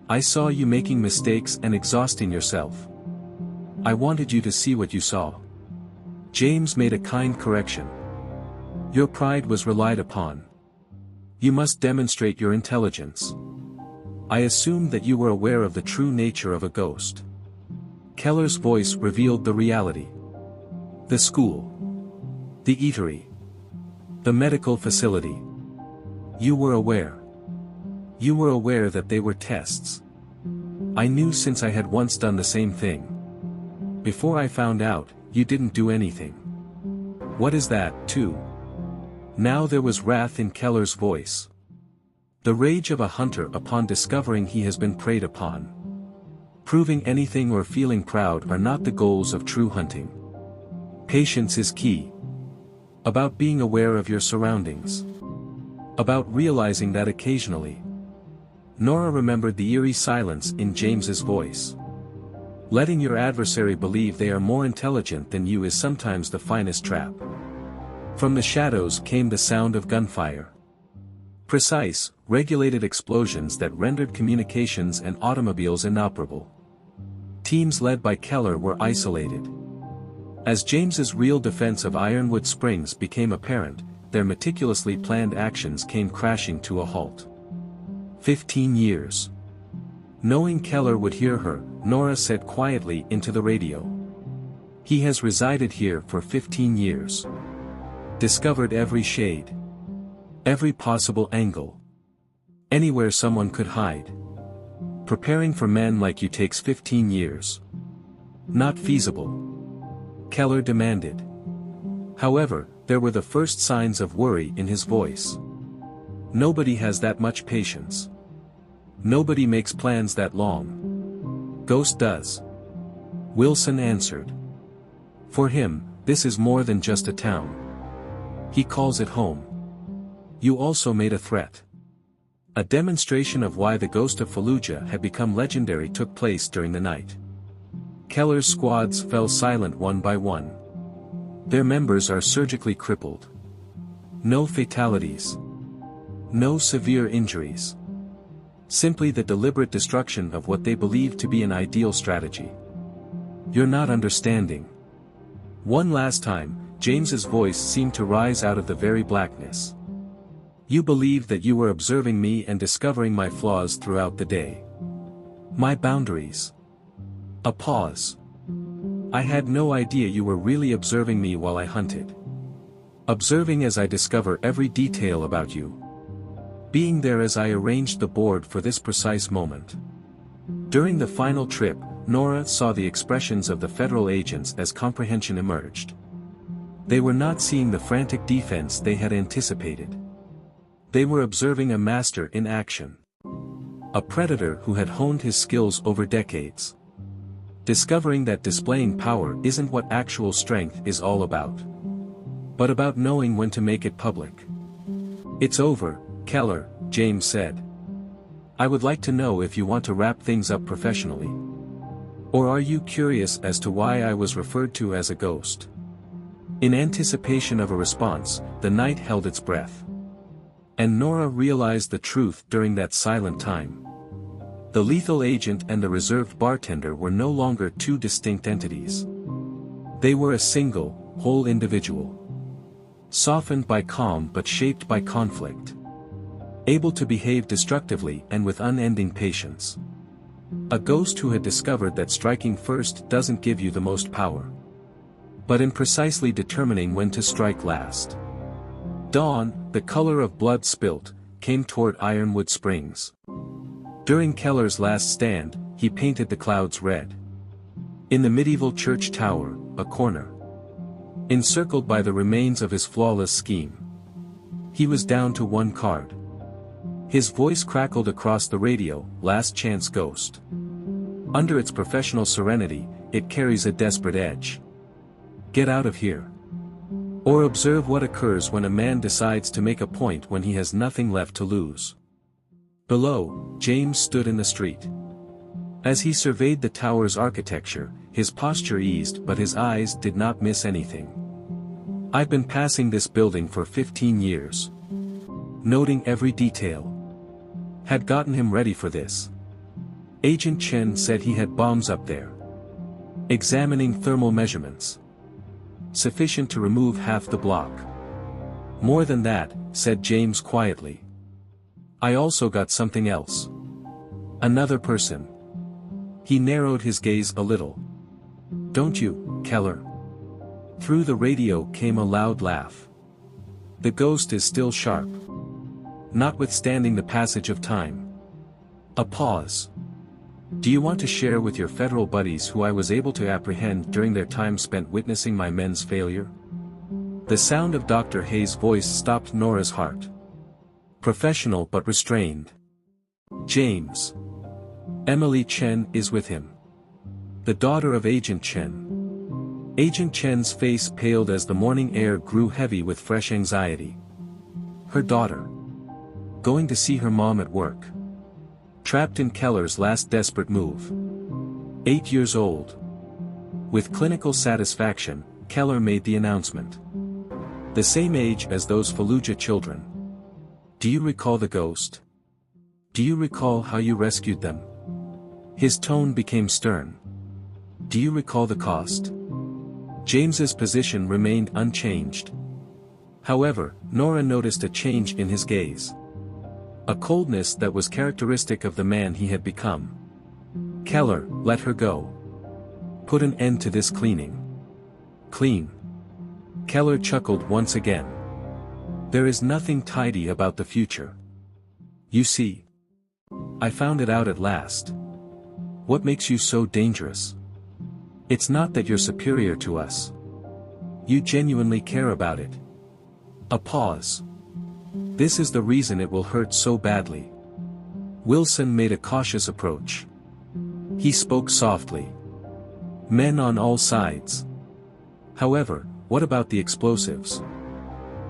I saw you making mistakes and exhausting yourself. I wanted you to see what you saw." James made a kind correction. "Your pride was relied upon. You must demonstrate your intelligence. I assumed that you were aware of the true nature of a ghost." Keller's voice revealed the reality. The school. The eatery. The medical facility. You were aware. You were aware that they were tests. I knew since I had once done the same thing. Before I found out, you didn't do anything. What is that, too? Now there was wrath in Keller's voice. The rage of a hunter upon discovering he has been preyed upon. Proving anything or feeling proud are not the goals of true hunting. Patience is key. About being aware of your surroundings. About realizing that occasionally. Nora remembered the eerie silence in James's voice. Letting your adversary believe they are more intelligent than you is sometimes the finest trap. From the shadows came the sound of gunfire. Precise, regulated explosions that rendered communications and automobiles inoperable. Teams led by Keller were isolated. As James's real defense of Ironwood Springs became apparent, their meticulously planned actions came crashing to a halt. 15 years. Knowing Keller would hear her, Nora said quietly into the radio. He has resided here for 15 years. Discovered every shade. Every possible angle. Anywhere someone could hide. Preparing for men like you takes 15 years. Not feasible. Keller demanded. However, there were the first signs of worry in his voice. Nobody has that much patience. Nobody makes plans that long. Ghost does. Wilson answered. For him, this is more than just a town. He calls it home. You also made a threat. A demonstration of why the ghost of Fallujah had become legendary took place during the night. Keller's squads fell silent one by one. Their members are surgically crippled. No fatalities. No severe injuries. Simply the deliberate destruction of what they believe to be an ideal strategy. You're not understanding. One last time, James's voice seemed to rise out of the very blackness. You believed that you were observing me and discovering my flaws throughout the day. My boundaries. A pause. I had no idea you were really observing me while I hunted. Observing as I discover every detail about you. Being there as I arranged the board for this precise moment. During the final trip, Nora saw the expressions of the federal agents as comprehension emerged. They were not seeing the frantic defense they had anticipated. They were observing a master in action. A predator who had honed his skills over decades. Discovering that displaying power isn't what actual strength is all about. But about knowing when to make it public. It's over, Keller, James said. I would like to know if you want to wrap things up professionally. Or are you curious as to why I was referred to as a ghost? In anticipation of a response, the night held its breath. And Nora realized the truth during that silent time. The lethal agent and the reserved bartender were no longer two distinct entities. They were a single, whole individual. Softened by calm but shaped by conflict. Able to behave destructively and with unending patience. A ghost who had discovered that striking first doesn't give you the most power. But in precisely determining when to strike last. Dawn, the color of blood spilt, came toward Ironwood Springs. During Keller's last stand, he painted the clouds red. In the medieval church tower, a corner. Encircled by the remains of his flawless scheme. He was down to one card. His voice crackled across the radio, "Last chance ghost." Under its professional serenity, it carries a desperate edge. Get out of here. Or observe what occurs when a man decides to make a point when he has nothing left to lose. Below, James stood in the street. As he surveyed the tower's architecture, his posture eased but his eyes did not miss anything. I've been passing this building for 15 years. Noting every detail. Had gotten him ready for this. Agent Chen said he had bombs up there. Examining thermal measurements. Sufficient to remove half the block. More than that, said James quietly. I also got something else. Another person. He narrowed his gaze a little. Don't you, Keller? Through the radio came a loud laugh. The ghost is still sharp. Notwithstanding the passage of time. A pause. Do you want to share with your federal buddies who I was able to apprehend during their time spent witnessing my men's failure? The sound of Dr. Hayes' voice stopped Nora's heart. Professional but restrained. James. Emily Chen is with him. The daughter of Agent Chen. Agent Chen's face paled as the morning air grew heavy with fresh anxiety. Her daughter. Going to see her mom at work. Trapped in Keller's last desperate move. 8 years old. With clinical satisfaction, Keller made the announcement. The same age as those Fallujah children. Do you recall the ghost? Do you recall how you rescued them? His tone became stern. Do you recall the cost? James's position remained unchanged. However, Nora noticed a change in his gaze. A coldness that was characteristic of the man he had become. Keller, let her go. Put an end to this cleaning. Clean. Keller chuckled once again. There is nothing tidy about the future. You see. I found it out at last. What makes you so dangerous? It's not that you're superior to us. You genuinely care about it. A pause. This is the reason it will hurt so badly. Wilson made a cautious approach. He spoke softly. Men on all sides. However, what about the explosives?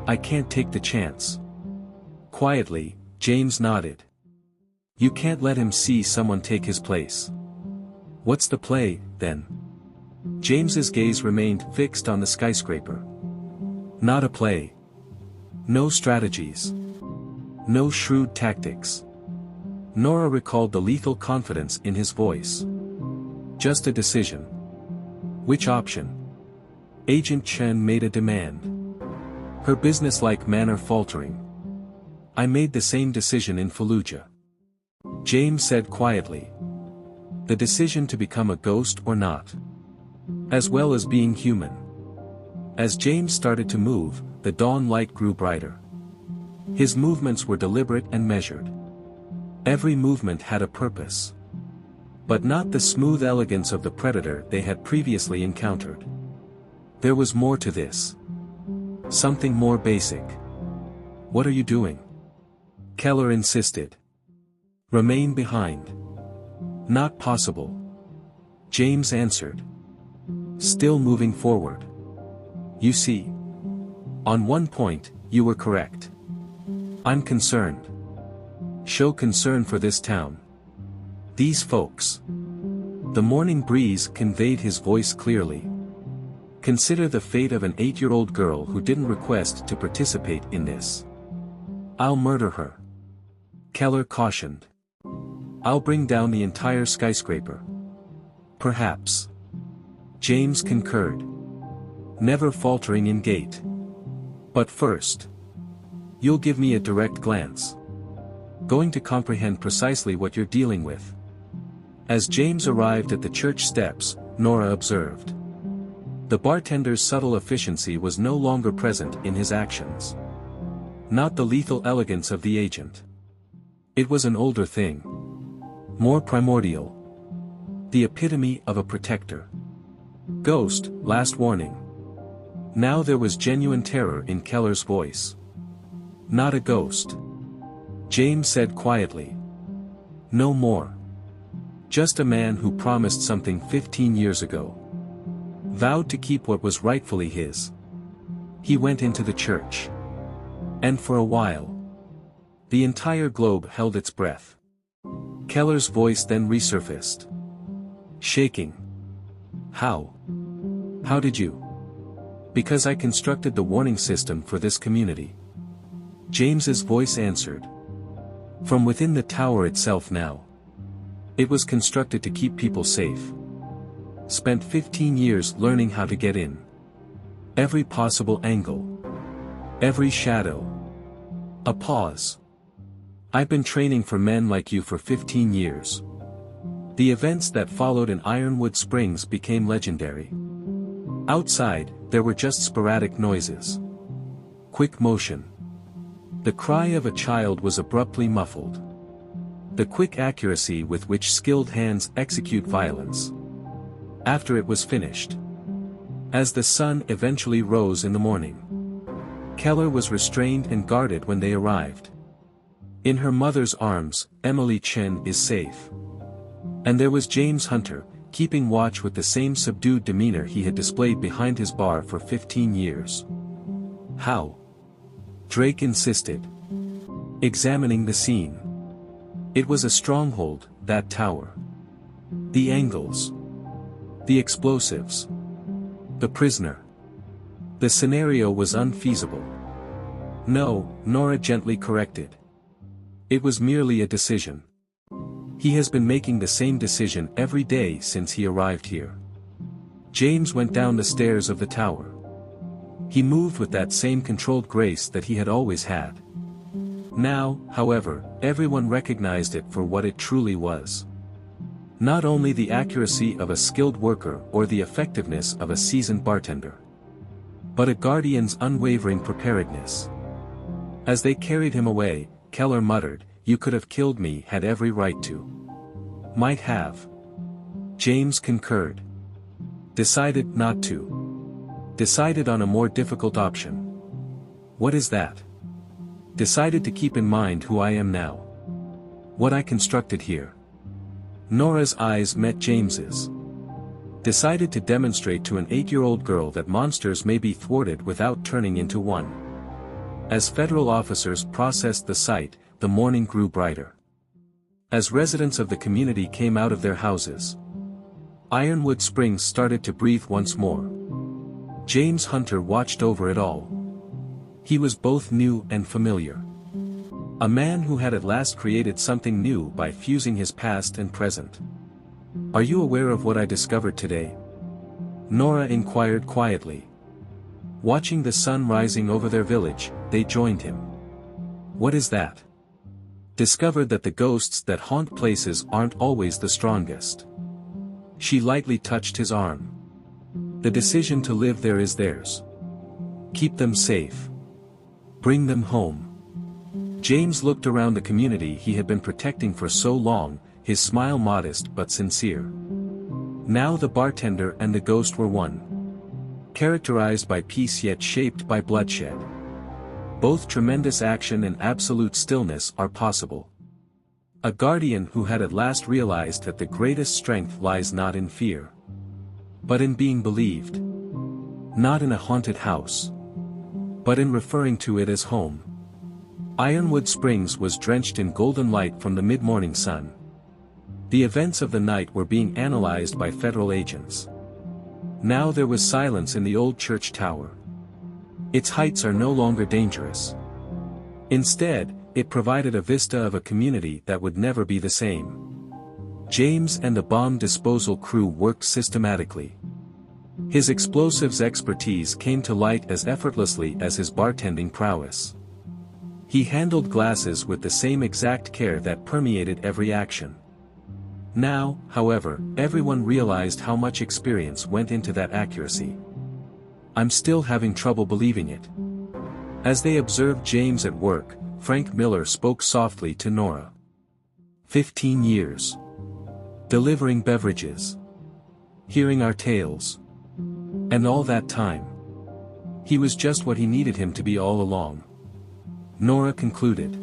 I can't take the chance. Quietly, James nodded. You can't let him see someone take his place. What's the play, then? James's gaze remained fixed on the skyscraper. Not a play. No strategies. No shrewd tactics. Nora recalled the lethal confidence in his voice. Just a decision. Which option? Agent Chen made a demand. Her businesslike manner faltering. I made the same decision in Fallujah. James said quietly. The decision to become a ghost or not. As well as being human. As James started to move, the dawn light grew brighter. His movements were deliberate and measured. Every movement had a purpose. But not the smooth elegance of the predator they had previously encountered. There was more to this. Something more basic. What are you doing? Keller insisted. Remain behind. Not possible. James answered. Still moving forward. You see. On one point, you were correct. I'm concerned. Show concern for this town. These folks. The morning breeze conveyed his voice clearly. Consider the fate of an 8-year-old girl who didn't request to participate in this. I'll murder her. Keller cautioned. I'll bring down the entire skyscraper. Perhaps. James concurred. Never faltering in gait. But first. You'll give me a direct glance. Going to comprehend precisely what you're dealing with. As James arrived at the church steps, Nora observed. The bartender's subtle efficiency was no longer present in his actions. Not the lethal elegance of the agent. It was an older thing. More primordial. The epitome of a protector. Ghost, last warning. Now there was genuine terror in Keller's voice. Not a ghost. James said quietly. No more. Just a man who promised something 15 years ago. Vowed to keep what was rightfully his. He went into the church. And for a while, the entire globe held its breath. Keller's voice then resurfaced. Shaking. How? How did you? Because I constructed the warning system for this community. James's voice answered. From within the tower itself now. It was constructed to keep people safe. Spent 15 years learning how to get in. Every possible angle. Every shadow. A pause. I've been training for men like you for 15 years. The events that followed in Ironwood Springs became legendary. Outside, there were just sporadic noises. Quick motion. The cry of a child was abruptly muffled. The quick accuracy with which skilled hands execute violence. After it was finished. As the sun eventually rose in the morning. Keller was restrained and guarded when they arrived. In her mother's arms, Emily Chen is safe. And there was James Hunter, keeping watch with the same subdued demeanor he had displayed behind his bar for 15 years. How? Drake insisted. Examining the scene. It was a stronghold, that tower. The angles. The explosives. The prisoner. The scenario was unfeasible. No, Nora gently corrected. It was merely a decision. He has been making the same decision every day since he arrived here. James went down the stairs of the tower. He moved with that same controlled grace that he had always had. Now, however, everyone recognized it for what it truly was. Not only the accuracy of a skilled worker or the effectiveness of a seasoned bartender, but a guardian's unwavering preparedness. As they carried him away, Keller muttered, "You could have killed me, had every right to." Might have. James concurred. Decided not to. Decided on a more difficult option. What is that? Decided to keep in mind who I am now. What I constructed here. Nora's eyes met James's. Decided to demonstrate to an 8-year-old girl that monsters may be thwarted without turning into one. As federal officers processed the site, the morning grew brighter. As residents of the community came out of their houses, Ironwood Springs started to breathe once more. James Hunter watched over it all. He was both new and familiar. A man who had at last created something new by fusing his past and present. "Are you aware of what I discovered today?" Nora inquired quietly. Watching the sun rising over their village, they joined him. "What is that?" Discovered that the ghosts that haunt places aren't always the strongest. She lightly touched his arm. The decision to live there is theirs. Keep them safe. Bring them home. James looked around the community he had been protecting for so long, his smile modest but sincere. Now the bartender and the ghost were one. Characterized by peace yet shaped by bloodshed. Both tremendous action and absolute stillness are possible. A guardian who had at last realized that the greatest strength lies not in fear, but in being believed. Not in a haunted house, but in referring to it as home. Ironwood Springs was drenched in golden light from the mid-morning sun. The events of the night were being analyzed by federal agents. Now there was silence in the old church tower. Its heights are no longer dangerous. Instead, it provided a vista of a community that would never be the same. James and the bomb disposal crew worked systematically. His explosives expertise came to light as effortlessly as his bartending prowess. He handled glasses with the same exact care that permeated every action. Now, however, everyone realized how much experience went into that accuracy. "I'm still having trouble believing it." As they observed James at work, Frank Miller spoke softly to Nora. 15 years. delivering beverages, hearing our tales. And all that time, he was just what he needed him to be all along. Nora concluded.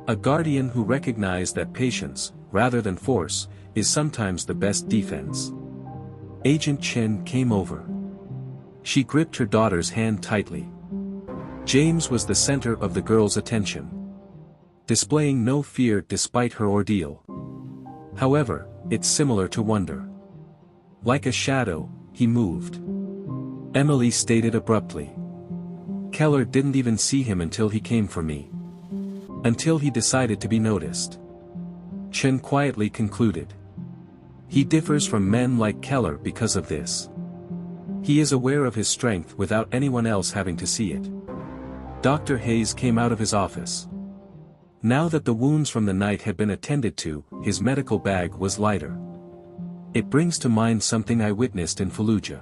A guardian who recognized that patience, rather than force, is sometimes the best defense. Agent Chen came over. She gripped her daughter's hand tightly. James was the center of the girl's attention, displaying no fear despite her ordeal. However, it's similar to wonder. Like a shadow, he moved. Emily stated abruptly. Keller didn't even see him until he came for me. Until he decided to be noticed. Chen quietly concluded. He differs from men like Keller because of this. He is aware of his strength without anyone else having to see it. Dr. Hayes came out of his office. Now that the wounds from the night had been attended to, his medical bag was lighter. It brings to mind something I witnessed in Fallujah.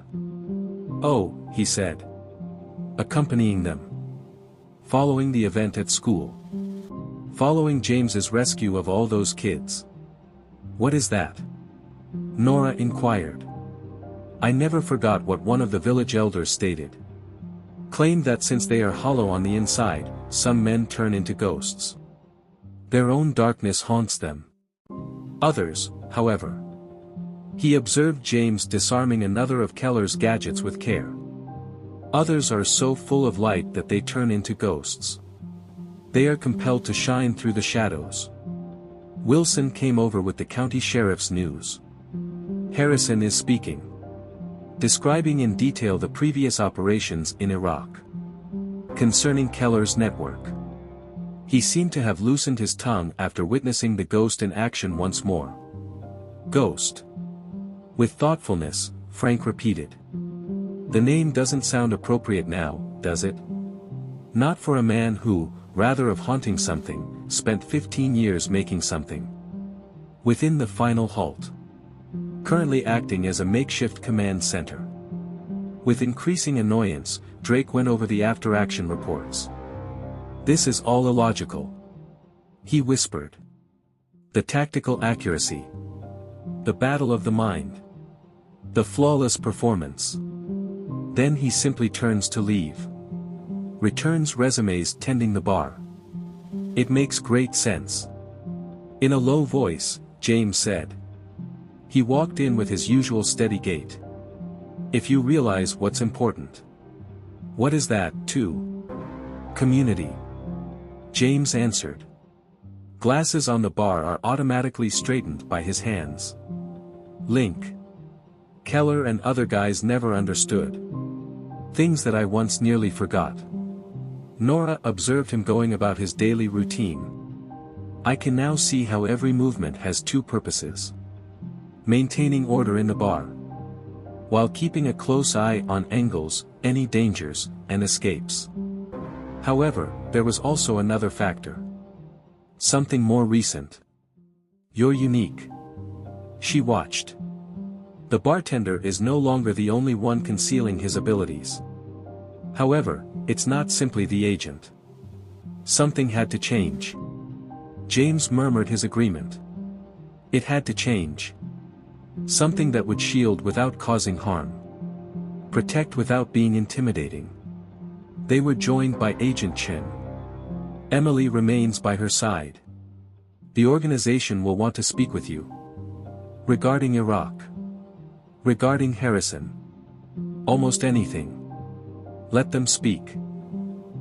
Oh, he said. Accompanying them. Following the event at school. Following James's rescue of all those kids. What is that? Nora inquired. I never forgot what one of the village elders stated. Claimed that since they are hollow on the inside, some men turn into ghosts. Their own darkness haunts them. Others, however. He observed James disarming another of Keller's gadgets with care. Others are so full of light that they turn into ghosts. They are compelled to shine through the shadows. Wilson came over with the county sheriff's news. Harrison is speaking. Describing in detail the previous operations in Iraq. Concerning Keller's network. He seemed to have loosened his tongue after witnessing the ghost in action once more. Ghost. With thoughtfulness, Frank repeated. The name doesn't sound appropriate now, does it? Not for a man who, rather of haunting something, spent 15 years making something. Within the final halt. Currently acting as a makeshift command center. With increasing annoyance, Drake went over the after-action reports. This is all illogical. He whispered. The tactical accuracy. The battle of the mind. The flawless performance. Then he simply turns to leave. Returns resumes tending the bar. It makes great sense. In a low voice, James said. He walked in with his usual steady gait. If you realize what's important. What is that, too? Community. James answered. Glasses on the bar are automatically straightened by his hands. Link. Keller and other guys never understood. Things that I once nearly forgot. Nora observed him going about his daily routine. I can now see how every movement has two purposes. Maintaining order in the bar. While keeping a close eye on angles, any dangers, and escapes. However, there was also another factor. Something more recent. You're unique. She watched. The bartender is no longer the only one concealing his abilities. However, it's not simply the agent. Something had to change. James murmured his agreement. It had to change. Something that would shield without causing harm. Protect without being intimidating. They were joined by Agent Chen. Emily remains by her side. The organization will want to speak with you. Regarding Iraq. Regarding Harrison. Almost anything. Let them speak.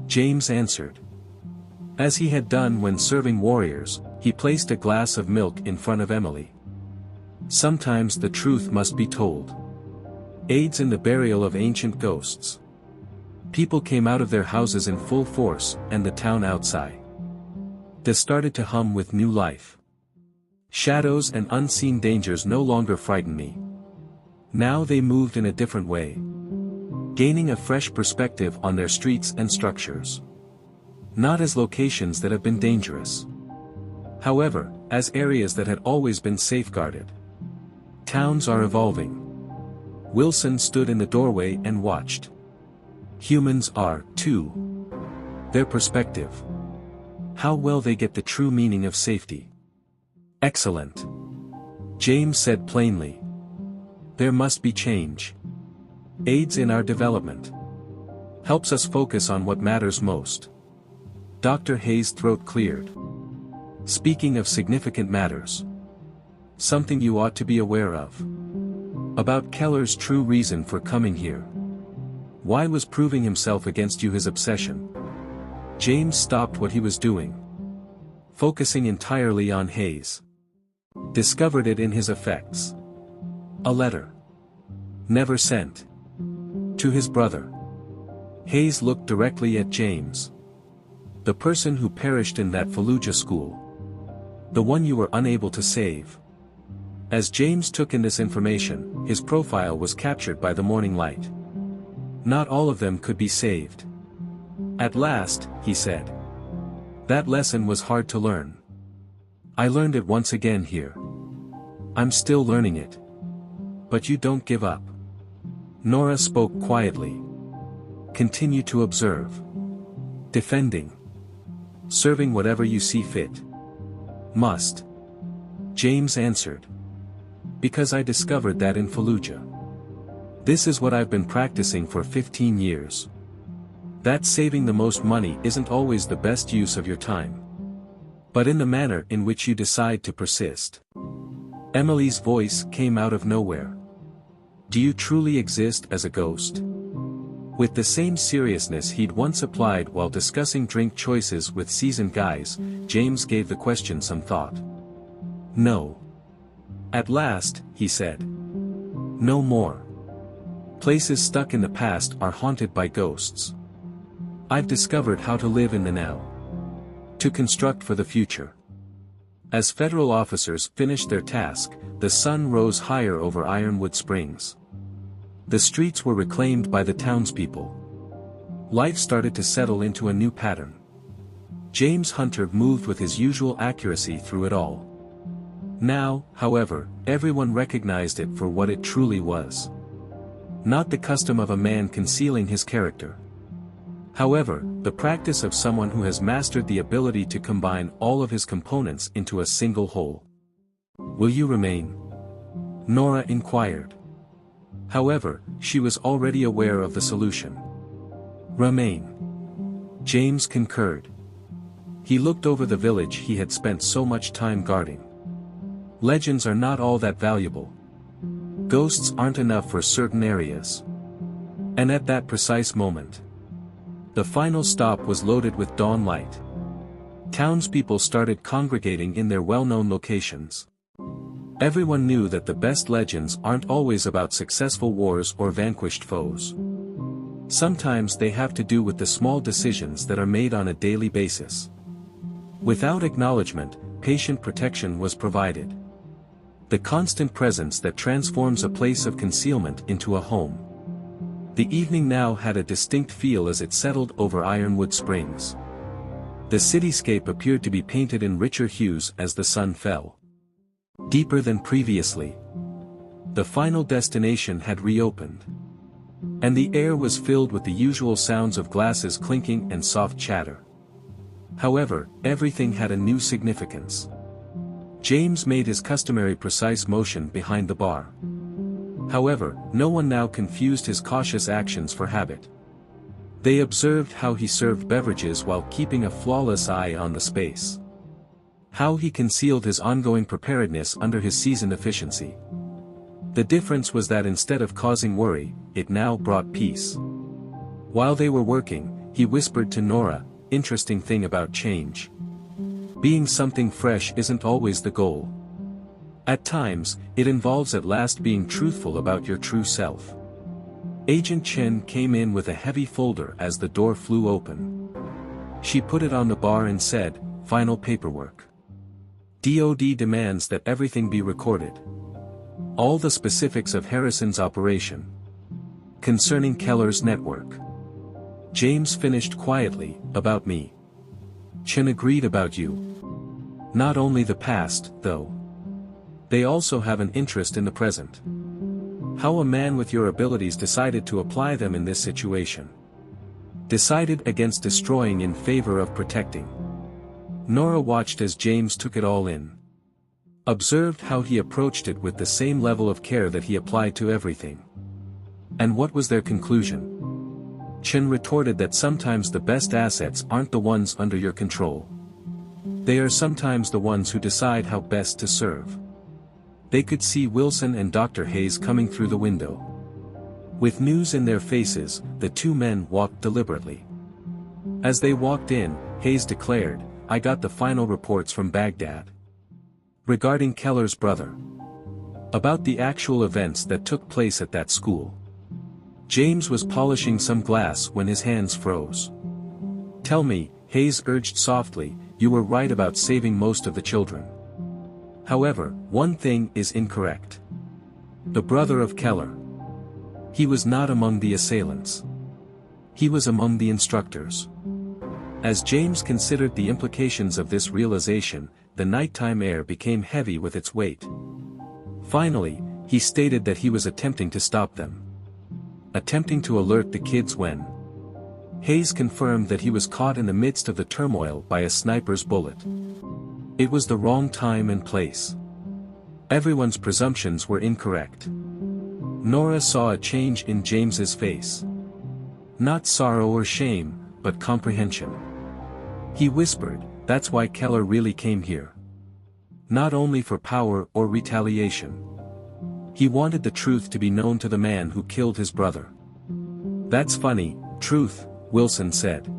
James answered. As he had done when serving warriors, he placed a glass of milk in front of Emily. Sometimes the truth must be told. Aids in the burial of ancient ghosts. People came out of their houses in full force, and the town outside. They started to hum with new life. Shadows and unseen dangers no longer frighten me. Now they moved in a different way. Gaining a fresh perspective on their streets and structures. Not as locations that have been dangerous. However, as areas that had always been safeguarded. Towns are evolving. Wilson stood in the doorway and watched. Humans are, too. Their perspective. How well they get the true meaning of safety. Excellent. James said plainly. There must be change. Aids in our development. Helps us focus on what matters most. Dr. Hayes' throat cleared. Speaking of significant matters. Something you ought to be aware of. About Keller's true reason for coming here. Why was proving himself against you his obsession? James stopped what he was doing. Focusing entirely on Hayes. Discovered it in his effects. A letter. Never sent. To his brother. Hayes looked directly at James. The person who perished in that Fallujah school. The one you were unable to save. As James took in this information, his profile was captured by the morning light. Not all of them could be saved. At last, he said. That lesson was hard to learn. I learned it once again here. I'm still learning it. But you don't give up. Nora spoke quietly. Continue to observe. Defending. Serving whatever you see fit. Must. James answered. Because I discovered that in Fallujah. This is what I've been practicing for 15 years. That saving the most money isn't always the best use of your time. But in the manner in which you decide to persist. Emily's voice came out of nowhere. Do you truly exist as a ghost? With the same seriousness he'd once applied while discussing drink choices with seasoned guys, James gave the question some thought. No. At last, he said. No more. Places stuck in the past are haunted by ghosts. I've discovered how to live in the now. To construct for the future. As federal officers finished their task, the sun rose higher over Ironwood Springs. The streets were reclaimed by the townspeople. Life started to settle into a new pattern. James Hunter moved with his usual accuracy through it all. Now, however, everyone recognized it for what it truly was. Not the custom of a man concealing his character. However, the practice of someone who has mastered the ability to combine all of his components into a single whole. Will you remain? Nora inquired. However, she was already aware of the solution. Remain. James concurred. He looked over the village he had spent so much time guarding. Legends are not all that valuable. Ghosts aren't enough for certain areas. And at that precise moment, the final stop was loaded with dawn light. Townspeople started congregating in their well-known locations. Everyone knew that the best legends aren't always about successful wars or vanquished foes. Sometimes they have to do with the small decisions that are made on a daily basis. Without acknowledgement, patient protection was provided. The constant presence that transforms a place of concealment into a home. The evening now had a distinct feel as it settled over Ironwood Springs. The cityscape appeared to be painted in richer hues as the sun fell. Deeper than previously. The final destination had reopened. And the air was filled with the usual sounds of glasses clinking and soft chatter. However, everything had a new significance. James made his customary precise motion behind the bar. However, no one now confused his cautious actions for habit. They observed how he served beverages while keeping a flawless eye on the space. How he concealed his ongoing preparedness under his seasoned efficiency. The difference was that instead of causing worry, it now brought peace. While they were working, he whispered to Nora, "Interesting thing about change. Being something fresh isn't always the goal. At times, it involves at last being truthful about your true self." Agent Chen came in with a heavy folder as the door flew open. She put it on the bar and said, "Final paperwork. DOD demands that everything be recorded. All the specifics of Harrison's operation. Concerning Keller's network." James finished quietly, "About me." Chen agreed, "About you. Not only the past, though. They also have an interest in the present. How a man with your abilities decided to apply them in this situation. Decided against destroying in favor of protecting." Nora watched as James took it all in. Observed how he approached it with the same level of care that he applied to everything. And what was their conclusion? Chen retorted that sometimes the best assets aren't the ones under your control. They are sometimes the ones who decide how best to serve. They could see Wilson and Dr. Hayes coming through the window. With news in their faces, the two men walked deliberately. As they walked in, Hayes declared, "I got the final reports from Baghdad. Regarding Keller's brother. About the actual events that took place at that school." James was polishing some glass when his hands froze. "Tell me," Hayes urged softly, "you were right about saving most of the children. However, one thing is incorrect. The brother of Keller. He was not among the assailants. He was among the instructors." As James considered the implications of this realization, the nighttime air became heavy with its weight. Finally, he stated that he was attempting to stop them. Attempting to alert the kids when Hayes confirmed that he was caught in the midst of the turmoil by a sniper's bullet. It was the wrong time and place. Everyone's presumptions were incorrect. Nora saw a change in James's face. Not sorrow or shame, but comprehension. He whispered, "That's why Keller really came here. Not only for power or retaliation. He wanted the truth to be known to the man who killed his brother." "That's funny, truth," Wilson said.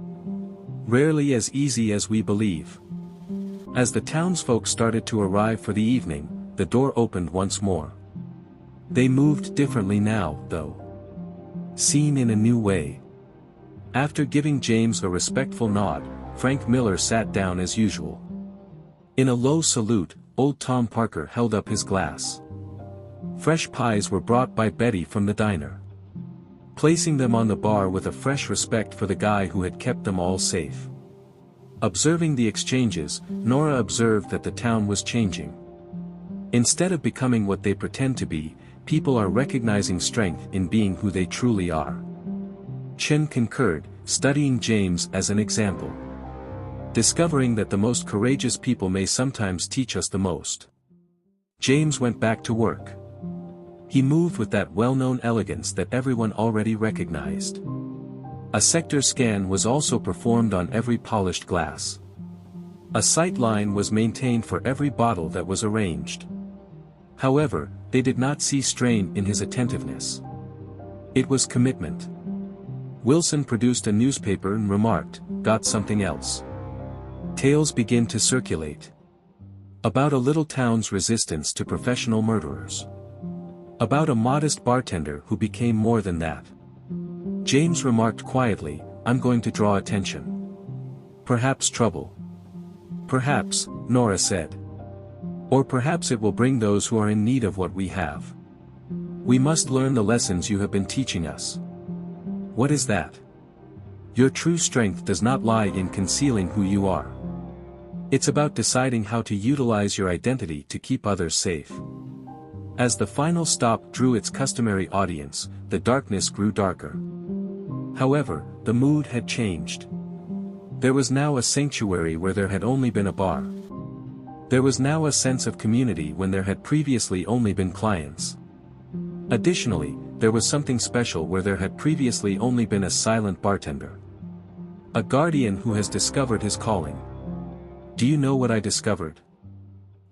"Rarely as easy as we believe." As the townsfolk started to arrive for the evening, the door opened once more. They moved differently now, though. Seen in a new way. After giving James a respectful nod, Frank Miller sat down as usual. In a low salute, old Tom Parker held up his glass. Fresh pies were brought by Betty from the diner. Placing them on the bar with a fresh respect for the guy who had kept them all safe. Observing the exchanges, Nora observed that the town was changing. Instead of becoming what they pretend to be, people are recognizing strength in being who they truly are. Chen concurred, studying James as an example. Discovering that the most courageous people may sometimes teach us the most. James went back to work. He moved with that well-known elegance that everyone already recognized. A sector scan was also performed on every polished glass. A sight line was maintained for every bottle that was arranged. However, they did not see strain in his attentiveness. It was commitment. Wilson produced a newspaper and remarked, "Got something else?" Tales begin to circulate. About a little town's resistance to professional murderers. About a modest bartender who became more than that. James remarked quietly, "I'm going to draw attention. Perhaps trouble." "Perhaps," Nora said. "Or perhaps it will bring those who are in need of what we have. We must learn the lessons you have been teaching us." "What is that?" "Your true strength does not lie in concealing who you are. It's about deciding how to utilize your identity to keep others safe." As the final stop drew its customary audience, the darkness grew darker. However, the mood had changed. There was now a sanctuary where there had only been a bar. There was now a sense of community when there had previously only been clients. Additionally, there was something special where there had previously only been a silent bartender. A guardian who has discovered his calling. "Do you know what I discovered?"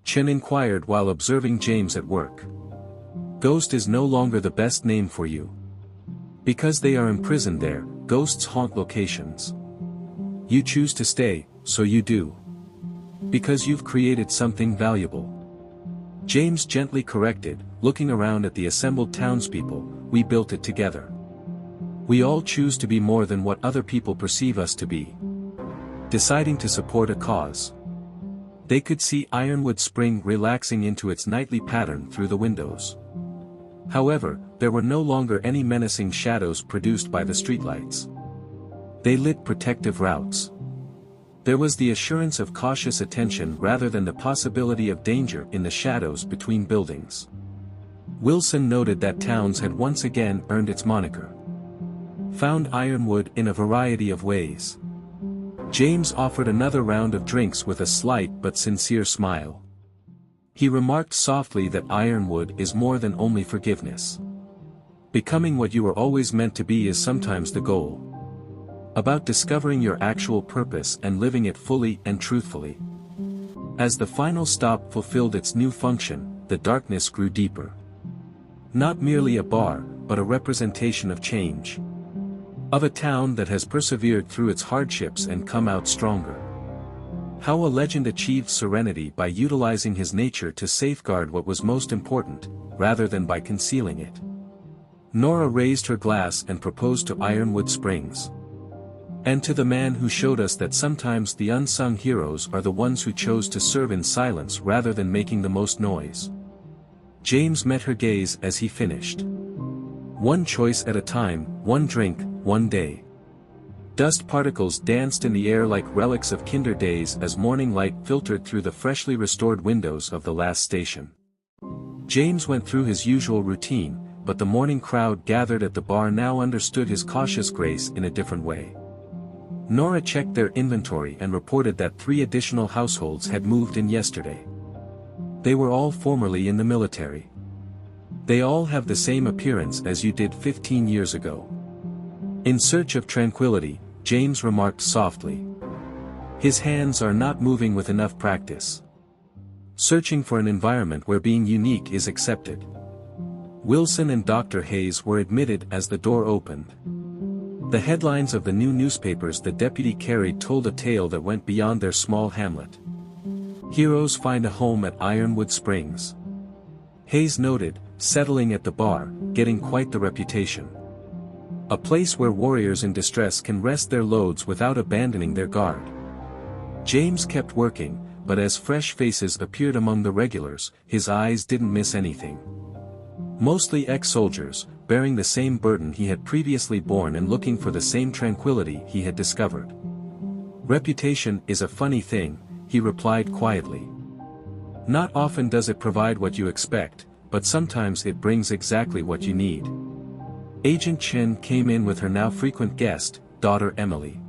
Chen inquired while observing James at work. "Ghost is no longer the best name for you. Because they are imprisoned there, ghosts haunt locations. You choose to stay, so you do. Because you've created something valuable." James gently corrected, looking around at the assembled townspeople, "We built it together. We all choose to be more than what other people perceive us to be. Deciding to support a cause." They could see Ironwood Spring relaxing into its nightly pattern through the windows. However, there were no longer any menacing shadows produced by the streetlights. They lit protective routes. There was the assurance of cautious attention rather than the possibility of danger in the shadows between buildings. Wilson noted that Towns had once again earned its moniker. Found Ironwood in a variety of ways. James offered another round of drinks with a slight but sincere smile. He remarked softly that Ironwood is more than only forgiveness. Becoming what you were always meant to be is sometimes the goal. About discovering your actual purpose and living it fully and truthfully. As the final stop fulfilled its new function, the darkness grew deeper. Not merely a bar, but a representation of change. Of a town that has persevered through its hardships and come out stronger. How a legend achieved serenity by utilizing his nature to safeguard what was most important, rather than by concealing it. Nora raised her glass and proposed to Ironwood Springs. And to the man who showed us that sometimes the unsung heroes are the ones who chose to serve in silence rather than making the most noise. James met her gaze as he finished. One choice at a time, one drink, one day. Dust particles danced in the air like relics of kinder days as morning light filtered through the freshly restored windows of the last station. James went through his usual routine, but the morning crowd gathered at the bar now understood his cautious grace in a different way. Nora checked their inventory and reported that 3 additional households had moved in yesterday. They were all formerly in the military. They all have the same appearance as you did 15 years ago. In search of tranquility, James remarked softly. His hands are not moving with enough practice. Searching for an environment where being unique is accepted. Wilson and Dr. Hayes were admitted as the door opened. The headlines of the new newspapers the deputy carried told a tale that went beyond their small hamlet. Heroes find a home at Ironwood Springs. Hayes noted, settling at the bar, getting quite the reputation. A place where warriors in distress can rest their loads without abandoning their guard. James kept working, but as fresh faces appeared among the regulars, his eyes didn't miss anything. Mostly ex-soldiers, bearing the same burden he had previously borne and looking for the same tranquility he had discovered. Reputation is a funny thing, he replied quietly. Not often does it provide what you expect, but sometimes it brings exactly what you need. Agent Chen came in with her now frequent guest, daughter Emily.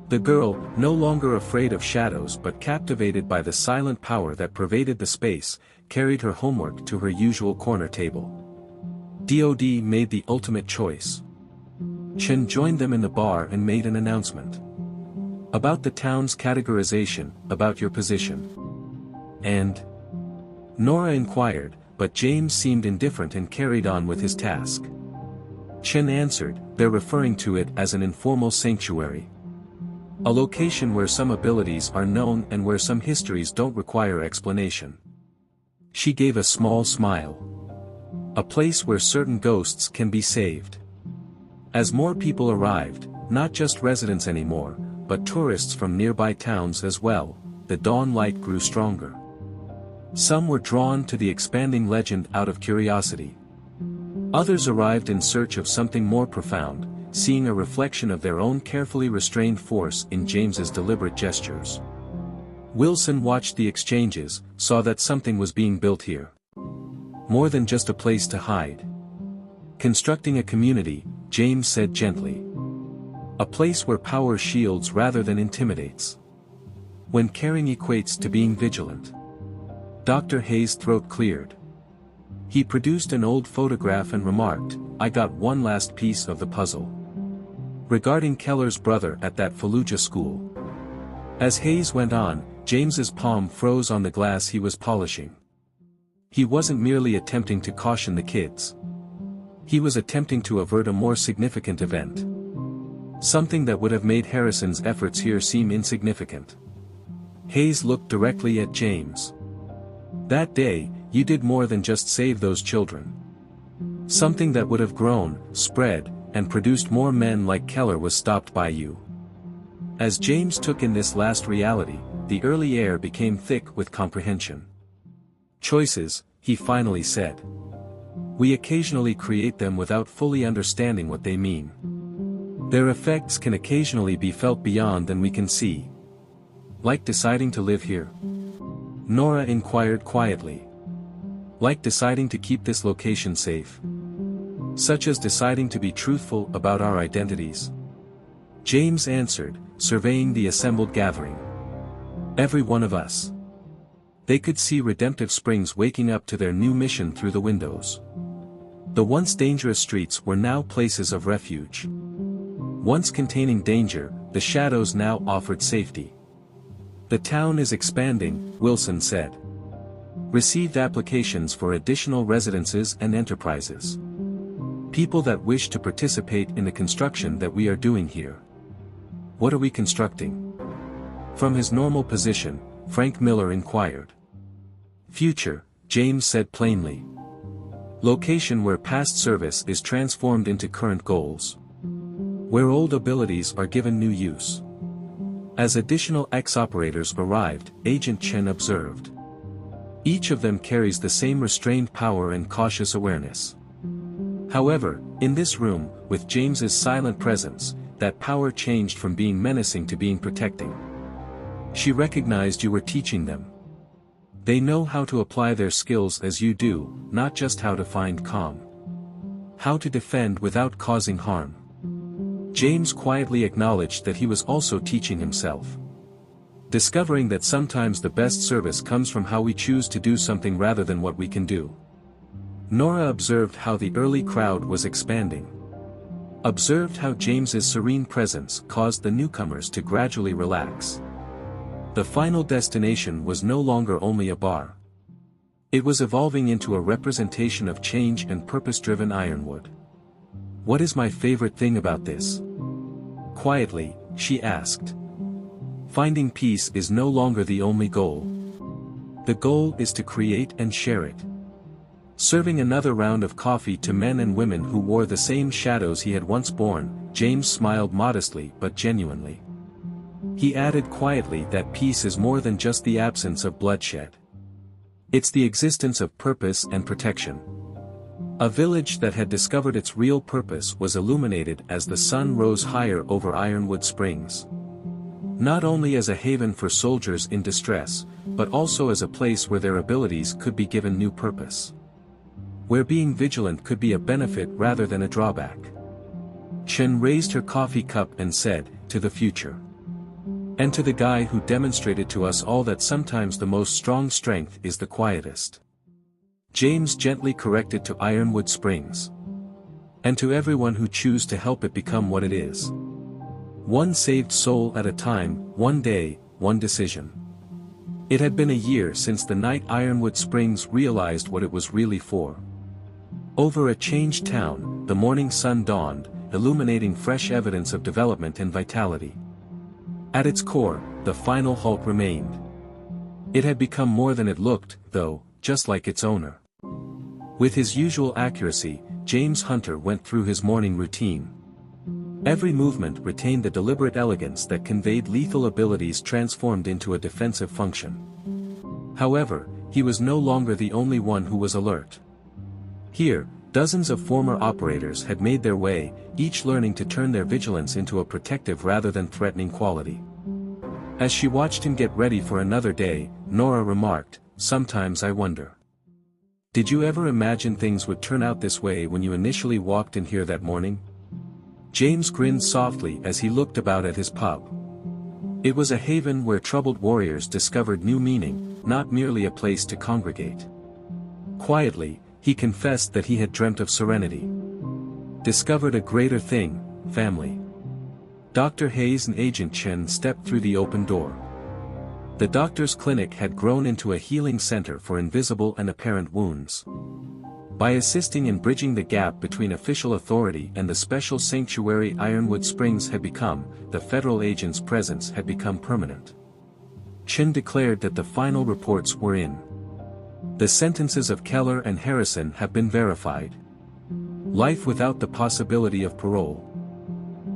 The girl, no longer afraid of shadows but captivated by the silent power that pervaded the space, carried her homework to her usual corner table. DOD made the ultimate choice. Chen joined them in the bar and made an announcement. About the town's categorization, about your position. And? Nora inquired, but James seemed indifferent and carried on with his task. Chen answered, they're referring to it as an informal sanctuary. A location where some abilities are known and where some histories don't require explanation. She gave a small smile. A place where certain ghosts can be saved. As more people arrived, not just residents anymore, but tourists from nearby towns as well, the dawn light grew stronger. Some were drawn to the expanding legend out of curiosity. Others arrived in search of something more profound, seeing a reflection of their own carefully restrained force in James's deliberate gestures. Wilson watched the exchanges, saw that something was being built here. More than just a place to hide. Constructing a community, James said gently. A place where power shields rather than intimidates. When caring equates to being vigilant. Dr. Hayes' throat cleared. He produced an old photograph and remarked, I got one last piece of the puzzle. Regarding Keller's brother at that Fallujah school. As Hayes went on, James's palm froze on the glass he was polishing. He wasn't merely attempting to caution the kids. He was attempting to avert a more significant event. Something that would have made Harrison's efforts here seem insignificant. Hayes looked directly at James. That day, you did more than just save those children. Something that would have grown, spread, and produced more men like Keller was stopped by you. As James took in this last reality, the early air became thick with comprehension. Choices, he finally said. We occasionally create them without fully understanding what they mean. Their effects can occasionally be felt beyond than we can see. Like deciding to live here? Nora inquired quietly. Like deciding to keep this location safe. Such as deciding to be truthful about our identities. James answered, surveying the assembled gathering. Every one of us. They could see Redemptive Springs waking up to their new mission through the windows. The once dangerous streets were now places of refuge. Once containing danger, the shadows now offered safety. "The town is expanding," Wilson said. "Received applications for additional residences and enterprises. People that wish to participate in the construction that we are doing here." "What are we constructing?" From his normal position, Frank Miller inquired. "Future," James said plainly. "Location where past service is transformed into current goals. Where old abilities are given new use." As additional ex-operators arrived, Agent Chen observed. Each of them carries the same restrained power and cautious awareness. However, in this room, with James's silent presence, that power changed from being menacing to being protecting. "She recognized you were teaching them. They know how to apply their skills as you do, not just how to find calm. How to defend without causing harm." James quietly acknowledged that he was also teaching himself. Discovering that sometimes the best service comes from how we choose to do something rather than what we can do. Nora observed how the early crowd was expanding. Observed how James's serene presence caused the newcomers to gradually relax. The final destination was no longer only a bar. It was evolving into a representation of change and purpose-driven Ironwood. "What is my favorite thing about this?" Quietly, she asked. "Finding peace is no longer the only goal. The goal is to create and share it." Serving another round of coffee to men and women who wore the same shadows he had once borne, James smiled modestly but genuinely. He added quietly that peace is more than just the absence of bloodshed. It's the existence of purpose and protection. A village that had discovered its real purpose was illuminated as the sun rose higher over Ironwood Springs. Not only as a haven for soldiers in distress, but also as a place where their abilities could be given new purpose. Where being vigilant could be a benefit rather than a drawback. Chen raised her coffee cup and said, "To the future. And to the guy who demonstrated to us all that sometimes the most strong strength is the quietest." James gently corrected to Ironwood Springs. "And to everyone who choose to help it become what it is. One saved soul at a time, one day, one decision." It had been a year since the night Ironwood Springs realized what it was really for. Over a changed town, the morning sun dawned, illuminating fresh evidence of development and vitality. At its core, the final halt remained. It had become more than it looked, though, just like its owner. With his usual accuracy, James Hunter went through his morning routine. Every movement retained the deliberate elegance that conveyed lethal abilities transformed into a defensive function. However, he was no longer the only one who was alert. Here, dozens of former operators had made their way, each learning to turn their vigilance into a protective rather than threatening quality. As she watched him get ready for another day, Nora remarked, "Sometimes I wonder. Did you ever imagine things would turn out this way when you initially walked in here that morning?" James grinned softly as he looked about at his pub. It was a haven where troubled warriors discovered new meaning, not merely a place to congregate. Quietly, he confessed that he had dreamt of serenity. Discovered a greater thing, family. Dr. Hayes and Agent Chen stepped through the open door. The doctor's clinic had grown into a healing center for invisible and apparent wounds. By assisting in bridging the gap between official authority and the special sanctuary Ironwood Springs had become, the federal agent's presence had become permanent. Chen declared that the final reports were in. The sentences of Keller and Harrison have been verified. Life without the possibility of parole.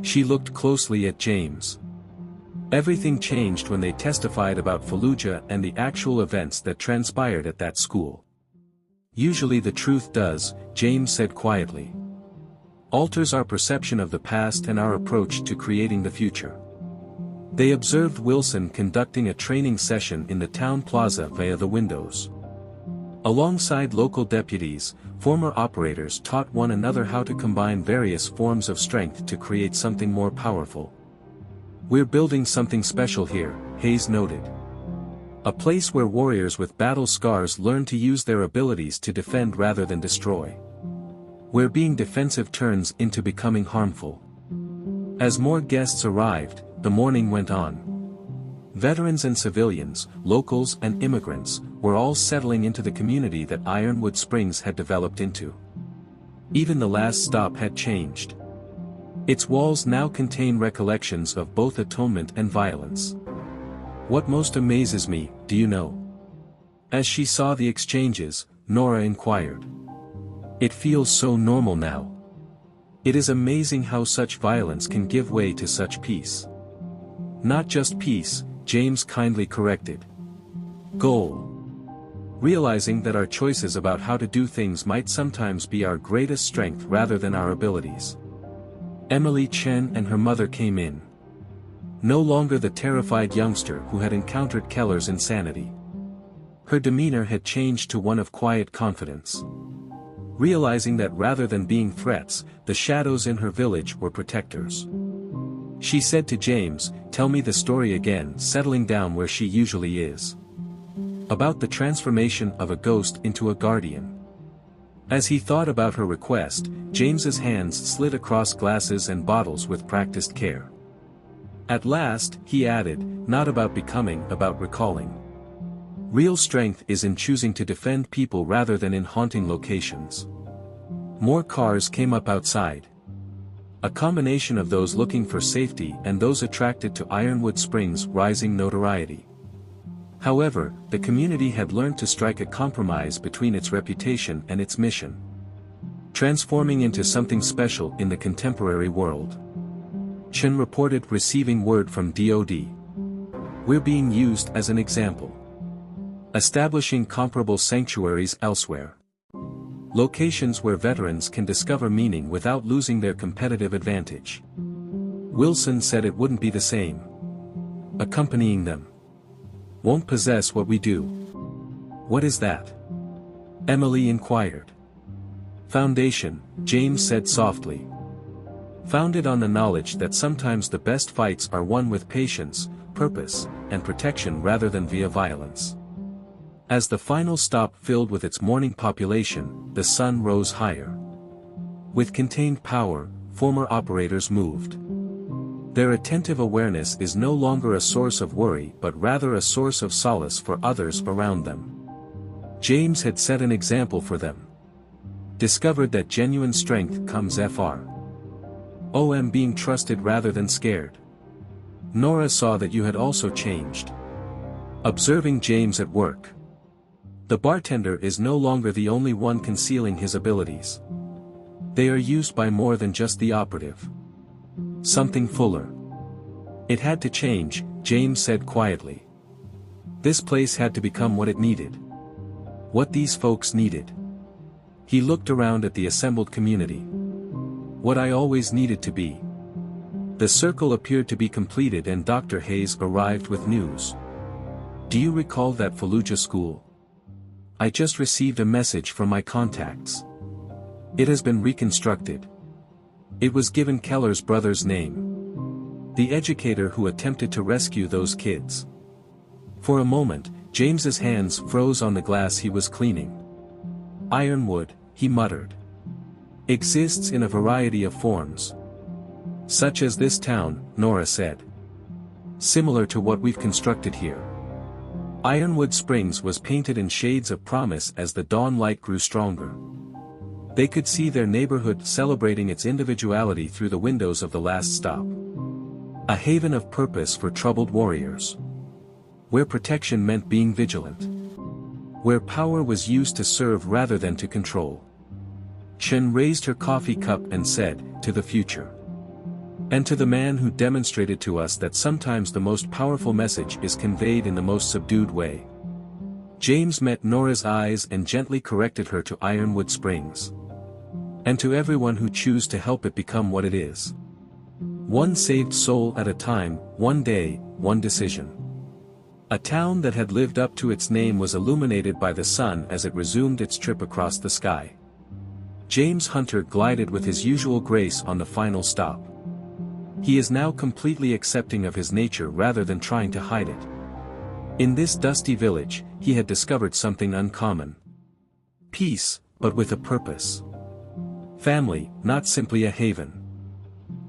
She looked closely at James. Everything changed when they testified about Fallujah and the actual events that transpired at that school. Usually the truth does, James said quietly. Alters our perception of the past and our approach to creating the future. They observed Wilson conducting a training session in the town plaza via the windows. Alongside local deputies, former operators taught one another how to combine various forms of strength to create something more powerful. "We're building something special here," Hayes noted. A place where warriors with battle scars learn to use their abilities to defend rather than destroy. Where being defensive turns into becoming harmful. As more guests arrived, the morning went on. Veterans and civilians, locals and immigrants, were all settling into the community that Ironwood Springs had developed into. Even the last stop had changed. Its walls now contain recollections of both atonement and violence. What most amazes me, do you know? As she saw the exchanges, Nora inquired. It feels so normal now. It is amazing how such violence can give way to such peace. Not just peace, James kindly corrected. Goal. Realizing that our choices about how to do things might sometimes be our greatest strength rather than our abilities. Emily Chen and her mother came in. No longer the terrified youngster who had encountered Keller's insanity. Her demeanor had changed to one of quiet confidence. Realizing that rather than being threats, the shadows in her village were protectors. She said to James, "Tell me the story again," settling down where she usually is. About the transformation of a ghost into a guardian. As he thought about her request, James's hands slid across glasses and bottles with practiced care. At last, he added, "Not about becoming, about recalling. Real strength is in choosing to defend people rather than in haunting locations." More cars came up outside. A combination of those looking for safety and those attracted to Ironwood Springs' rising notoriety. However, the community had learned to strike a compromise between its reputation and its mission. Transforming into something special in the contemporary world. Chen reported receiving word from DOD. "We're being used as an example. Establishing comparable sanctuaries elsewhere. Locations where veterans can discover meaning without losing their competitive advantage." Wilson said it wouldn't be the same. Accompanying them. "Won't possess what we do." "What is that?" Emily inquired. "Foundation," James said softly. "Founded on the knowledge that sometimes the best fights are won with patience, purpose, and protection rather than via violence." As the final stop filled with its morning population, the sun rose higher. With contained power, former operators moved. Their attentive awareness is no longer a source of worry but rather a source of solace for others around them. James had set an example for them. Discovered that genuine strength comes from being trusted rather than scared. Nora saw that you had also changed. Observing James at work. The bartender is no longer the only one concealing his abilities. They are used by more than just the operative. Something fuller. It had to change, James said quietly. This place had to become what it needed. What these folks needed. He looked around at the assembled community. What I always needed to be. The circle appeared to be completed and Dr. Hayes arrived with news. "Do you recall that Fallujah school? I just received a message from my contacts. It has been reconstructed. It was given Keller's brother's name. The educator who attempted to rescue those kids." For a moment, James's hands froze on the glass he was cleaning. "Ironwood," he muttered. "Exists in a variety of forms. Such as this town," Nora said. "Similar to what we've constructed here." Ironwood Springs was painted in shades of promise as the dawn light grew stronger. They could see their neighborhood celebrating its individuality through the windows of the last stop. A haven of purpose for troubled warriors. Where protection meant being vigilant. Where power was used to serve rather than to control. Chen raised her coffee cup and said, "To the future. And to the man who demonstrated to us that sometimes the most powerful message is conveyed in the most subdued way." James met Nora's eyes and gently corrected her to Ironwood Springs. "And to everyone who choose to help it become what it is. One saved soul at a time, one day, one decision." A town that had lived up to its name was illuminated by the sun as it resumed its trip across the sky. James Hunter glided with his usual grace on the final stop. He is now completely accepting of his nature rather than trying to hide it. In this dusty village, he had discovered something uncommon. Peace, but with a purpose. Family, not simply a haven.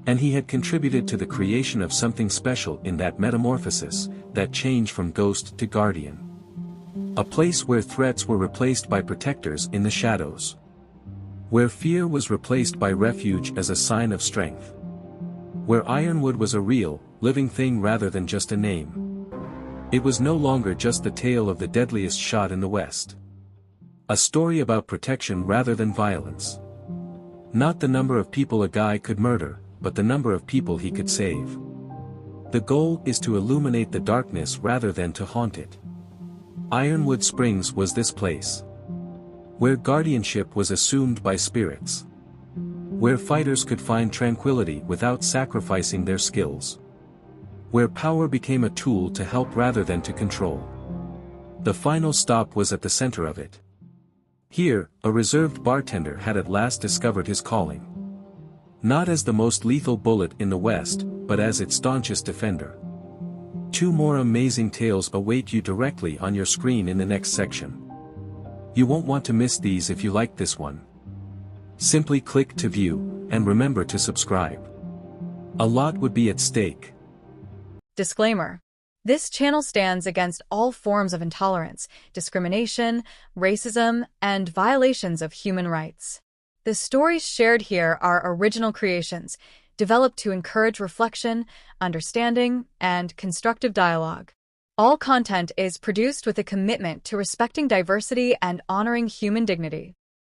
And he had contributed to the creation of something special in that metamorphosis, that change from ghost to guardian. A place where threats were replaced by protectors in the shadows. Where fear was replaced by refuge as a sign of strength. Where Ironwood was a real, living thing rather than just a name. It was no longer just the tale of the deadliest shot in the West. A story about protection rather than violence. Not the number of people a guy could murder, but the number of people he could save. The goal is to illuminate the darkness rather than to haunt it. Ironwood Springs was this place. Where guardianship was assumed by spirits. Where fighters could find tranquility without sacrificing their skills. Where power became a tool to help rather than to control. The final stop was at the center of it. Here, a reserved bartender had at last discovered his calling. Not as the most lethal bullet in the West, but as its staunchest defender. 2 more amazing tales await you directly on your screen in the next section. You won't want to miss these if you like this one. Simply click to view, and remember to subscribe. A lot would be at stake. Disclaimer. This channel stands against all forms of intolerance, discrimination, racism, and violations of human rights. The stories shared here are original creations, developed to encourage reflection, understanding, and constructive dialogue. All content is produced with a commitment to respecting diversity and honoring human dignity.